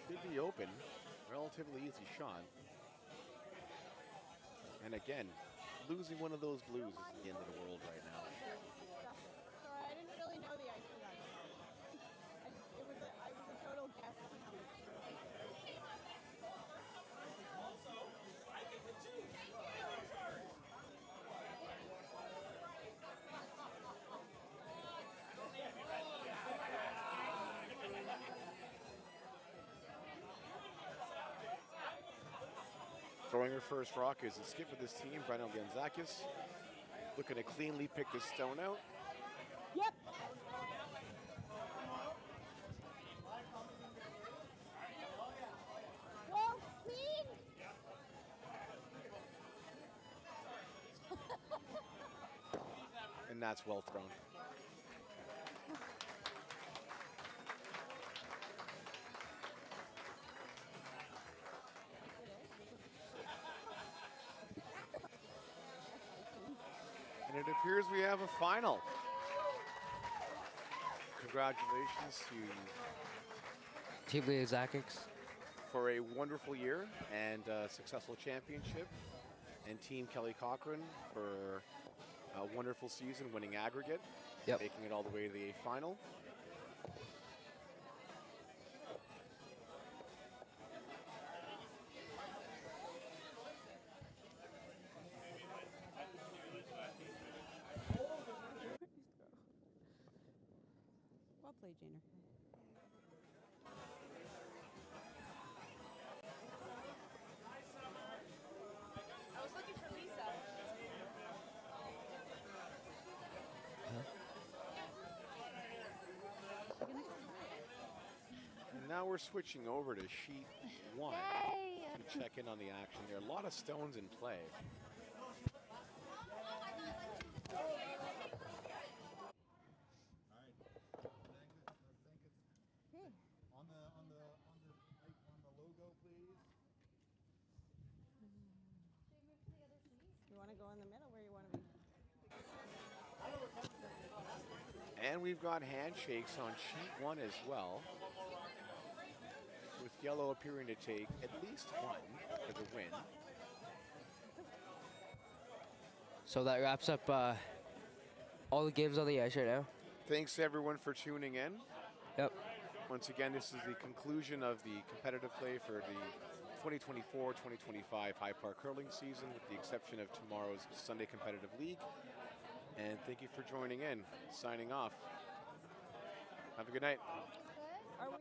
Should be open relatively easy shot. And again, losing one of those blues is the end of the world right now. Sorry, I didn't really know the ice for that. It was a total guess on how much. Throwing her first rock is the skip of this team, Liantzakis, looking to cleanly pick this stone out. Yep. Well, clean. And that's well thrown. And it appears we have a final. Congratulations to Team Liantzakis. for a wonderful year and a successful championship, and Team Kelly Cochrane for a wonderful season, winning aggregate, making it all the way to the A final. Well played, Janer. I was looking for Lisa. And now we're switching over to sheet 1 to check in on the action. There are a lot of stones in play. You want to go in the middle where you want to be? And we've got handshakes on sheet 1 as well, with yellow appearing to take at least one for the win. So that wraps up all the games on the ice right now. Thanks everyone for tuning in. Yep. Once again, this is the conclusion of the competitive play for the 2024-2025 High Park Hurling season, with the exception of tomorrow's Sunday Competitive League. And thank you for joining in. Signing off. Have a good night. Are we?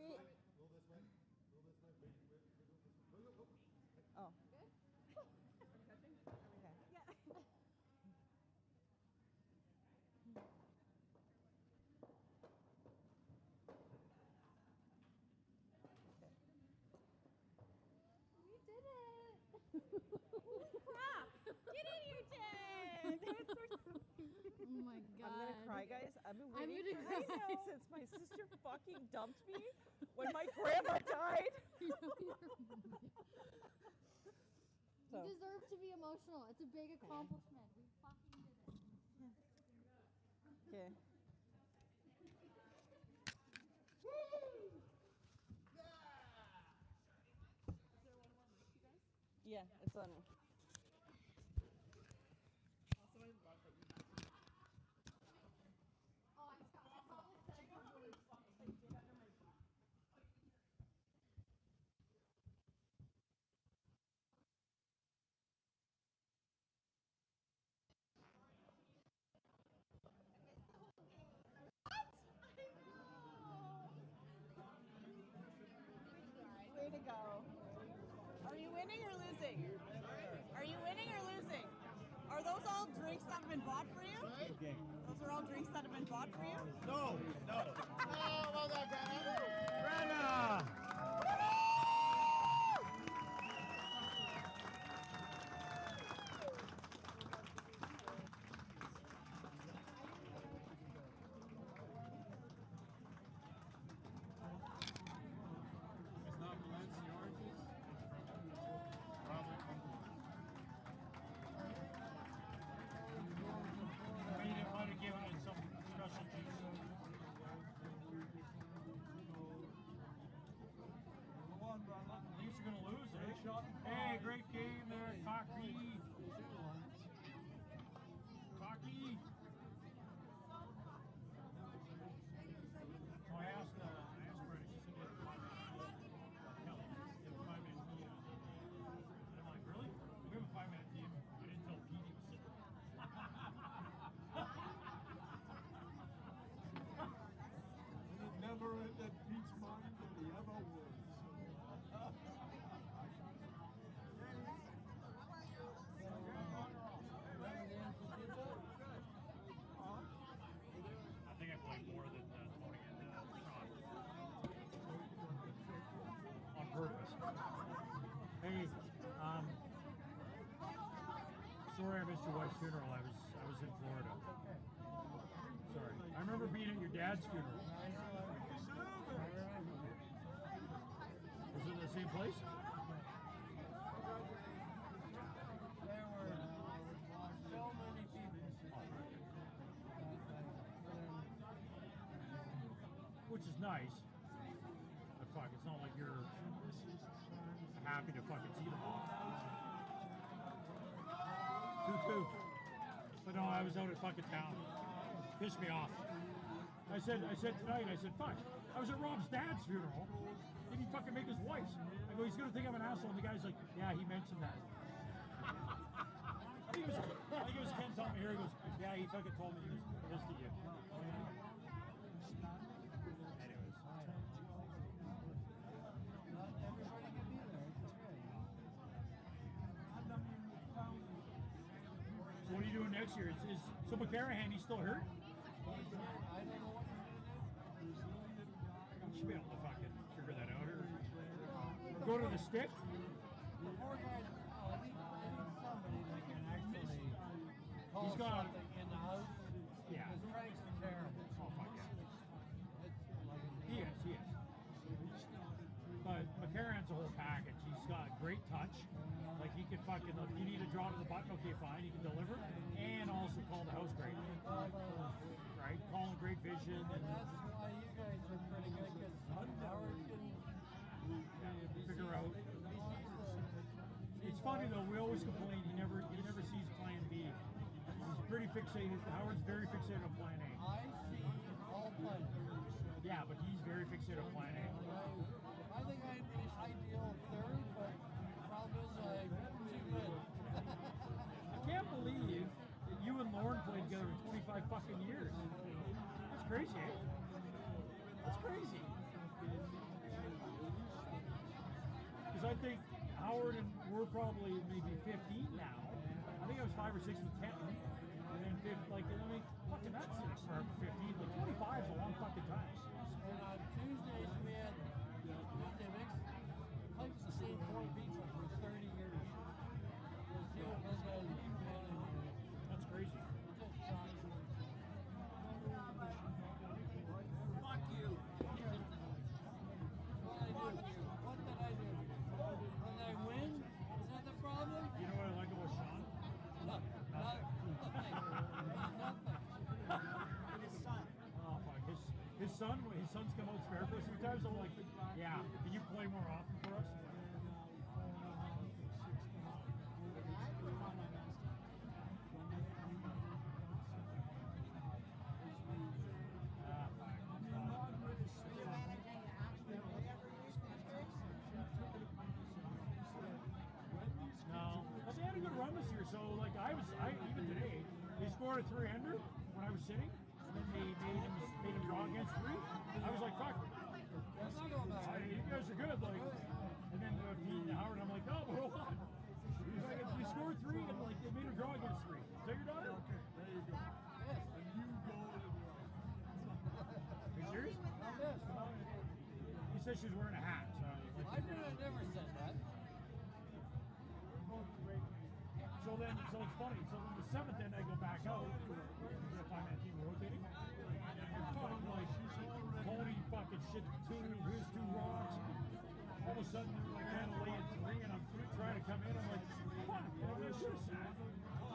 Oh. We did it! Crap! Get in here, Dad! Oh my god. I'm gonna cry, guys. I've been I'm waiting gonna for this cry. day since my sister fucking dumped me when my grandma died. You So. deserve to be emotional. It's a big accomplishment. We fucking did it. Okay. Yeah, it's on. Way to go. Are you winning or losing? Are you winning or losing? Are those all drinks that have been bought for you? Okay. Those are all drinks that have been bought for you? No, no. Oh, well done, Brenna. It's not Valencia oranges. Maybe they might have given it some special juice. missed your wife's funeral. I was in Florida. Sorry. I remember being at your dad's funeral. Was it the same place? There were so many people. Which is nice. But fuck, it's not like you're happy to fucking see them all. Toot. But no, I was out at fucking town. Pissed me off. I said tonight, fuck. I was at Rob's dad's funeral. Did he fucking make his wife's? I go, he's gonna think I'm an asshole. And the guy's like, yeah, he mentioned that. I think it was Ken told me here. He goes, yeah, he fucking told me he was pissed at you. Anyways. So what are you doing next year? So McCarrahan, he's still hurt? You should be able to fucking figure that out, or go to the stick. The poor guy, I need somebody that can actually call He's got something in the house. Yeah. Because Frank's terrible. Oh, fuck yeah. He is. But McCarran's a whole package. He's got great touch. Like, he can fucking, if you need to draw to the button, okay, fine, he can deliver. And also call the house great. Right? Calling great vision. And that's why you guys are pretty good, because Howard can figure out. It's funny though, we always complain he never sees plan B. He's pretty fixated. Howard's very fixated on plan A. I see all plans. Yeah, but he's very fixated on plan A. I think I'm the ideal third, but the problem is I'm too good. I can't believe that you and Lauren played together for 25 fucking years. That's crazy, eh? That's crazy. Because I think Howard and we're probably maybe 15 now. I think I was 5 or 6 with 10. And then fucking that's it for 15. But 25 is a long fucking time. And on Tuesdays we had Tuesday mix. Played with the same 4 people for 30 years. That's crazy. Fuck you. What did I do? When I win? Is that the problem? You know what I like about Sean? Nothing. Oh fuck, his son's come out spare for us sometimes. I'm like, yeah, can you play more often for us? No, but they had a good run this year. So like even today, they scored a 3-hander when I was sitting, and then they made him draw against 3. I was like, fuck, you guys are good. Like, and then Howard, I'm like, no, but hold on. He's like, we scored 3, and like they made him draw against 3. Is that your daughter? There you go. Yes. And you go. Are you serious? Yes. You said she was wearing a hat. So I never said that. So it's funny. So then the 7th end, I go back out. If I'm at team rotating, and fucking like Tony fucking shit 2, here's 2 rocks. All of a sudden, they're like kind of laying 3, and I'm trying to come in. I'm like, fuck, I should have sat.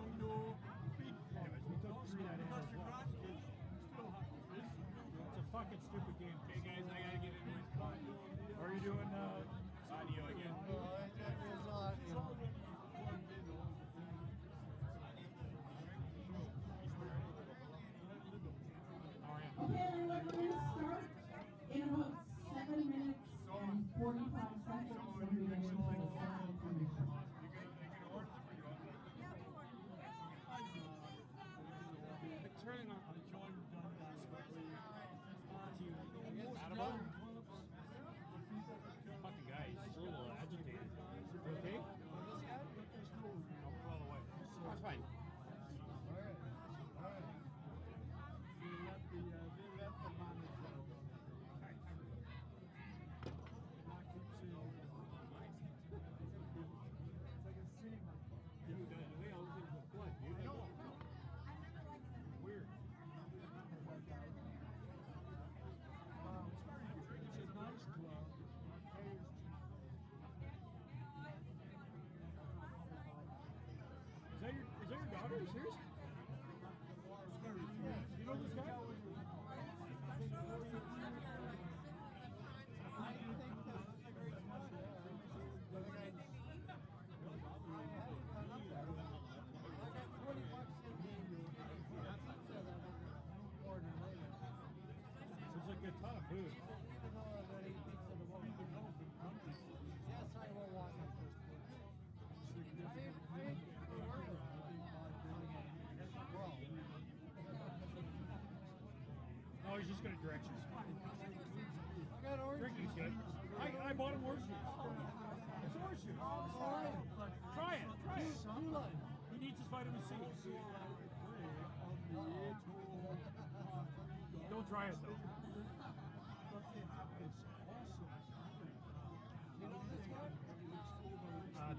Anyways, we took 3 that in as well. It's a fucking stupid game. Okay, guys, I gotta get in. How are you doing? Audio again. It's audio. you serious? You know this guy? It's like a ton of food. No, he's just gonna direct you. Drinking's good. I bought him horseshoes. It's horseshoes. Try it. He needs his vitamin C. Don't try it though.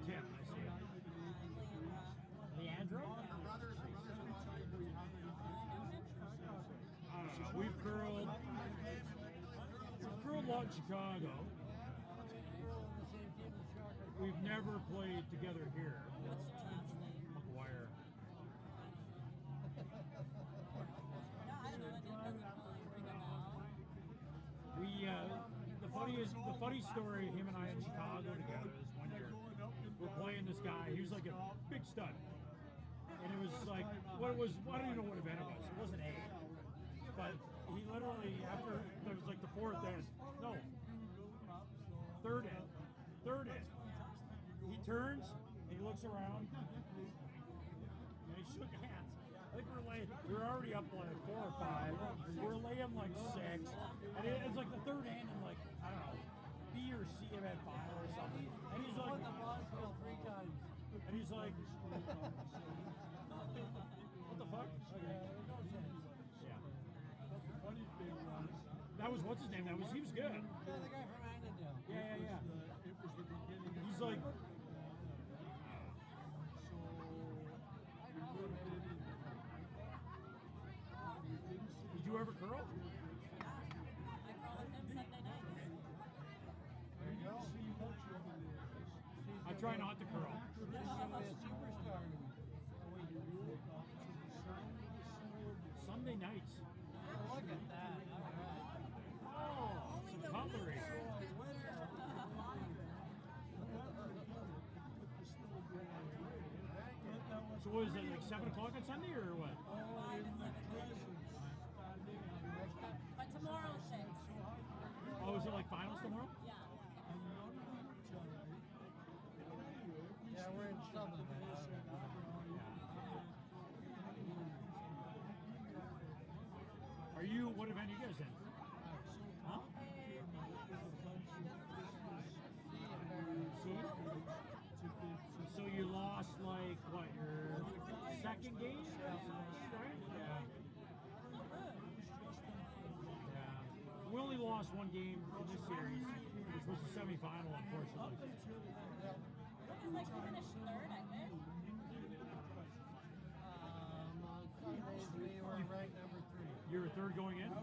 Tim, I see it. Leandro? I don't know. We've curled a lot in Chicago. We've never played together here. McGuire. The funny story, him and I in Chicago together is one year we're playing this guy. He was like a big stud, and it was like I don't even know what event it was. It wasn't A, but he literally after it was like the third end. He turns, he looks around, and he shook hands. I think we were already up like 4 or 5. We're laying like 6, and it's like the third end and like I don't know, B or C event final or something. And he's like, and he's like, what the fuck? Yeah. That was what's his name? He was good. Yeah, the guy from Annandale. Yeah. It was the beginning. He's like. Did you ever curl? I curl with him Sunday nights. There you go. I try not to curl. He's going to be a superstar. Sunday nights. Look at that. All right. Oh, some cutlery. So what is it, like 7 o'clock on Sunday or what? 5 and 7. But tomorrow's 6. Oh, is it like finals tomorrow? Yeah. Yeah, we're in trouble. Are you, what event are you guys in? Huh? See? So you lost like, what, your second game? Right? Yeah. We only lost one game in this series, which was the semifinal, unfortunately. It's like we finished 3rd, I think. On Sundays, we were ranked number 3. You were 3rd going in? You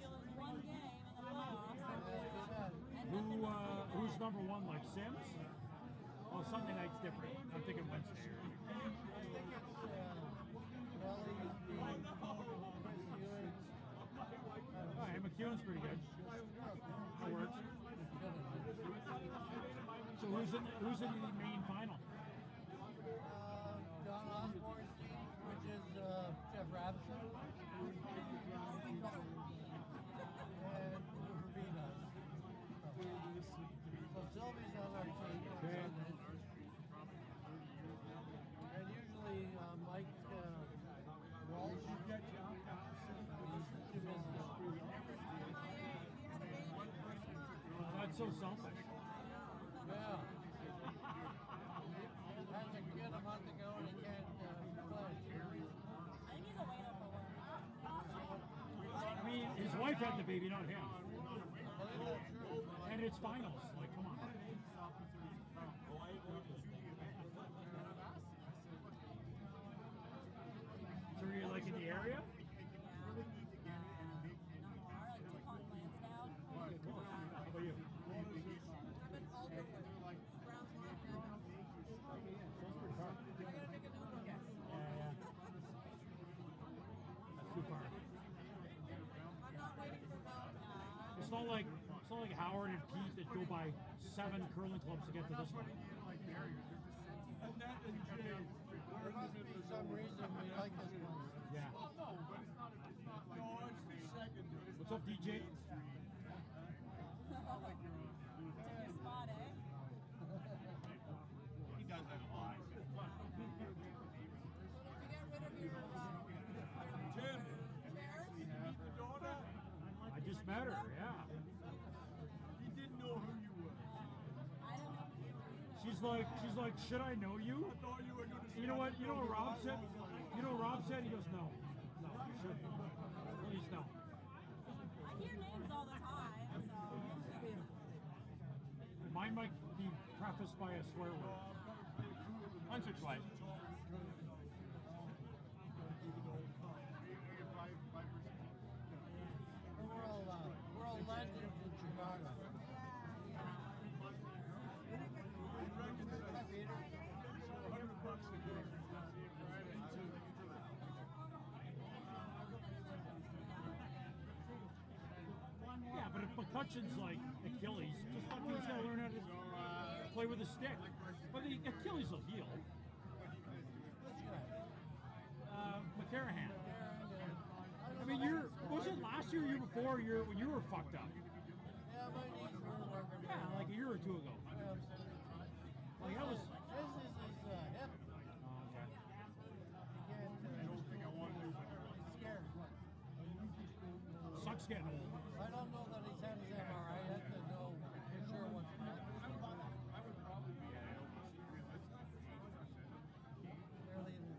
lose one game in the playoffs. Who's number 1, like Sims? Well, Sunday night's different. I'm thinking Wednesday. I think it's Oh, hey, McCutcheon's pretty good. That works. So who's in the main final? Don Osborne's team, which is Jeff Rabson, and Urbina's. So Sylvie's on our team. Okay. And usually Mike Walsh. That's so selfish. Yeah. Has a kid a month ago and he can't play. I think he's a waiter for work. I mean, his wife had the baby, not him. And it's finals. Like, come on. So are you like in the area? How about you? Sounds pretty far. Yeah. It's not like Howard and Pete that go by 7 curling clubs to get to this one. Annette and Jay. There must be some reason we like this place. Yeah. No, but it's not like. No, it's the second. What's up, DJ? Your spot, eh? He does that a lot. Did you get rid of your Jim, chairs? meet the daughter? I just met her, yeah. He didn't know who you were. I don't know who you are. She's like, should I know you? I thought you were going to say. You know what Rob said? You know what Rob said? He goes, no, you shouldn't. Please no. I hear names all the time, so. Mine might be prefaced by a swear word. Once or twice. We're all legends in Chicago. Yeah, but if McCutcheon's like Achilles, just fucking he's gotta learn how to play with a stick. But the Achilles will heal. McCarahan. I mean, was it last year or year before, when you were fucked up? Yeah, my knees were working. Yeah, like a year or two ago. Like that was. His is his hip. Oh, okay. He can't, I don't think I want to. he's scared. Sucks getting old. I don't know that he's had his MRI. I have to know for sure what's happening. I would probably be Barely in his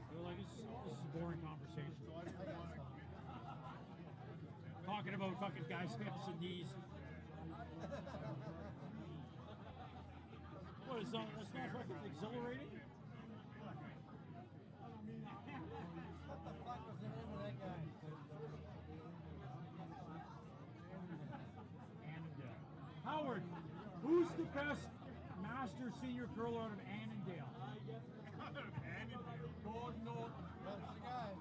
They're like, this is a boring conversation. Talking about fucking guys' hips and knees. What is that? That's not fucking exhilarating? What the fuck was the name of that guy? Howard, who's the best master senior curler out of Annandale? Gordon Norton. That's the guy.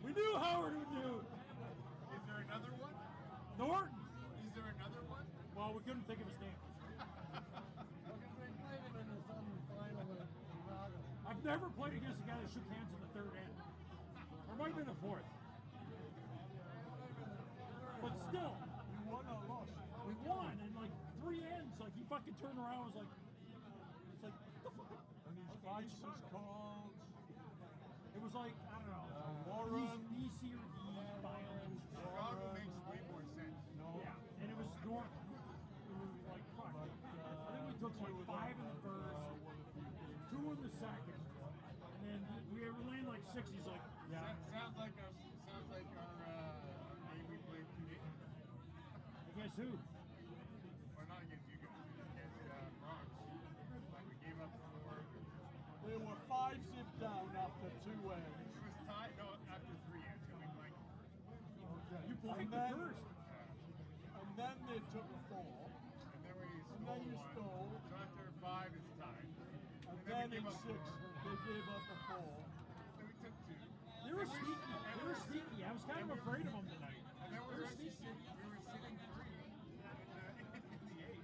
We knew Howard would do. Is there another one? Norton. Is there another one? Well, we couldn't think of his name. We played him in the Southern final with Chicago. I've never played against a guy that shook hands in the third end. Or it might have been the fourth. But still, You won or lost? we won in like 3 ends. Like he fucking turned around and was like, it's like, what the fuck? And his face was called. It was like, I don't know, Warren. BC or D finals. Chicago makes way more sense. No. Yeah, and it was North. We were like, fuck. I think we took like 5 in the first, 2 in the second, and then we were laying like 6. He's like, yeah. Sounds like our game we played 2 days ago. Guess who? Or not against you guys, against Bronx. We gave up 4. They were 5 zip down after 2 ends. It was tied, no, after 3 ends. And we blanked. Okay. You blanked the first. And then they took a 4. And then we And then you stole. So after 5, it's tied. And then in 6, they gave up a 4. Then we took 2. They were sneaky. They were sneaky. I was kind of afraid of them tonight. And then we were sitting 3 in the 8th.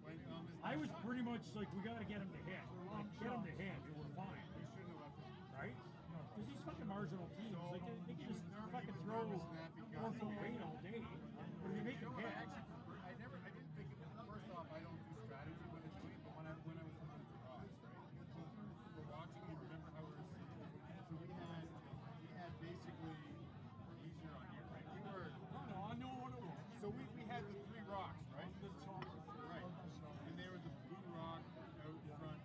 When, I was pretty much like, we got to get him to hit. Like, get him to hit, and we're fine. we shouldn't have left him. Right? Because these fucking marginal teams, like, they can just fucking throw 4 full weight all day. But if you make them hit. I didn't think of it. First off, I don't do strategy when it's doing, but when I was looking at the rocks, right? So we're watching, you remember how we were sitting? So we had basically, easier on you, right? We were, No, I know what it was. so we had the 3 rocks, right? The top. Right. And there was a blue rock out front.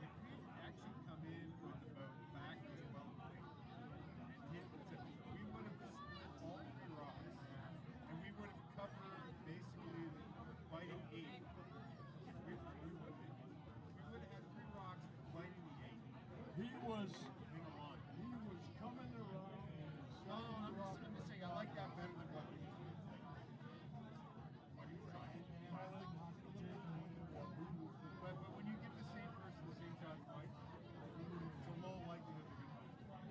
If we had actually come in with about back to 12 and hit, we would have split all 3 rocks. And we would have covered basically the biting 8. We would have had 3 rocks biting the 8. He was Hang on. coming around. No, I'm just saying I like that better than what we did. What are you trying? But when you get the same person the same time twice, it's a low likelihood they're going to win.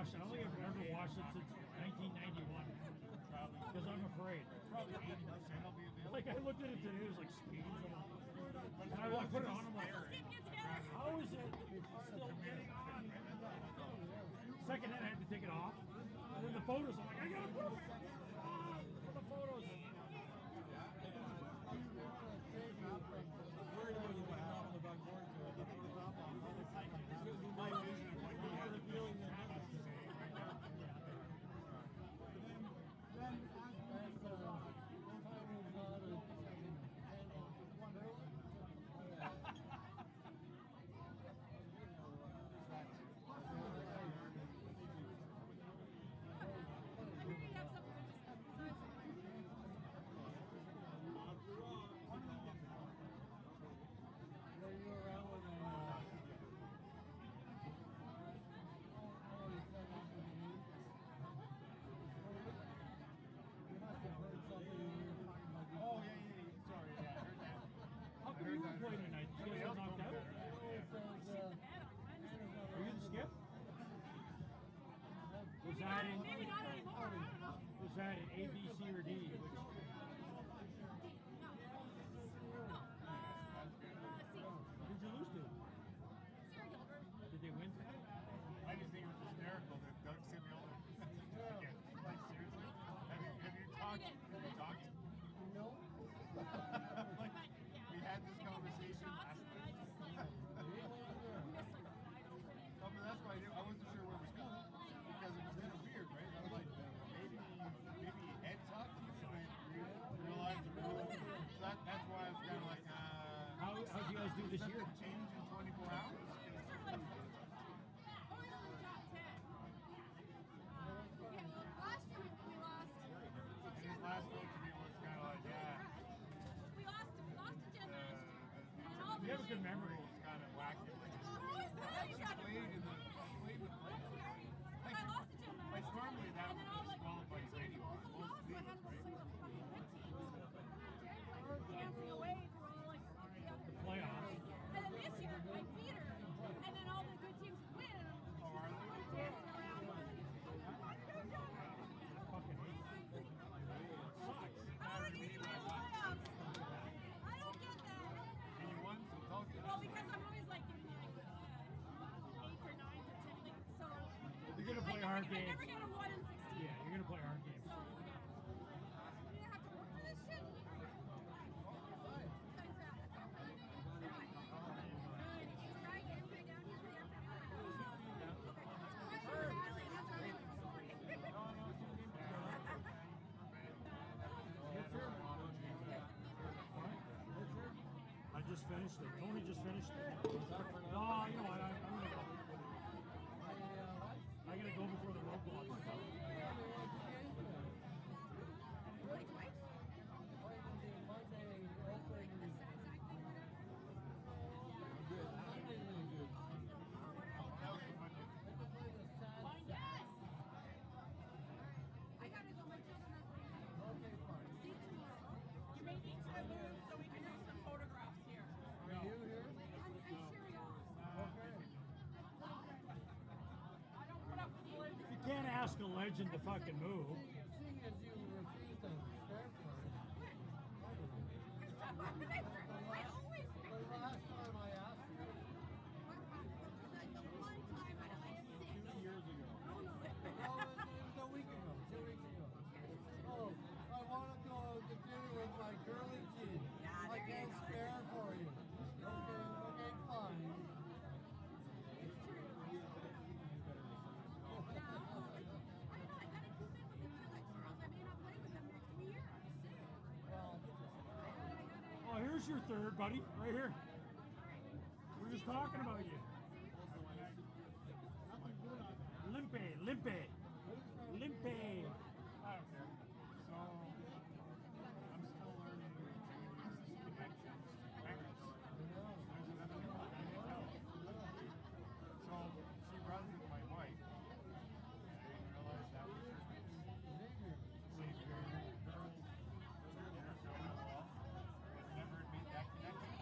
watched. I only have ever watched it since 1991. Because I'm afraid. Probably 80% will be available. Like I looked at it today, it was like skating. And I put it on. I'm like, how is it still getting on? Second hit, I had to take it off. And then the photos, I'm like, I gotta put it back on for the photos. Worried about you putting off on the back board to the top off. It's going to be my vision of what he has a feeling that has to say right now. Then as time moves on, How come you were playing tonight? Did you guys get knocked out? Were you the skip? Was that in? Maybe not anymore. I don't know. Was that in A, B, C, or D? Which? C. Who'd you lose to? Sarah Gilbert. Did they win tonight? I just think it was hysterical that Doug Simeone again. Like seriously? Have you talked? No. Like we had this conversation last night. Oh, but that's why I wasn't sure where it was going because it was kind of weird, right? I was like, maybe Ed talked to you and realized the rule. So that's why I was kind of like, How'd you guys do this year? Change in 24 hours. And his last vote to me was kind of like, yeah. We lost to Jen last year. You have a good memory. It's kind of wacky. We're always playing each other. Played in the I lost to Jen last like year. normally that And then all like qualifies anyway. also lost, so I had to go play with the fucking good teams. Dancing away through all like The playoffs. And then this year I beat her, and then all the good teams win, and I'm dancing around. Fucking hate it. Sucks. I want to get to my playoffs. I don't get that. And you won, so it's all good. Well, because I'm always like in like 8th or 9th or 10th, like so. You're gonna play hard I games. never get a 1 in 16. Yeah, you're gonna play hard games. So, I mean, I have to work for this shit. I just finished it. Tony just finished it. No, you know what? I'm gonna go. I gotta go before the roadblock. I gotta go with Jill and see tomorrow. You may need to move so we can do some photographs here. Are you here? I'm sure you are. I don't put up with the legend. You can't ask a legend to fucking move. Seeing as you refuse to stand for it. I always The last time I asked you, the one time I like 6 years ago. Oh no. it was a week ago, 2 weeks ago. Oh, I want to go to dinner with my girly team. I can't spare for you. Okay, fine. Oh, here's your third, buddy. Right here. We're just talking about you. Limpe, limpe. Limpe. I don't care. So, I'm still learning Jamie's connections to parents. There's another one I didn't know. So, she runs with my wife. And I didn't realize that was her name. Xavier. Girls. Well, I've never made that connection.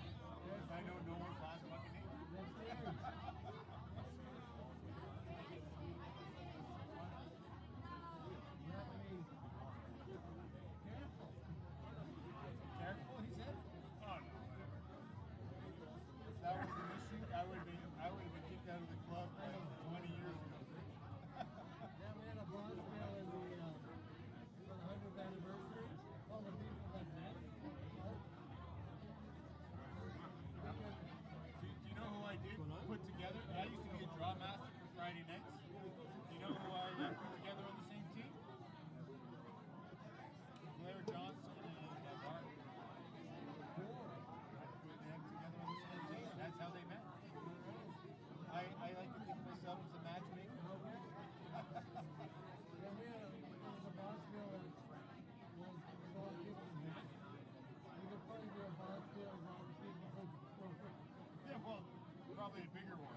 probably a bigger one.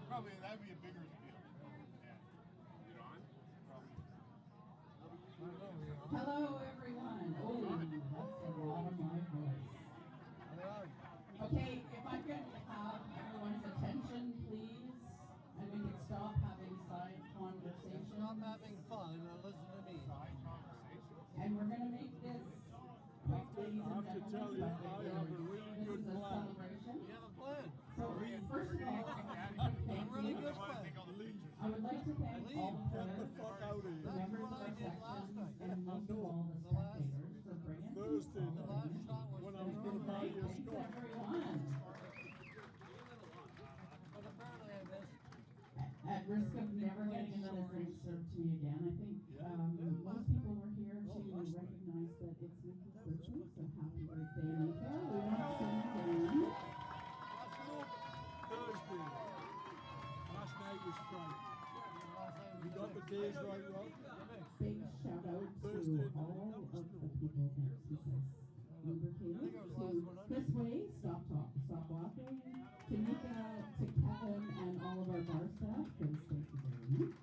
Probably that'd be a bigger spiel. Yeah. You on? Hello, everyone. Oh, that's a lot of my voice. Okay, if I could have everyone's attention, please, and we could stop having side conversations. Stop having fun and listen to me. And we're going to make this quick, ladies and I have to tell you, I have a really this good is a plan. celebration. You have a plan. So, first of all, thank Really you. good plan. I would like to thank all the Get the players, fuck out of the here. members of our section, and most of all the spectators for bringing Thursday this all night, in. when I was going to buy you a Thanks, scarf. everyone. But apparently I missed. At risk of never getting another drink served to me again, I think most people were here to recognize that it's Mika's birthday, so happy birthday, Mika. We want to sing again. Thursday. Last night was Friday. You got the days right, Rob? Big shout out to all of the people that keep us lubricated. To Chris Way, Stop Walking, to Mika, to Kevin, and all of our bar staff, because thank you very much.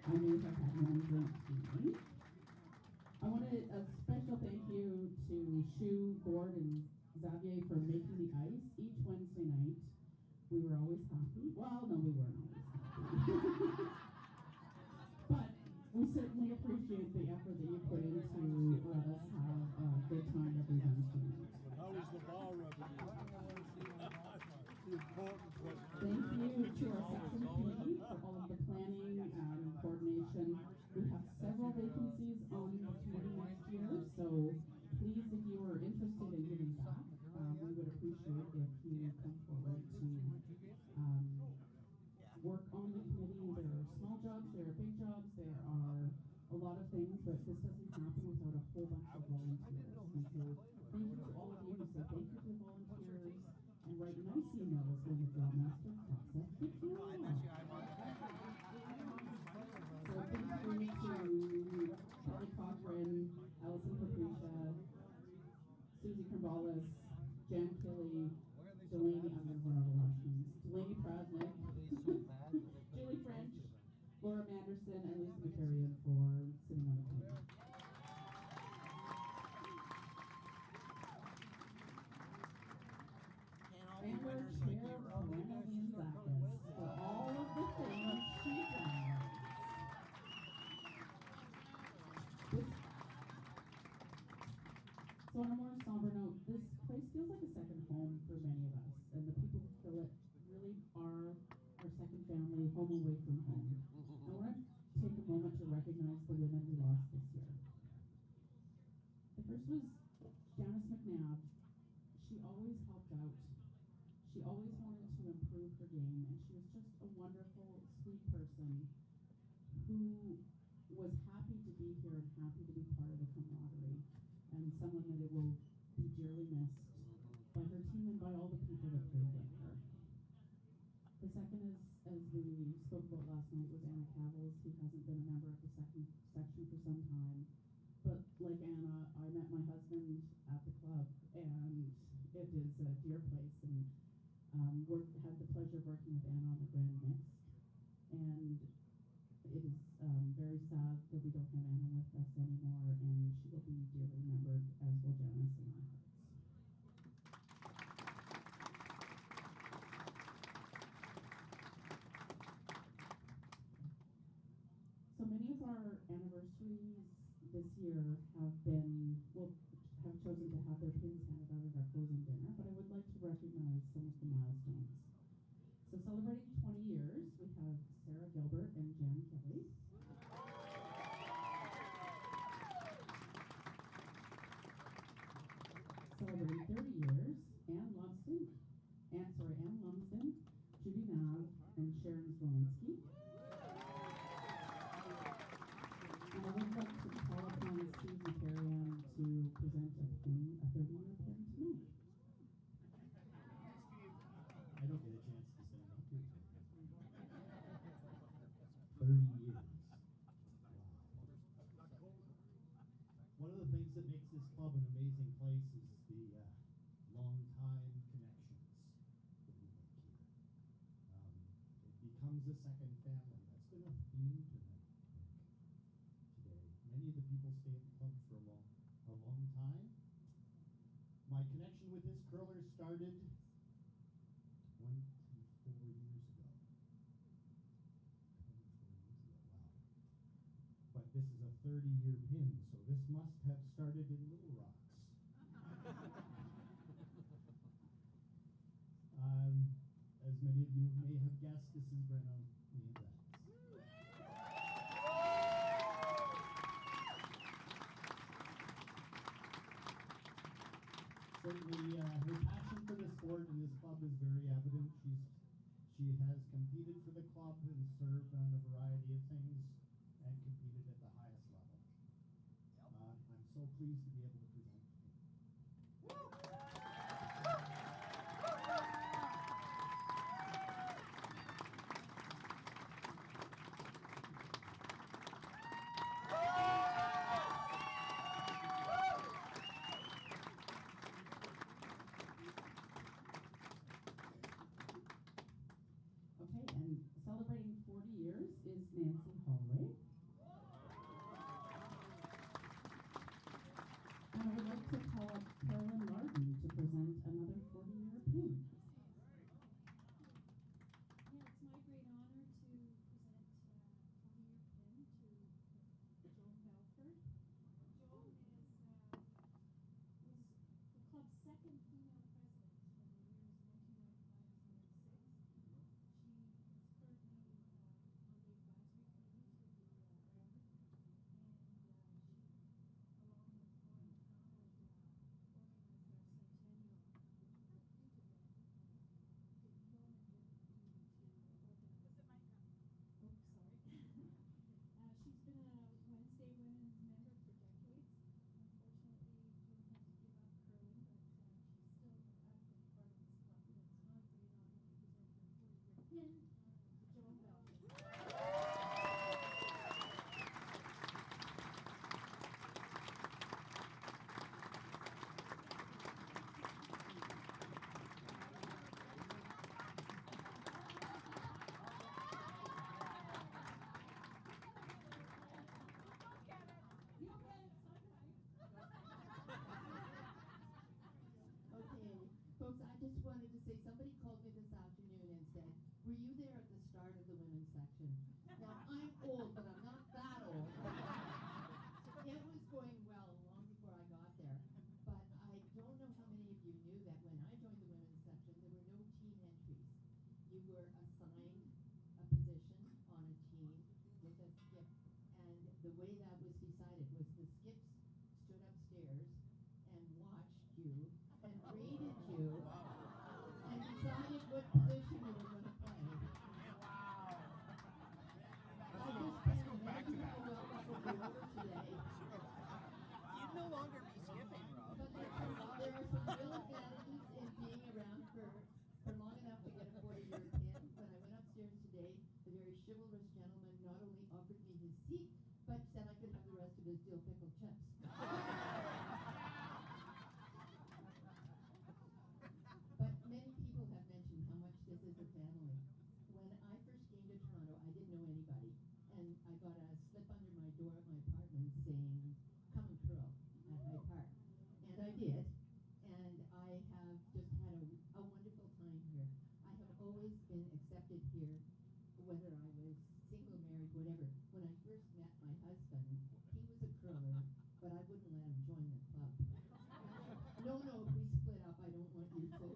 I may have had one drink tonight. I wanted a special thank you to Shu, Gord, and Xavier for making the ice each Wednesday night. We were always happy. Well, no, we weren't always happy. But we certainly appreciate the effort that you put in to let us have a good time every Wednesday night. How was the bar revenue? The important question. Thank you to our section committee for all of the planning and coordination. We have several vacancies on the committee next year, so please, if you are interested in giving back, we would appreciate if you come forward to work on the committee. There are small jobs, there are big jobs, there are a lot of things, but this doesn't happen without a whole bunch of volunteers. And so thank you to all of you who say thank you to the volunteers and write nice emails when the job master talks up the job. So thank you to Charlie Cochrane, Allison Patricia, Susie Corvallis, Jan Kelly, Delaney, I'm going to run out of last names, Delaney Prasnick, Julie French, Laura Manderson, and Lisa McCarrion for sitting on the committee. And our chair, Liantzakis, for all of the things she does. So on a more somber note, this place feels like a second home for many of us, and the people who fill it really are our second family, home away from home. I want to take a moment to recognize the women we lost this year. The first was Janice McNabb. She always helped out. She always wanted to improve her game, and she was just a wonderful, sweet person who was happy to be here and happy to be part of the camaraderie, and someone that it will be dearly missed by her team and by all the people that played with her. The second is, as we spoke about last night, was Anna Cavils, who hasn't been a member of the second section for some time. But like Anna, I met my husband at the club, and it is a dear place, and had the pleasure of working with Anna on the Grand Mix. And it is very sad that we don't have Anna with us anymore, and she will be dearly remembered, as will Janice, in our hearts. So many of our anniversaries this year have chosen to have their pins handed out at our closing dinner, but I would like to recognize some of the milestones. So celebrating 20 years, we have Sarah Gilbert and Jan Kelly. Celebrating 30 years, Ann Lumsden, Judy Nav, and Sharon Zwolinski. And I would like to call upon Steve McCarrion to present a 30-year pin tonight. I don't get a chance to stand up here. 30 years. Wow. One of the things that makes this club an amazing place is the long-time connections that we make here. becomes a second family. That's been a theme tonight today. Many of the people stay at the club for a long time. My connection with this curler started 24 years ago. 24 years ago, wow. But this is a 30-year pin, so this must have started in Little Rocks. As many of you may have guessed, this is Brenna Liantzakis. Certainly, her passion for the sport and this club is very evident. She has competed for the club and served on a variety of things and competed at the highest level. I'm so pleased to be able to present to you. Okay, and celebrating 40 years is Nancy Holloway. And I would like to call up Carolyn Larden to present another 40-year pin. Yeah, it's my great honor to present a 40-year pin to Joan Belford. Joan was the club's second female president from the years 1995 to 96. She is currently on the advisory committee to the owner, and she, along with Gordon Howard, organized our centennial, which was a huge event. Norman didn't need to organize. Oops, sorry. She's been a Wednesday Women's member for decades. Unfortunately, Joan had to give up curling, but she's still an active part of this club. And it's my great honor to present her 40-year pin to Joan Belford. Okay, folks, I just wanted to say, somebody called me this afternoon and said, were you there at the start of the women's section? Now, I'm old, but I'm not that old. It was going well long before I got there, but I don't know how many of you knew that when I joined the women's section, there were no team entries. You were assigned a position on a team with a skip, and the way that was decided was the skips stood upstairs and watched you and rated you and decided what position you were going to play. Let's go back to that. Today. You'd no longer be skipping, Rob. But there are some real advantages in being around for long enough to get a 40-year pin. When I went upstairs today, the very chivalrous gentleman not only offered me his seat, but said I could have the rest of his dill pickle chips. But many people have mentioned how much this is a family. When I first came to Toronto, I didn't know anybody. And I got a slip under my door at my apartment saying, come and curl at High Park. And I did. And I have just had a wonderful time here. I have always been accepted here, whether I was single, married, whatever. When I first met my husband, he was a curler, but I wouldn't let him join the club. No, if we split up, I don't want you to.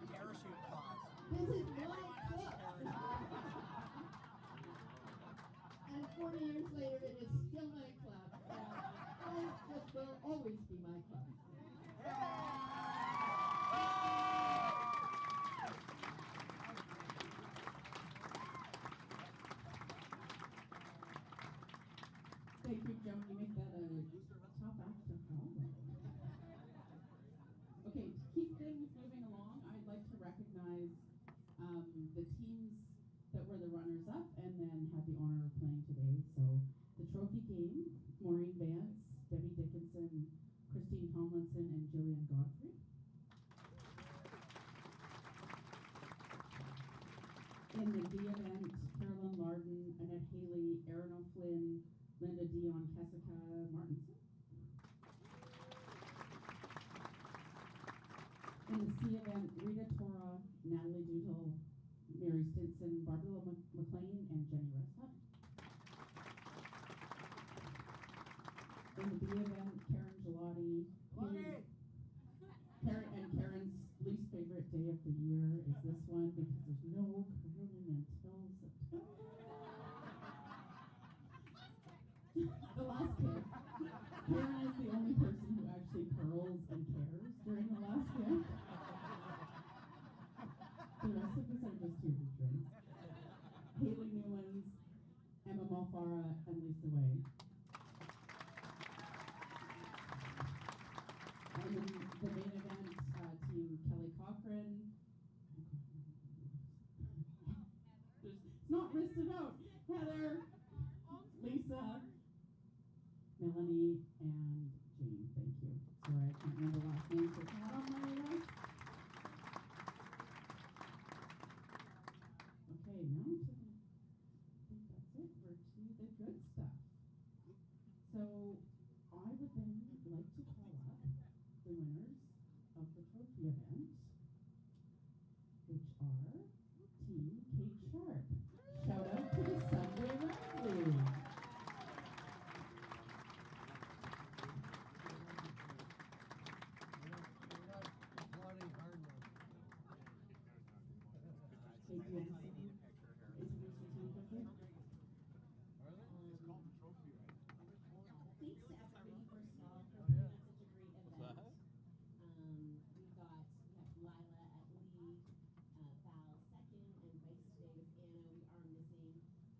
Parachute clause. This is my club. And 40 years later, it is still my club. And it will always be my club. Thank you, Joan. You make that a tough act to follow. Okay, to keep things moving along, I'd like to recognize the teams that were the runners-up and then had the honor of playing today. So the trophy game, Maureen Vance, Debbie Dickinson, Christine Tomlinson and Jillian Godfrey. In the D event, Carolyn Larden, Annette Haley, Erin O'Flynn, Linda Dion, Kessica Martinson. In the C event, Rita Tora, Natalie Doodle, Mary Stinson, Barbara McLean, and Jenny Resta. In the B event, Karen Gelati, Karen's least favorite day of the year is this one because there's no curling until September. The last gift. Karen is the only person who actually curls and cares during the last gift. The rest of us are just here to drink. Haley Newlands, Emma Malfara, and Lisa Way. And in the main event, team Kelly Cochrane. It's not listed out. Heather, Lisa, Melanie, and Jane. Thank you. Sorry, I can't remember last names. It's not on my list. Okay, now to the, I think that's it. We're to the good stuff. So I would then like to call up the winners of the trophy event, which are Team Kate Sharp. Shout out to the Sunday Rugby. Thanks to everybody, first of all, for putting on such a great event. We have Lila at lead, Val second, and vice today was Anna.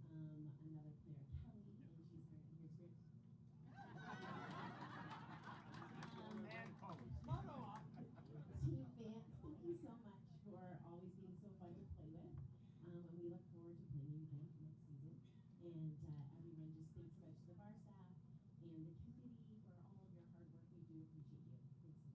We are missing another player, Kelly, and she's here's Chris. Team Vance, thank you so much for always being so fun to play with. And we look forward to playing you again next season. And everyone, just thanks so much to the bar staff and the committee for all of your hard work. We do appreciate you. Thanks so much.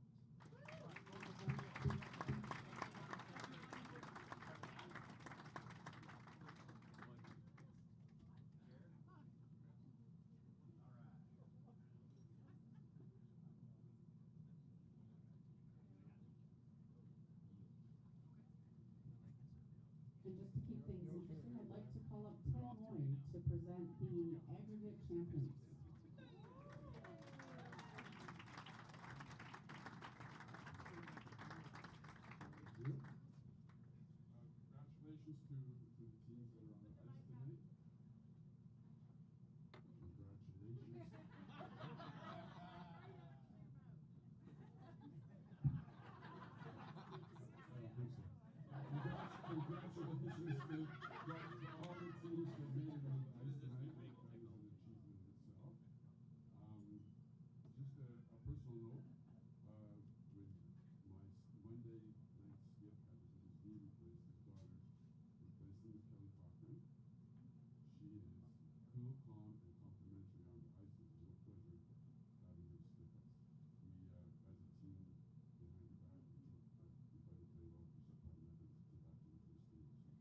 And just to keep things interesting, I'd like to call up Ted Moy to present the aggregate champions. Congratulations to the teams that are on the ice tonight. Congratulations. Congratulations to all the teams that made it on the ice tonight. That was an achievement in itself. Just a personal note, when my Monday night skip had his knee replaced, his daughter's replaced him with Kelly Cochrane. She is cool, calm, and complimentary on the ice. It's a real pleasure having her skip us. We, as a team, behind your back, we try to play well for Sir Pat Evans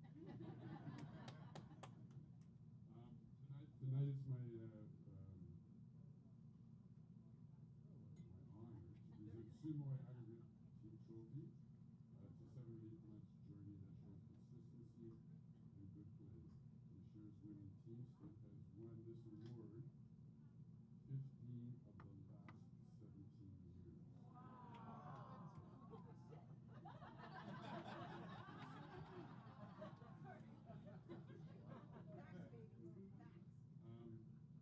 to back to the first team. Tonight it's my honor to present Sumo Aggregate Team Trophy. It's a 7 or 8 months journey that shows consistency and good play. This year's winning team Skip has won this award 15 of the last 17 years.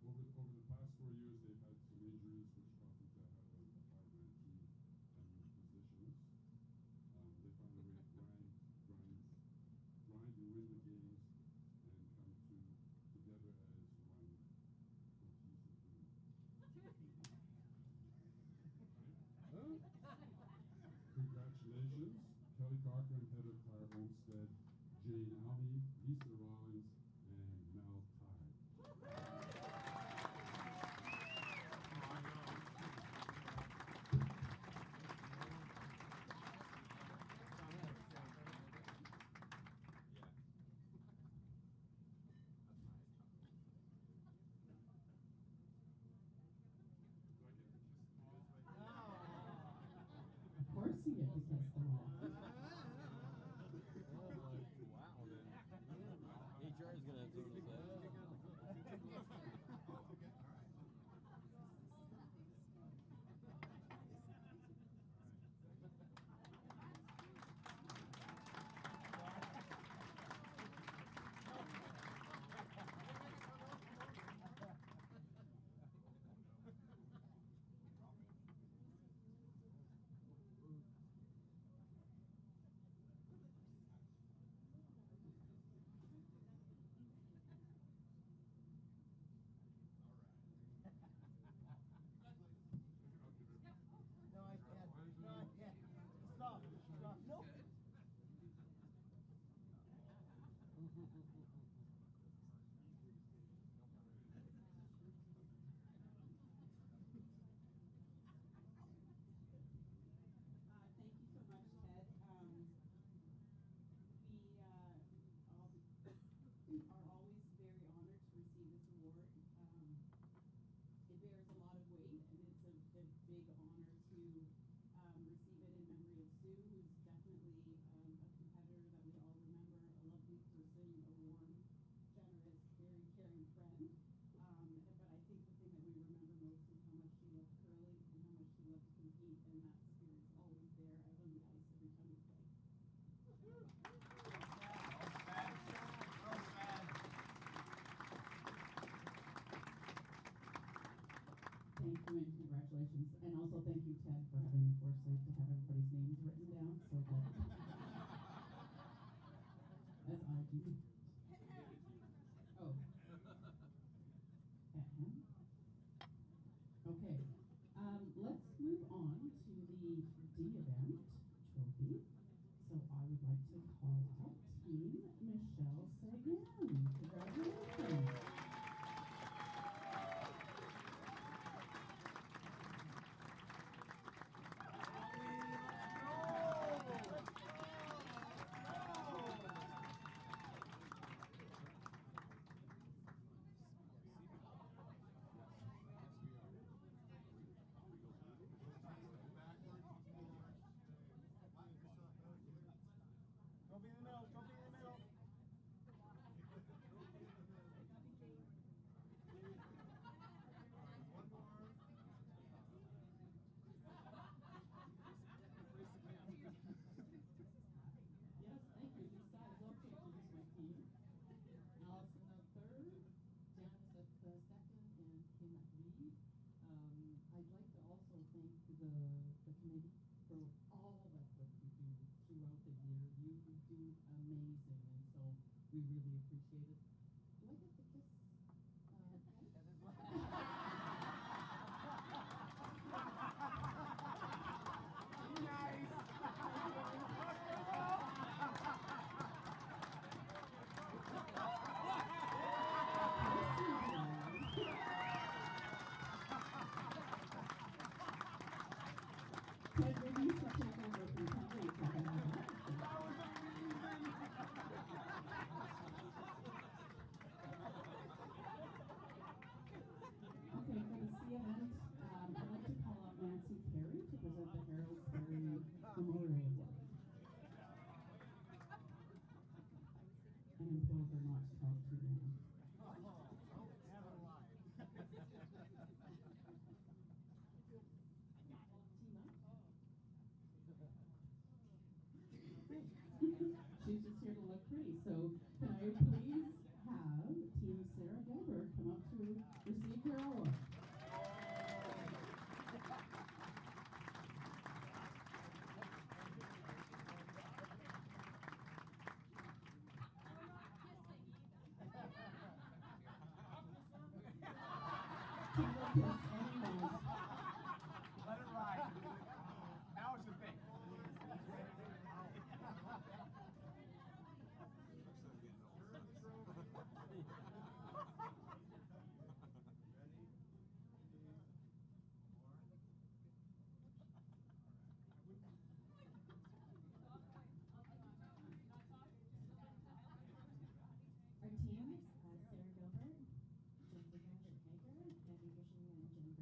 Over the past 4 years, they've had some injuries which caused them to have a 5-man team and move positions. They found a way to grind and win the games and come together as one cohesive unit. Congratulations, Kelly Cochrane, Heather Claire Olmstead, Jane Almy, Lisa Rollins, and Mel Tye. Thank you so much, Ted. We are always very honored to receive this award. It bears a lot of weight, and it's a big honor to receive it in memory of Sue, who's definitely a competitor that we all remember, a lovely person, a warm, generous, very caring friend. But I think the thing that we remember most is how much she loved curling and how much she loved to compete, and that spirit's always there out on the ice every time we play. Thank you and congratulations. And also thank you, Ted, for having the foresight to have everybody's names written down so that as I do. Oh. At him? Okay. Let's move on to the D event trophy. So I would like to call up Team Michelle Seguin. Congratulations. Go be in the middle, go be in the middle. Yes, thank you, Lisa. I'd love to introduce my team. Allison at third, Janice at second, and Kim at lead. I'd like to also thank the committee for all the work you do throughout the year. You do amazing, and so we really appreciate it. Do I get the kiss? Ted, maybe you should take over from Kelly. Okay, for the C event, I'd like to call up Nancy Perry to present the Harold Perry Memorial Award. And implore her not to talk too long. She's just here to look pretty. So can I please have Team Sarah Gilbert come up to receive their award? Let it ride. Now it's the thing. Our teams, Sarah Gilbert, Jessica Maker, Debbie Bushing, and Jen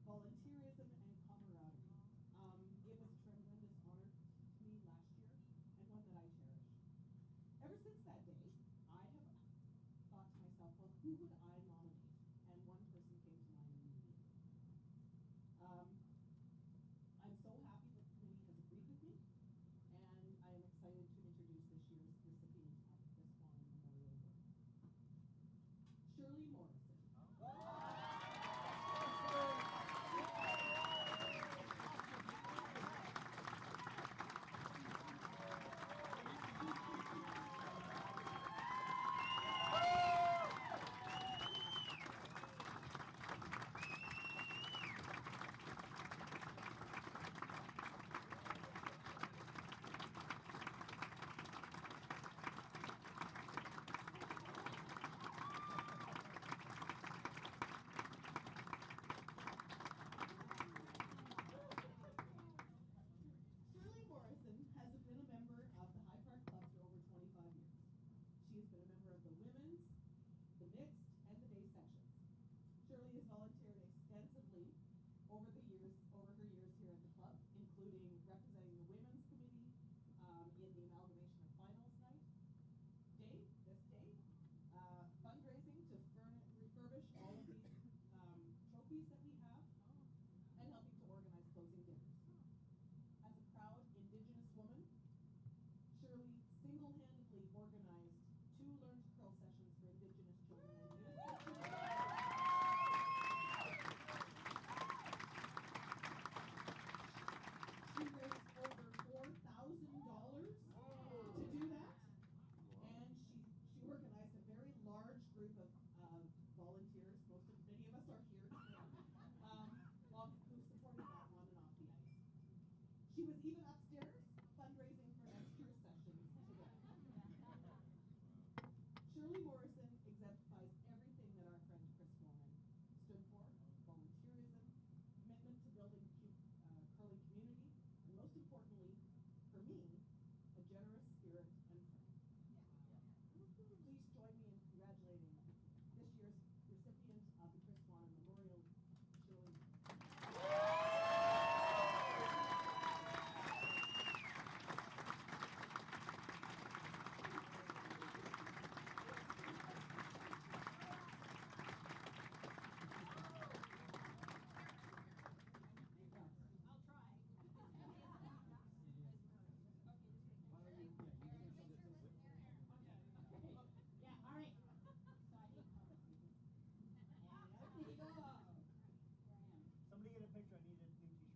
volunteerism, and camaraderie. It was a tremendous honor to me last year, and one that I cherish. Ever since that day, I have thought to myself, well, who would I nominate? And one person came to mind immediately. I'm so happy that the committee has agreed with me, and I am excited to introduce this year's recipient of the Chris Swan Memorial Award. Shirley Morrison. Shirley Morrison has been a member of the High Park Club for over 25 years. She has been a member of the women's, the mixed, and the day sections. Shirley has volunteered extensively over her years here at the club, including representing the women's committee in the amalgamation of finals night, fundraising to refurbish all of these trophies that we have, and helping to organize closing dinners. As a proud Indigenous woman, Shirley single-handedly organized 2 Learn to Curl sessions for Indigenous children and youth. She raised over $4,000 to do that, and she organized a very large group of volunteers. Many of us are here today, who supported that on and off the ice. She was even upstairs fundraising for next year's sessions today. Shirley Morrison exemplifies everything that our friend Chris Swan stood for: volunteerism, commitment to building curling community, and most importantly, for me, a generous spirit and friend. Please join me in congratulating this year's recipient of the Chris Swan Memorial, Shirley Morrison. Somebody get a picture. I need a new T-shirt.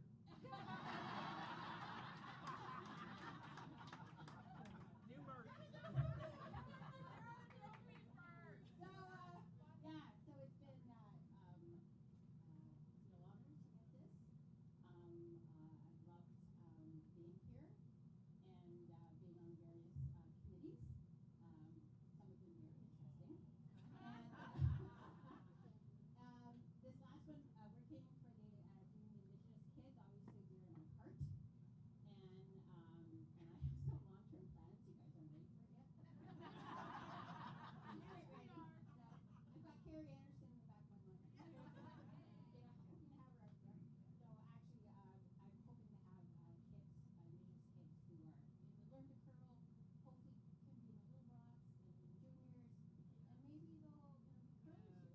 New merch. So it's been an honor to get this. I've loved being here and being on various committees. Some have been very interesting. And this last one, we're came for the doing the Indigenous kids, obviously dear in my heart. And I have some long-term plans. You guys aren't ready for it yet. I'm very ready. So I've got Carrie Anderson in the back of my mind. Hoping to have her up there. So actually, I'm hoping to have kids, Indigenous kids who are in the Learn to Curl, hopefully can be in the Little Rocks and in the juniors, and maybe they'll be curlers here.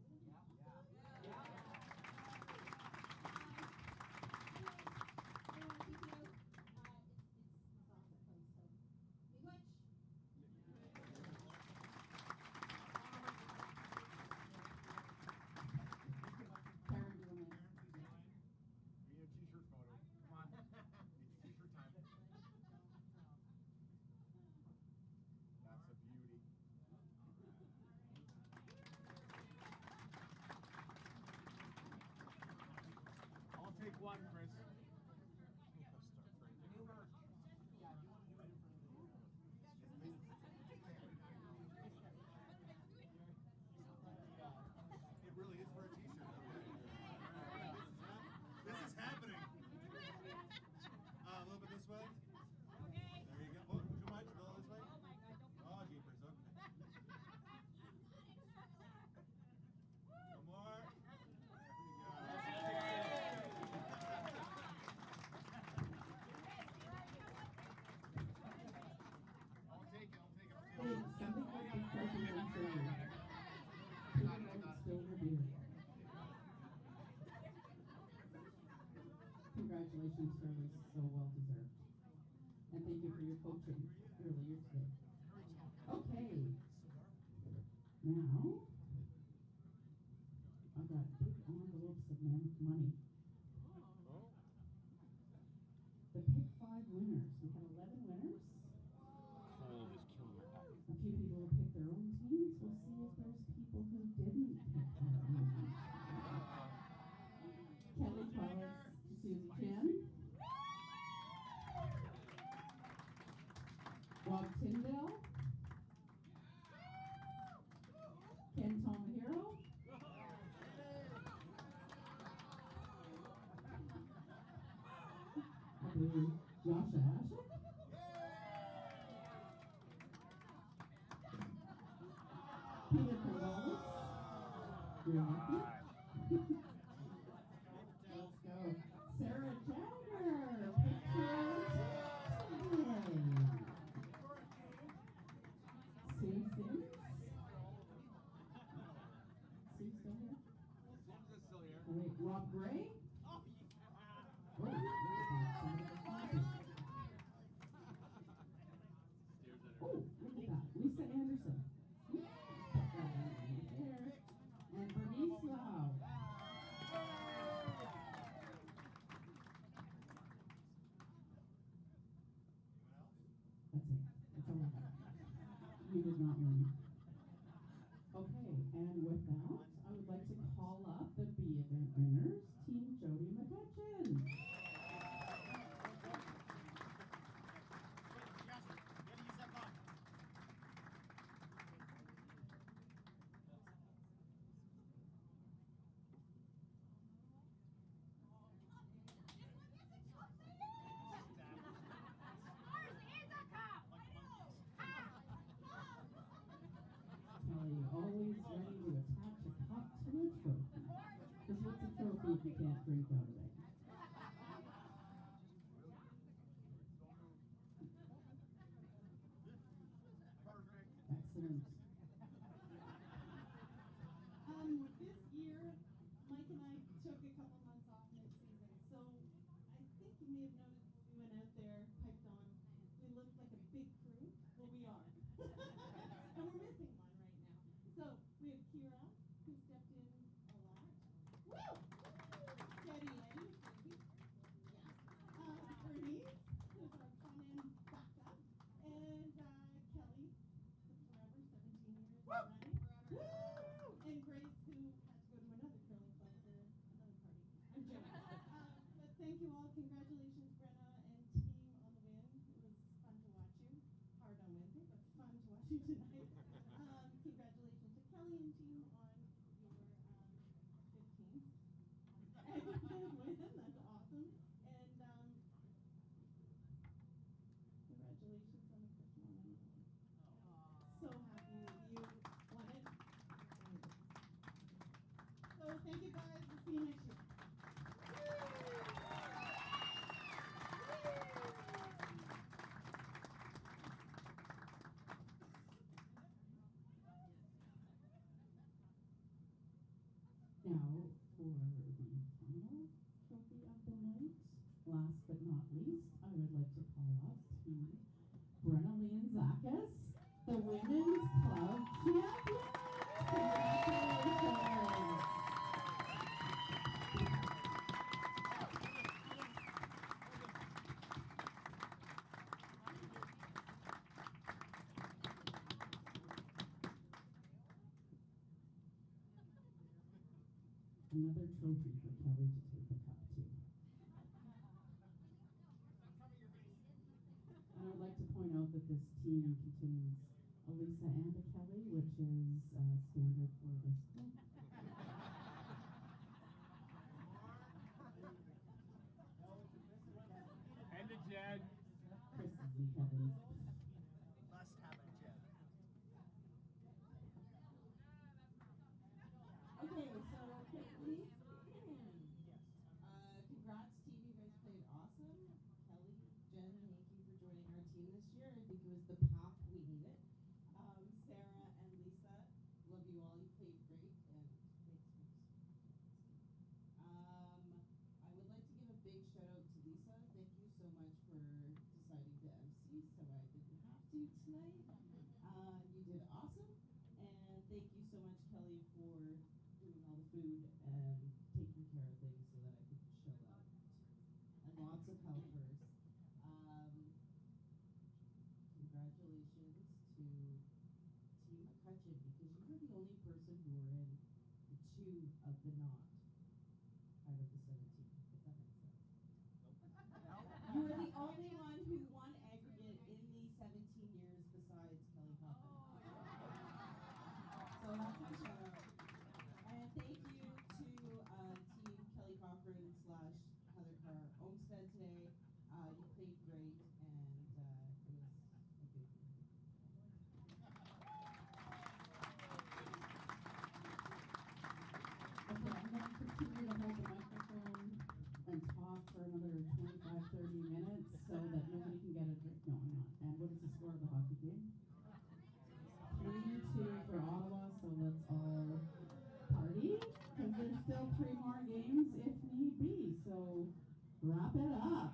Wouldn't it be awesome? Thank you. It's awesome place. So, miigwech. Karen, do you want to? We need a T-shirt photo. Come on. It's T-shirt time. That's a beauty. I'll take one, Chris. New merch. It really is for a T-shirt. This is happening. A little bit this way. Okay. There you go. Oh, too much? A little this way? Oh my God, don't. Oh, jeepers. Okay. One more. There we go. congratulations, Charlie. So well deserved. And thank you for your coaching earlier today. Okay. Now, I've got big envelopes of money. The pick 5 winners. We had 11 winners. Cold is killing my back. A few people will pick their own teams. We'll see if there's people who didn't pick their own teams. Kelly Collins, Susie Chan. Rob Tyndall. Ken Tomahiro. Yasha Ashik. Peter Corvallis. You're lucky. Let's go. Sarah Jagger. Picture today. Sue Sims. Sue still here? Wait, Rob Gray? Oh, somebody was happy. Oh, look at that. Lisa Anderson. Put that right there. And Bernice Lau. That's it. That's all I got. You did not win. Okay, and with that, I would like to call up the B event winners, Team Jody McCutcheon. Kelly, always ready to attach a cup to a trophy. Because what's a trophy if you can't drink out of it? Excellent. This year, Mike and I took a couple months off mid-season, so I think you may have noticed when we went out there, piped on, we looked like a big crew. Well, we are. And we're missing one right now. So we have Kira, who stepped in a lot. Woo! Steady Eddie, Stevie. Yeah. Bernice, who's our front-end backup. And Kelly, forever, 17 years running. Woo! And Grace, who had to go to another curling club for another party. I'm joking. But thank you all. Congratulations, Brenna and team, on the win. It was fun to watch you. Hard on Wednesday, but fun to watch you tonight. Congratulations to Kelly and team on your 15th. And win. That's awesome. And congratulations on the first one. So happy that you won it. So thank you guys. We'll see you next year. Now, for the final trophy of the night, last but not least, I would like to call up Team Brenna Liantzakis, the Women's Club Champions. Congratulations! Another trophy for Kelly to take the cup to. And I would like to point out that this team contains a Lisa and a Kelly, which is standard for this club. And a Jed. Chris is the Kevin. Must have a jet. Okay, so quickly, congrats team, you guys played awesome. Kelly, Jen, thank you for joining our team this year. I think it was the pop we needed. Sarah and Lisa, love you all. You played great, and thanks. I would like to give a big shout out to Lisa, thank you so much for deciding to MC so I didn't have to tonight. You did awesome. And thank you so much, Kelly, for doing all the food and taking care of things so that I could chill out. And lots of helpers. Congratulations to Team McCutcheon because you were the only person who were in the 2 of the not out of the 17, if that makes sense. You were the only one who won aggregate in the 17 years besides Kelly Cochrane. So that's my shout out. And thank you to Team Kelly Cochrane / Heather Carr Olmsted today. You played great and it was a good game. Okay, I'm going to continue to hold the microphone and talk for another 25, 30 minutes so that nobody can get a drink. No, I'm not. And what is the score of the hockey game? 3-2 for Ottawa, so let's all party because there's still 3 more games if need be. So wrap it up.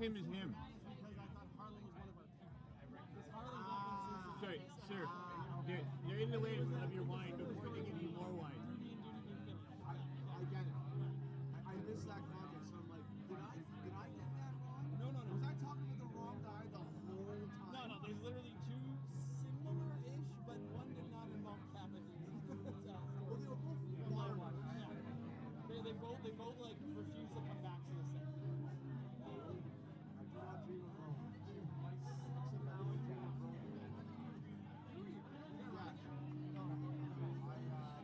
him is him. Because I thought Harlan was one of our people. Because Harlan Sorry, sir. You're in the way of your wine, but before they give you more wine. I get it. I missed that context, so I'm like, did I get that wrong? No. Was I talking to the wrong guy the whole time? No, there's literally two similar-ish, but one did not involve cabbages. Well, they were both water ones. Yeah. They both like refuse to come back to the set. I do not dream of Rome. So now I dream of Rome again. Yeah. No, I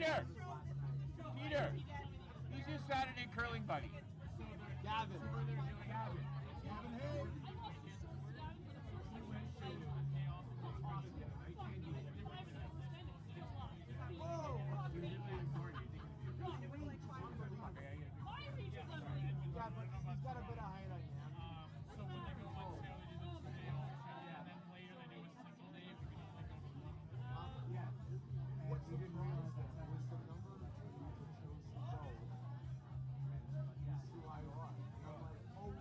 Peter! Peter! Who's your Saturday curling buddy? Gavin. Gavin. Yeah, but he's got a bit of height on him. So when they go on Saturday, they do today option, and then later they do a single day if you're going to pick up a run. Yeah. And we didn't realize that was the number of teams that chose to go. And CYR. And I'm like, oh,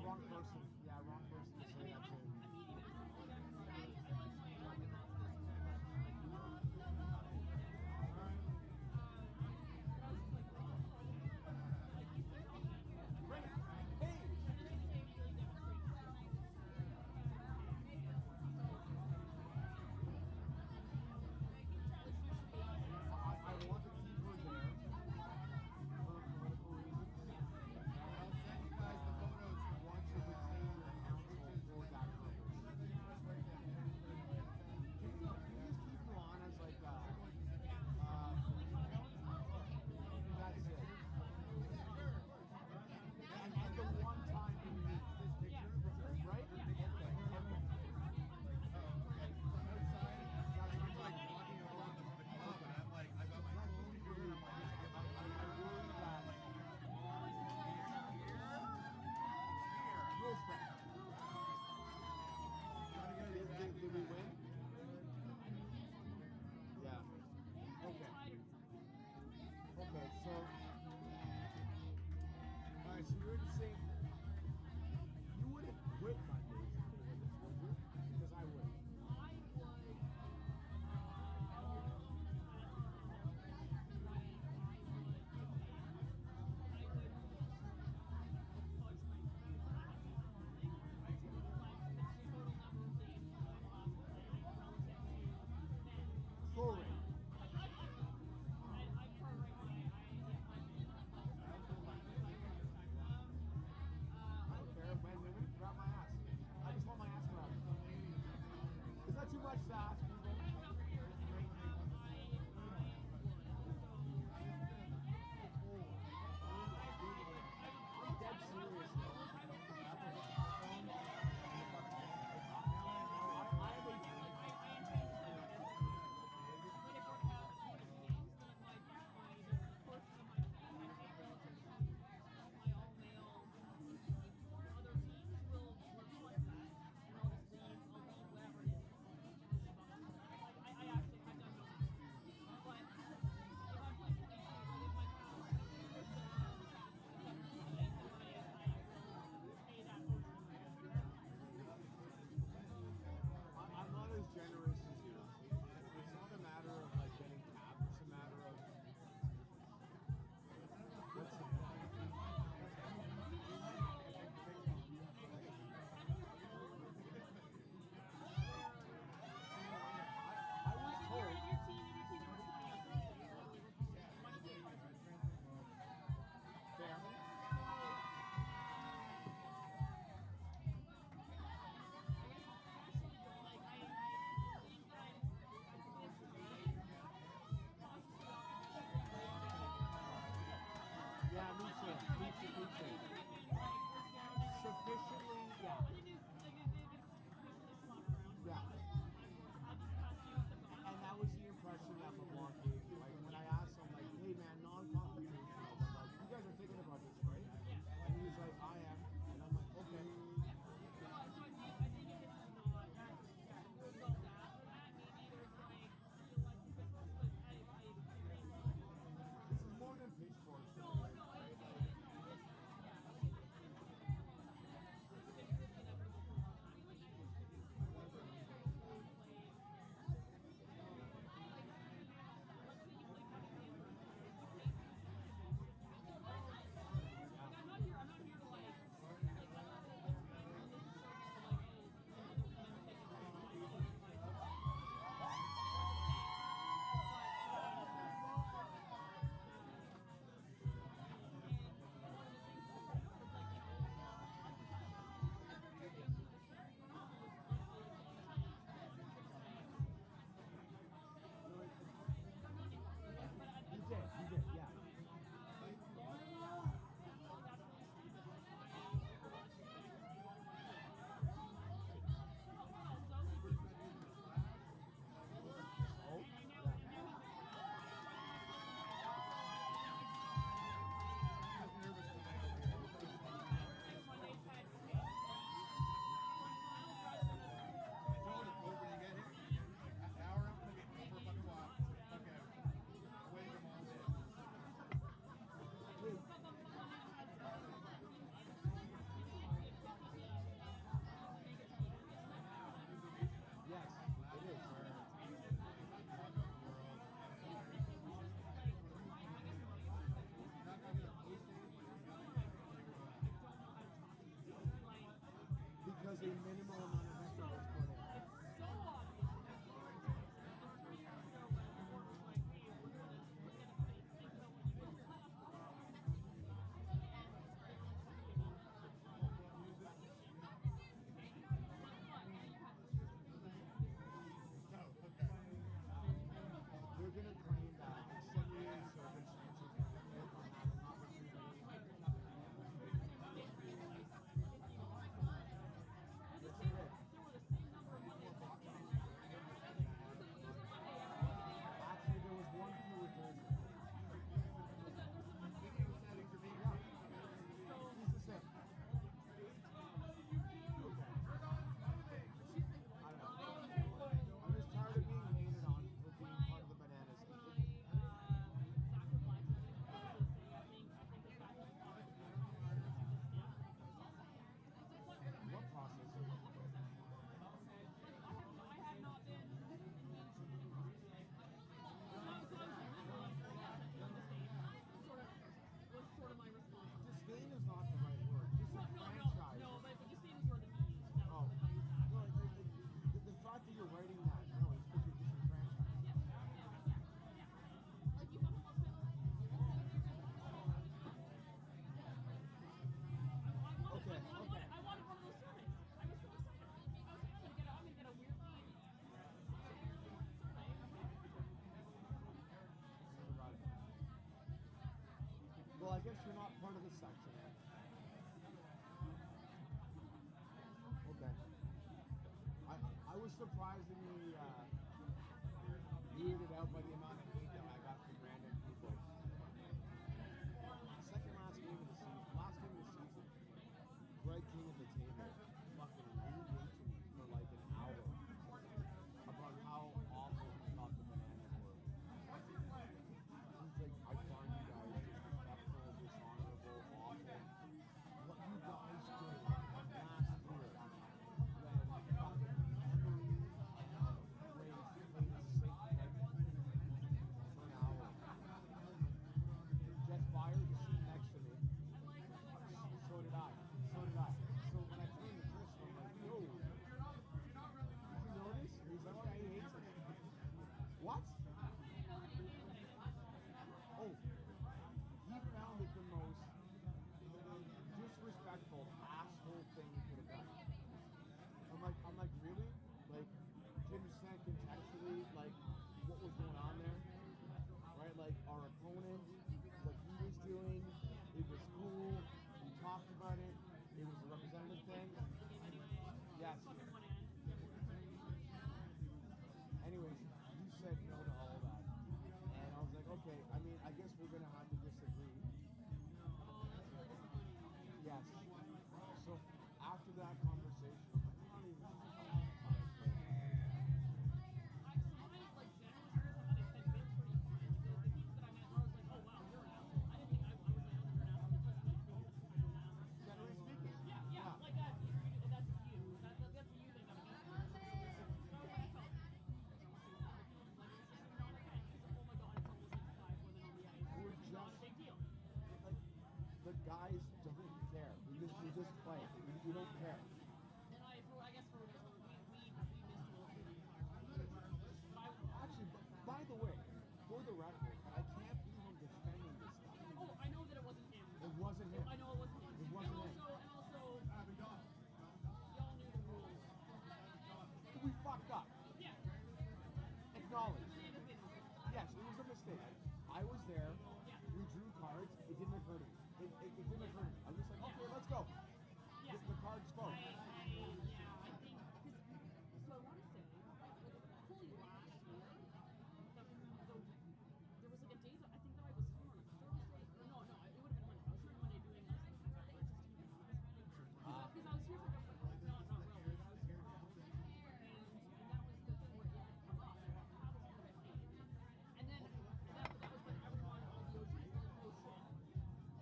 wrong person. Yeah, wrong person to say that to. I want to keep her there for political reasons. I'll send you guys the photos once you retain franchise. No, but the same as where the meat is. That Oh. was the exact. No, the fact that you're writing that, no, it's because you're disenfranchised. Like you fucking love Phil. Okay. I wanted one of those surveys. I was so excited. I was like, I'm gonna get a weirdly survey. Well, I guess you're not part of the section. Okay. I was surprisingly weirded out by the amount of hate that I got from random people. Second last game of the season, Greg King at the table fucking read into me for like an hour about how awful he thought the Bananas were. He's like, I find you guys disrespectful, dishonorable, awful. What you guys did last year when fucking Emily Grace played a sick head for an hour. Jeff Byers is sitting next to me. So did I. So when I turned to Chris, I'm like, yo, did you notice? He's like, oh, he hates it. What? Oh, he found it the most disrespectful asshole thing he could have done. I'm like, really? Like, to understand contextually, like, what was going on there? Right? Like, our opponent, what he was doing, it was cool, we talked about it, it was a representative thing. Yes. Anyways, you said no to all that. And I was like, okay, I mean, I guess we're going to have to disagree. Yes. So after that conversation, I'm not even generally speaking. Yeah, like that. That's you. That's a you thing. The guys don't care. We just play. We don't care. And I guess for whatever we missed a little bit of time. Actually, by the way, for the record, and I can't believe I'm defending this guy. Oh, I know that it wasn't him. It wasn't him. I know it wasn't him. It wasn't him. And also, y'all knew the rules. We fucked up. Yeah. Acknowledge. Yes, it was a mistake. I was there. We drew cards. It didn't occur to me. It didn't occur to me. I was just like, okay, let's go. Yeah. The cards spoke. I think, so I want to say, fully last year, there was like a day that I think that I was here on a Thursday, or no, it would have been Monday. I was here on Monday doing because I was here for not really. I was here for, and that was the thing where it had come up. How was going to get paid? And then that was when everyone, all the OGs, were like, oh shit.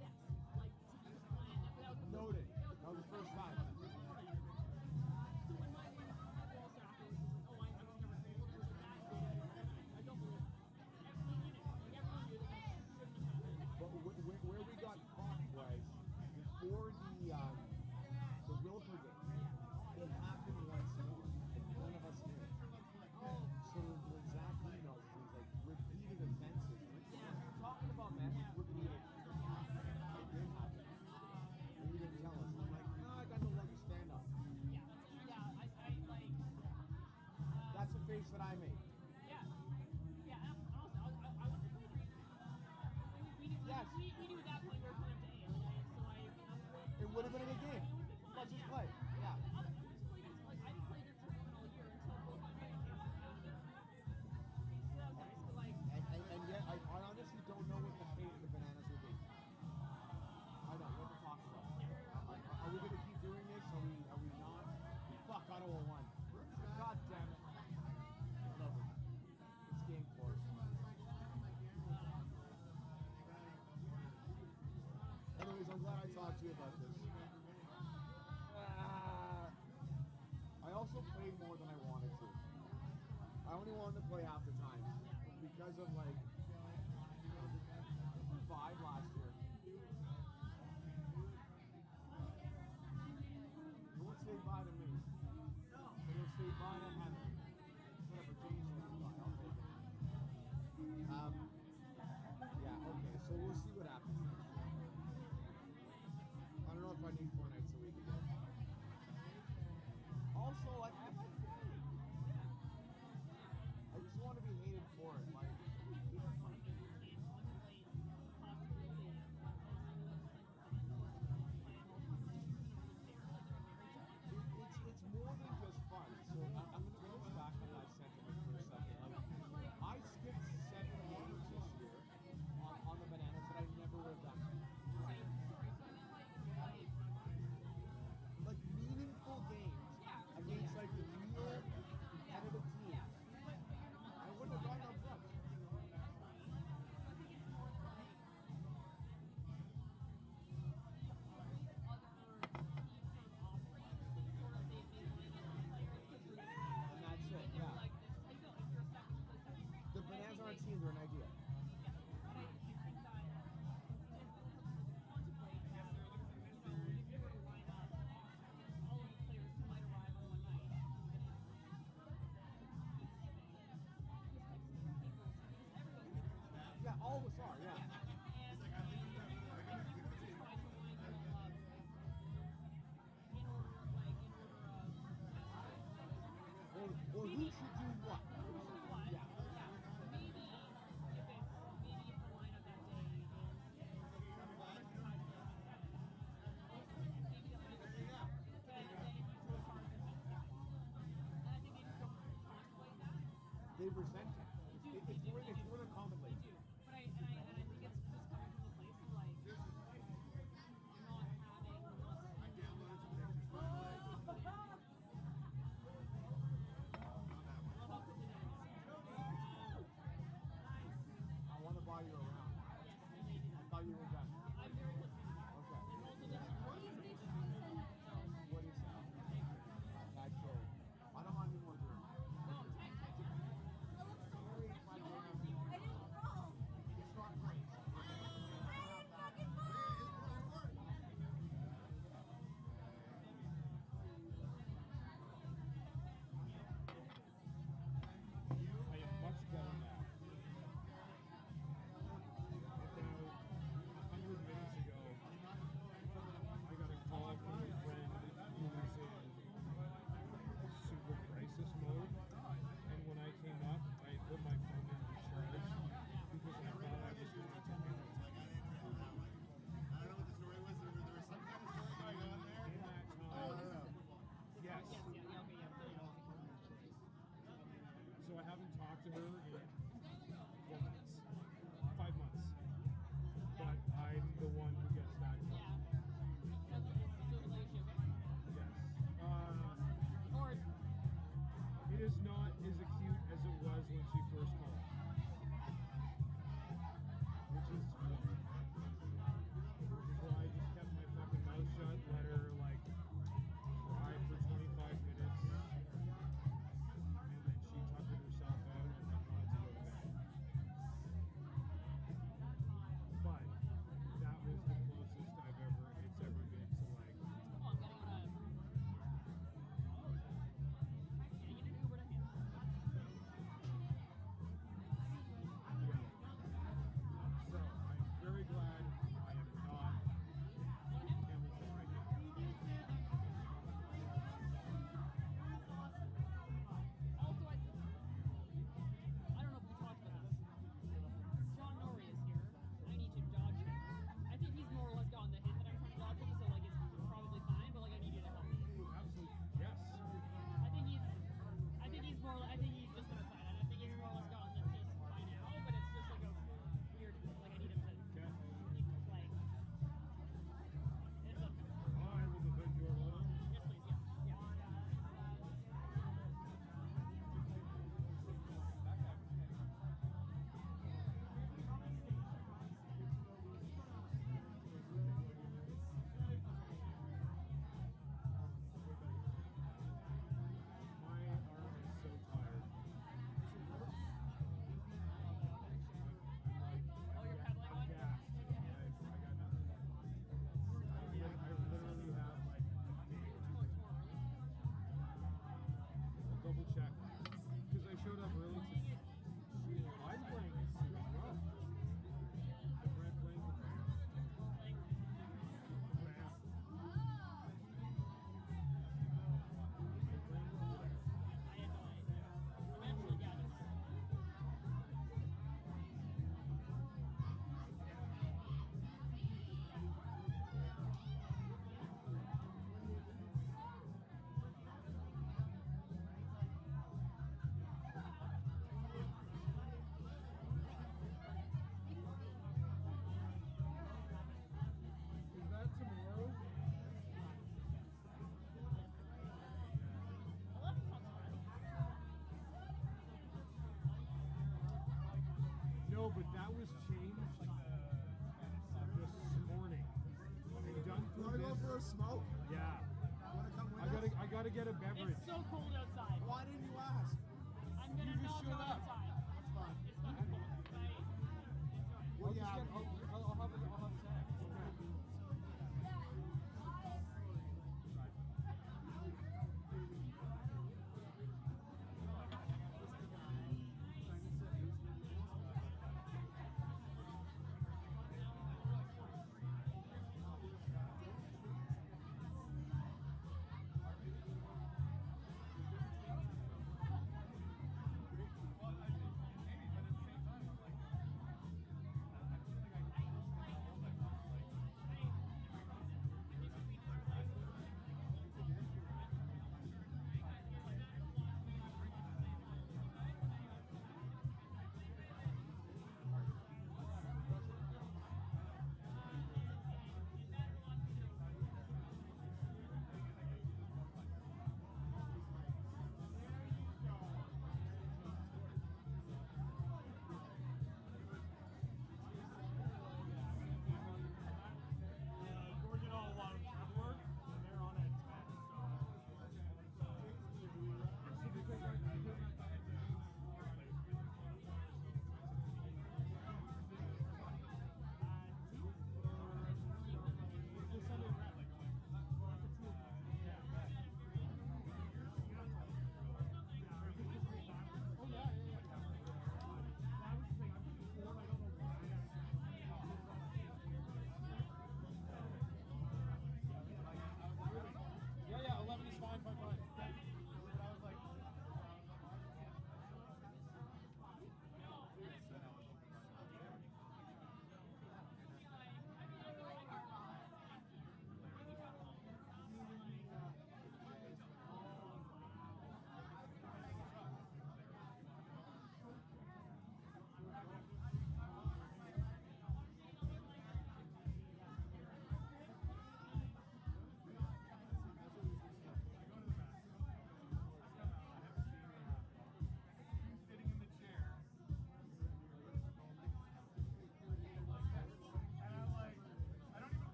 Yes, like just playing. That was the Noted. That was the first time. So when my wall shot was like, oh, I was never told it was a bad day. I don't believe it. Everyone knew that shouldn't have happened. But where we got caught was before the Wilfer game. It happened once more, and none of us knew. So when Zach emails, he's like, repeated offenses. Talking about men, repeated. It didn't happen. And you didn't tell us. I'm like, no, I got no leg to stand up. I like. That's a face that I made. Yeah. And also, I want to play this. Yes. We knew at that point we were playing to A. It would have been a good game. Let's just play. Yeah. I didn't play against everyone all year until both my playing games were out. So that was nice. But like. And yet, I honestly don't know what the fate of the Bananas will be. I don't. What to talk about? Are we going to keep doing this? Are we not? Fuck, Ottawa won. God damn it. Whatever. It's game 4. Anyways, I'm glad I talked to you about this. I also played more than I wanted to. I only wanted to play half the time because of like 5 last year. Yeah, all of us are, yeah. Or who should do what? Yeah. Maybe if the lineup that day is they resent it. It's more than commonly. They do. But I think it's just coming from the place of like not I want to buy you around. I thought you were done. I'm very close. Okay. What is that? Actually, I don't want any more beer. No, take it. It's not great. I am much better now. About 100 minutes ago, I got a call from a friend who was in super crisis mode, and when I came up, I put my phone in recharge because I thought I was going to hit it. I don't know what the story was. There was some kind of story going on there. In that time, yes. So I haven't talked to her in 4 months, 5 months, but I'm the one who gets that call. Yes. It is not as acute as it was when she first called, which is why I just kept my fucking mouth shut, let her like cry for 25 minutes, and then she tuckered herself out and then wanted to go to bed. But that was the closest it's ever been to like. So I'm very glad I am not Hamilton right now. Also, I don't know if we talked about this. John Norrie is here. I need to dodge him. I think he's more or less gotten the hit that I'm trying to dodge him, so like it's probably fine, but like I need you to help me. Absolutely, yes. I think he's just been outside, and I think he's more or less gotten the piece by now, but it's just like a weird, like I need him to play. It's okay. I will defend your honor. Yes, please, yeah. My arm is so tired. Oh, you're pedaling on? Gassed. I got nothing. I literally have like a day or two. I'll double check because I showed up early. I'm playing it too as well. Brad playing with Vance. Is that tomorrow? No, but that was changed this morning. They done You want to go for a smoke? Yeah. You want to come with us? I gotta get a beverage. It's so cold outside. Why didn't you ask? I'm gonna You just not go showed up. outside. That's fine. It's fucking cold. Bye. Well, yeah, I'll have sex.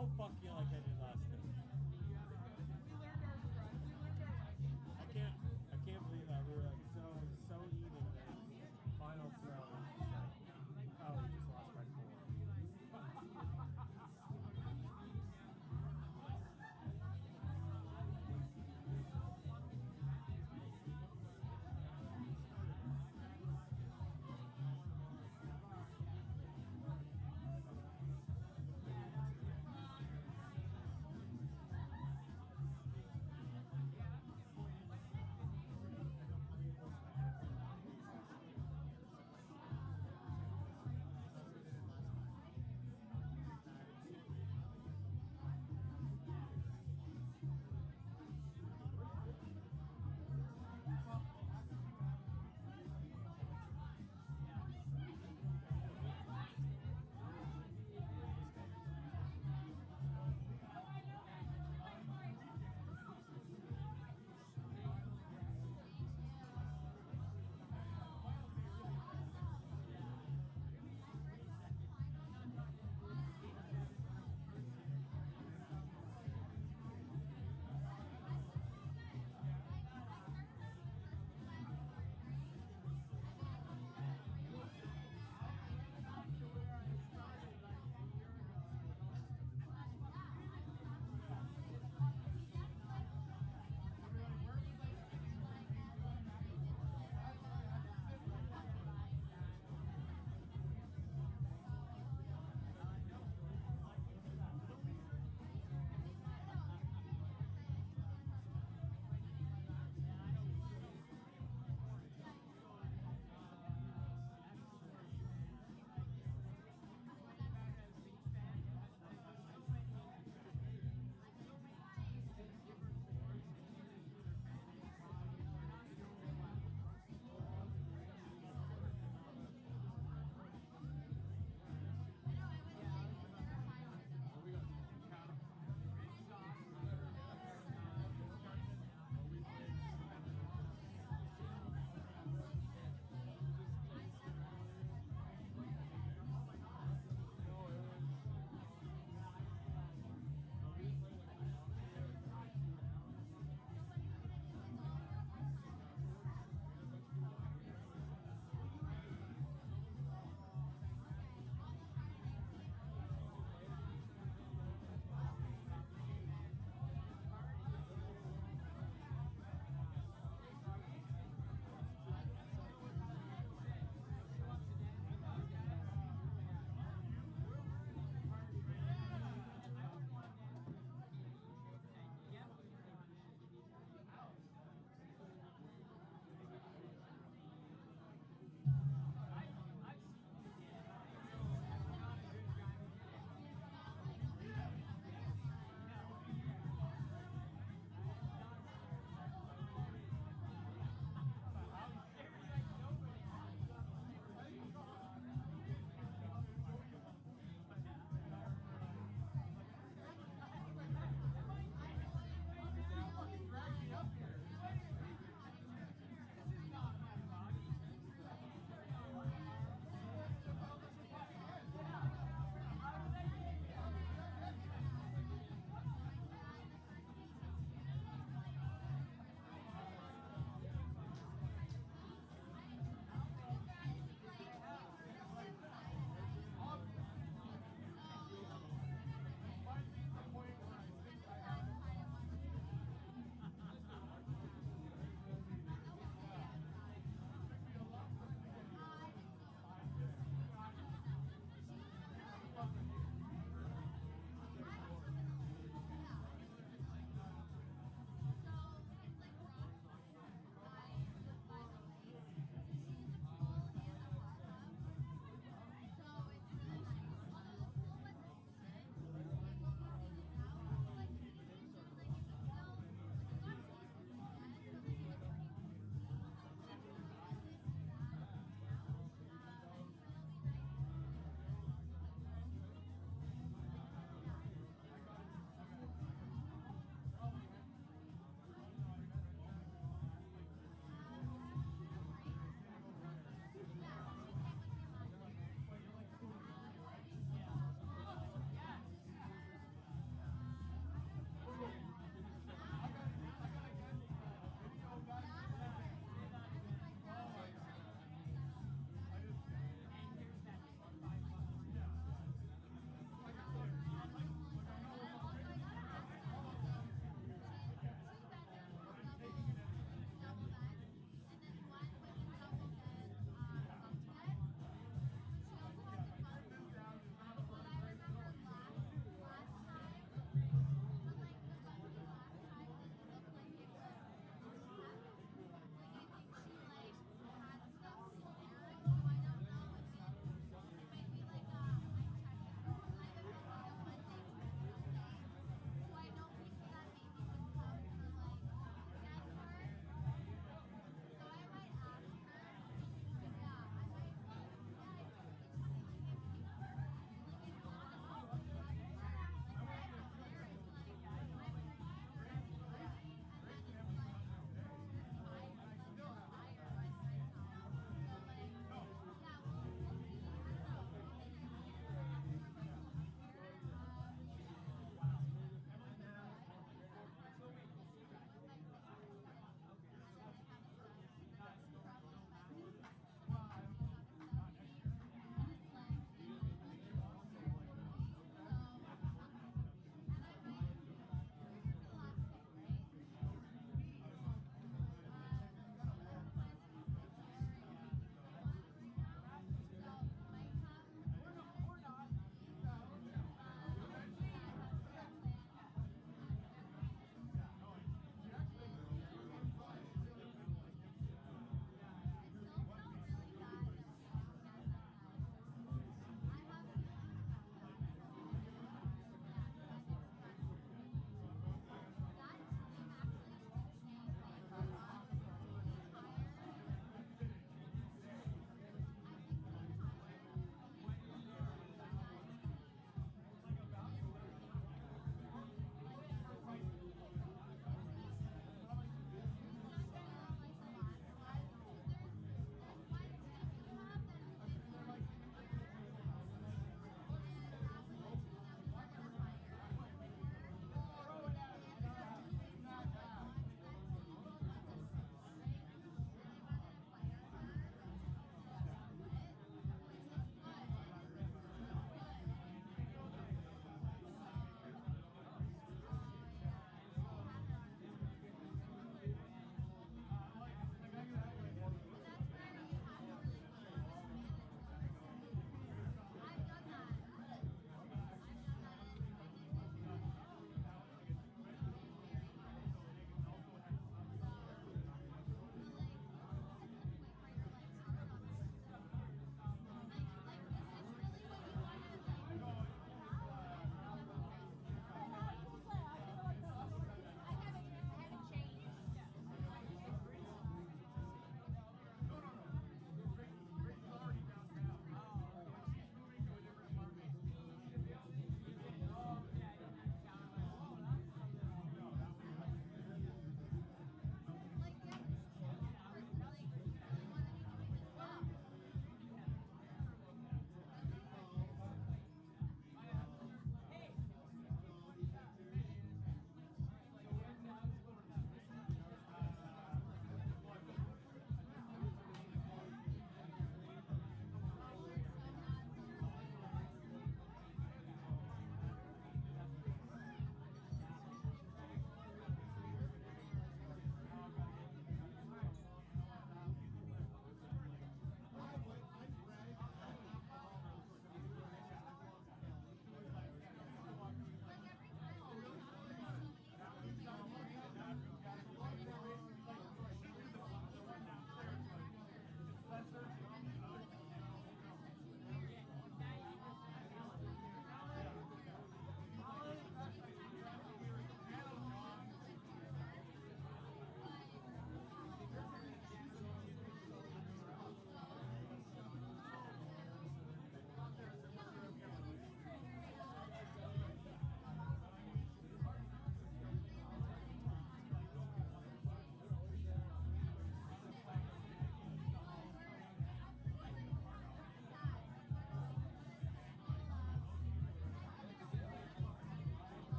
won't fuck you like I did last night. I can't believe that we were like so even there. Final throw. Oh, we just lost by 4.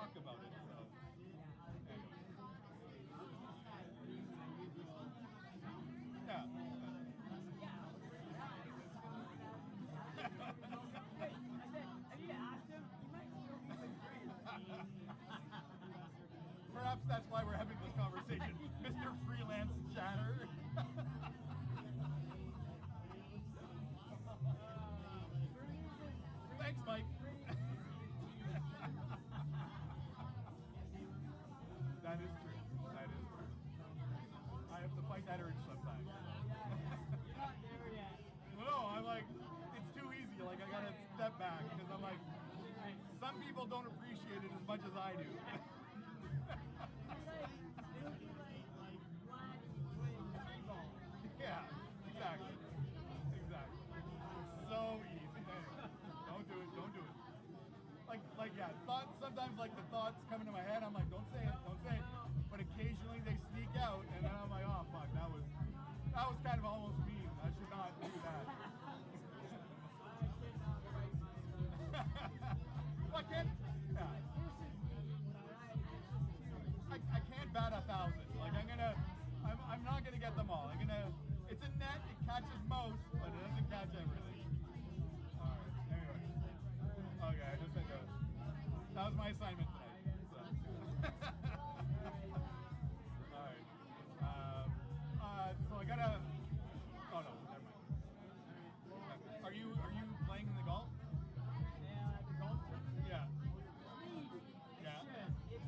talk about it. So. Yeah. Perhaps that's why we're having this conversation, Mr. Freelance Chatter. Thanks, Mike. That is true. That is true. I have to fight that urge sometimes. No, I'm like, it's too easy. Like, I gotta step back because I'm like, some people don't appreciate it as much as I do. Yeah, exactly. Exactly. It's so easy. Don't do it. Don't do it. Like, yeah, thoughts, sometimes like the thoughts come into my head, I'm like, don't say it, don't say it. But occasionally they sneak out and then I'm like, oh fuck, that was kind of almost mean. I should not do that. Well, I can't, yeah. I can't bat 1,000. Like I'm not gonna get them all. It's a net, it catches most, but it doesn't catch everything. Alright, anyway. Okay, I just said that was my assignment tonight. So. Alright. So I gotta. Oh no, never mind. Are you playing in the golf? The golf tournament? Yeah. Yeah. It's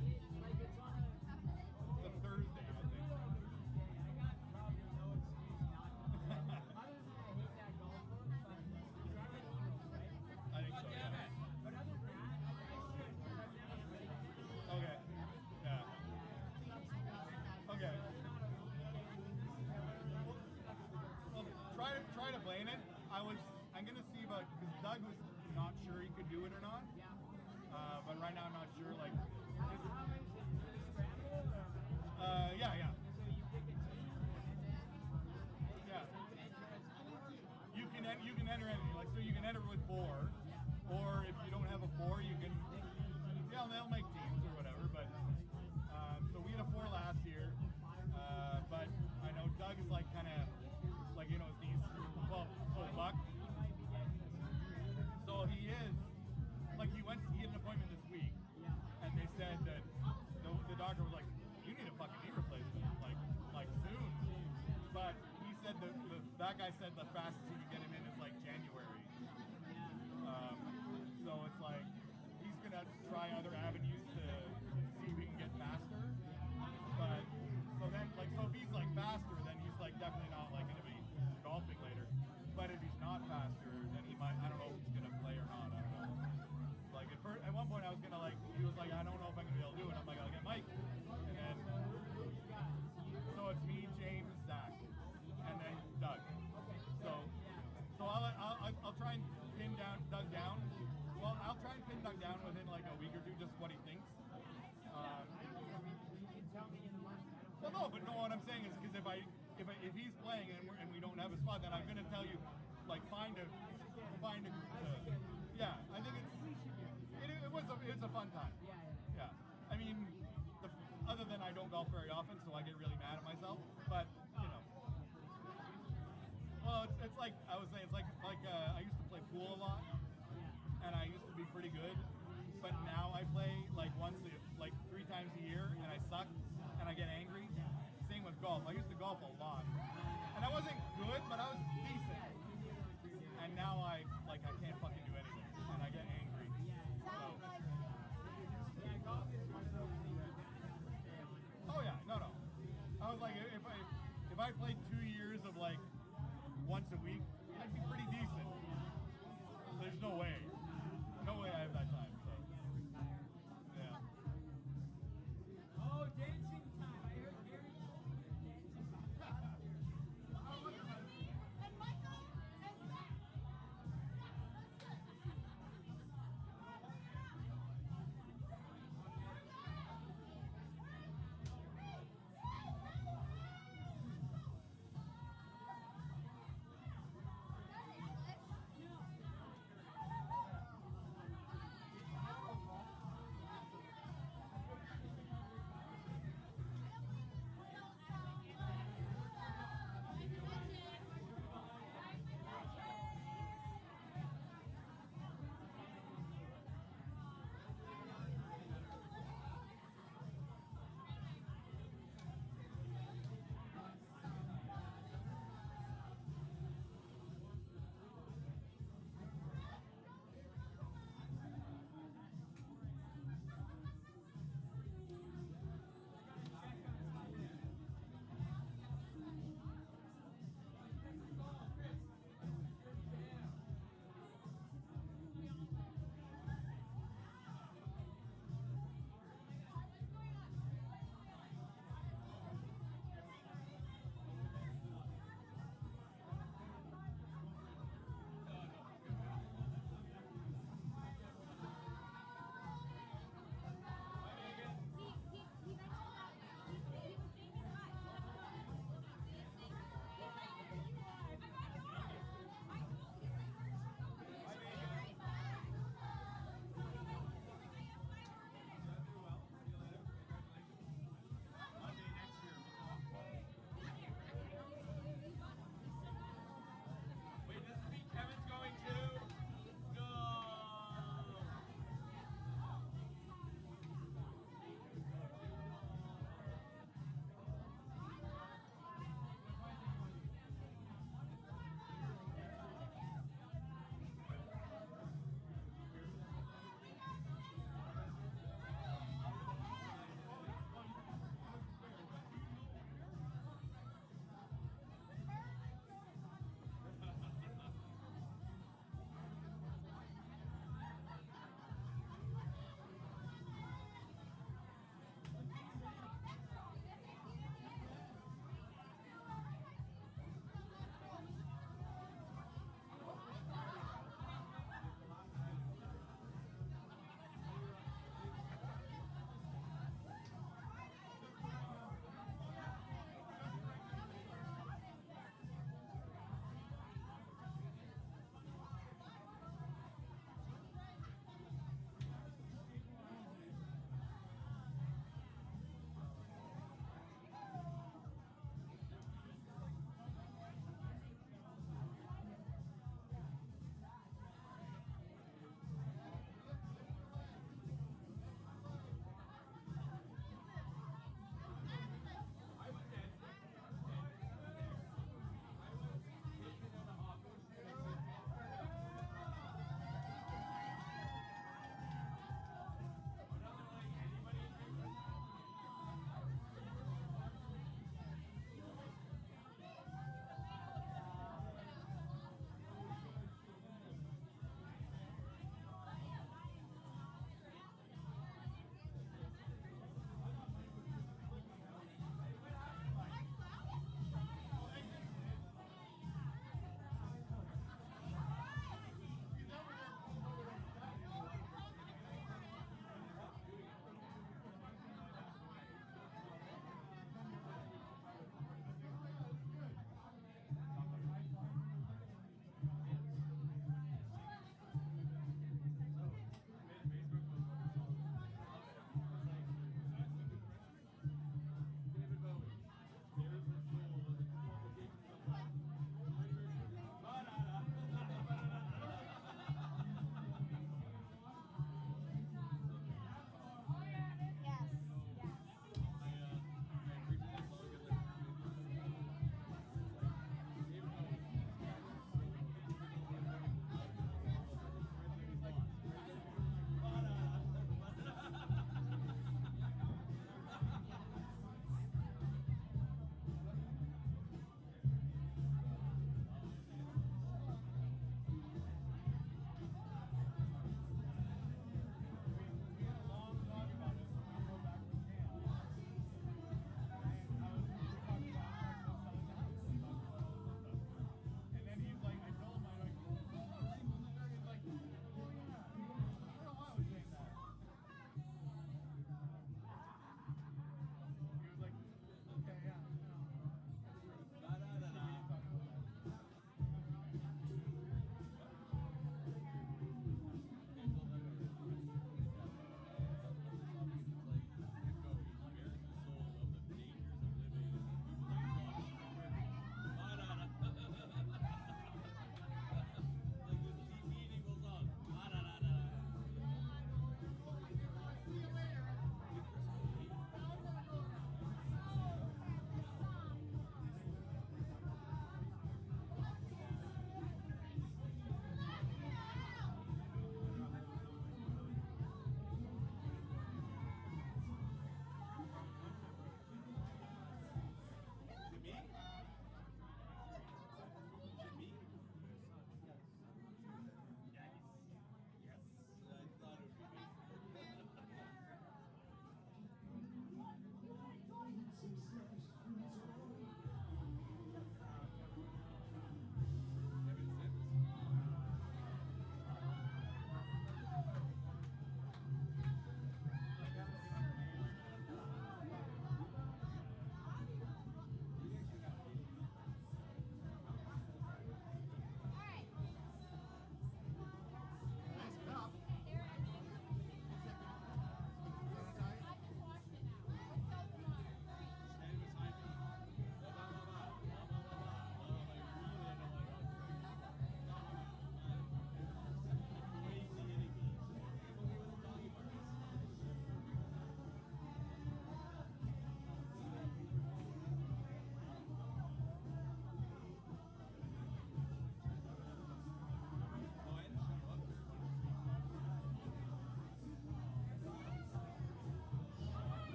a Thursday, I think. I got probably no excuse not to play. Other than I hate that golf course, but you're already even, right? I think so, yeah. But other than that, I should. Okay. Yeah. Okay. Well, try to blame it. I'm gonna see about, because Doug was not sure he could do it or not. But right now I'm not sure. Like. Yeah. So you pick a team Yeah. You can enter anything. Like, so you can enter with 4, or if you don't have a 4, you can. Yeah, they'll make teams or whatever. But so we had a 4 last year. But I know Doug is like kind of like, you know, these so fuck. So he is like he had an appointment this week, and they said that the doctor was like, you need a fucking knee replacement, like soon. But he said that guy said the fastest he could get him in is like January. So it's like he's gonna try other avenues to see if he can get faster. But so then if he's like faster, then he's like definitely not like gonna be golfing later. But if he's not faster, then he might. I don't know if he's gonna play or not. I don't know. Like at one point I was gonna he was like, I don't know if I'm gonna be able to do it. I'm like, I'll get Mike. And then so it's me, James, Zach, and then Doug. So I'll try and pin Doug down. Well, I'll try and pin Doug down within like a week or two, just what he thinks. Well, no, but no. What I'm saying is because if he's playing and we don't have a spot, then I'm gonna tell you, like, find a yeah. I think it's a fun time. Yeah. I mean, other than I don't golf very often, so I get really mad at myself. But you know, well, it's like I was saying, it's like I used to play pool a lot, and I used to be pretty good. But now I play like 3 times a year, and I suck, and I get angry. Same with golf. I used to golf a lot, and I wasn't good, but I was decent. And now I can't fucking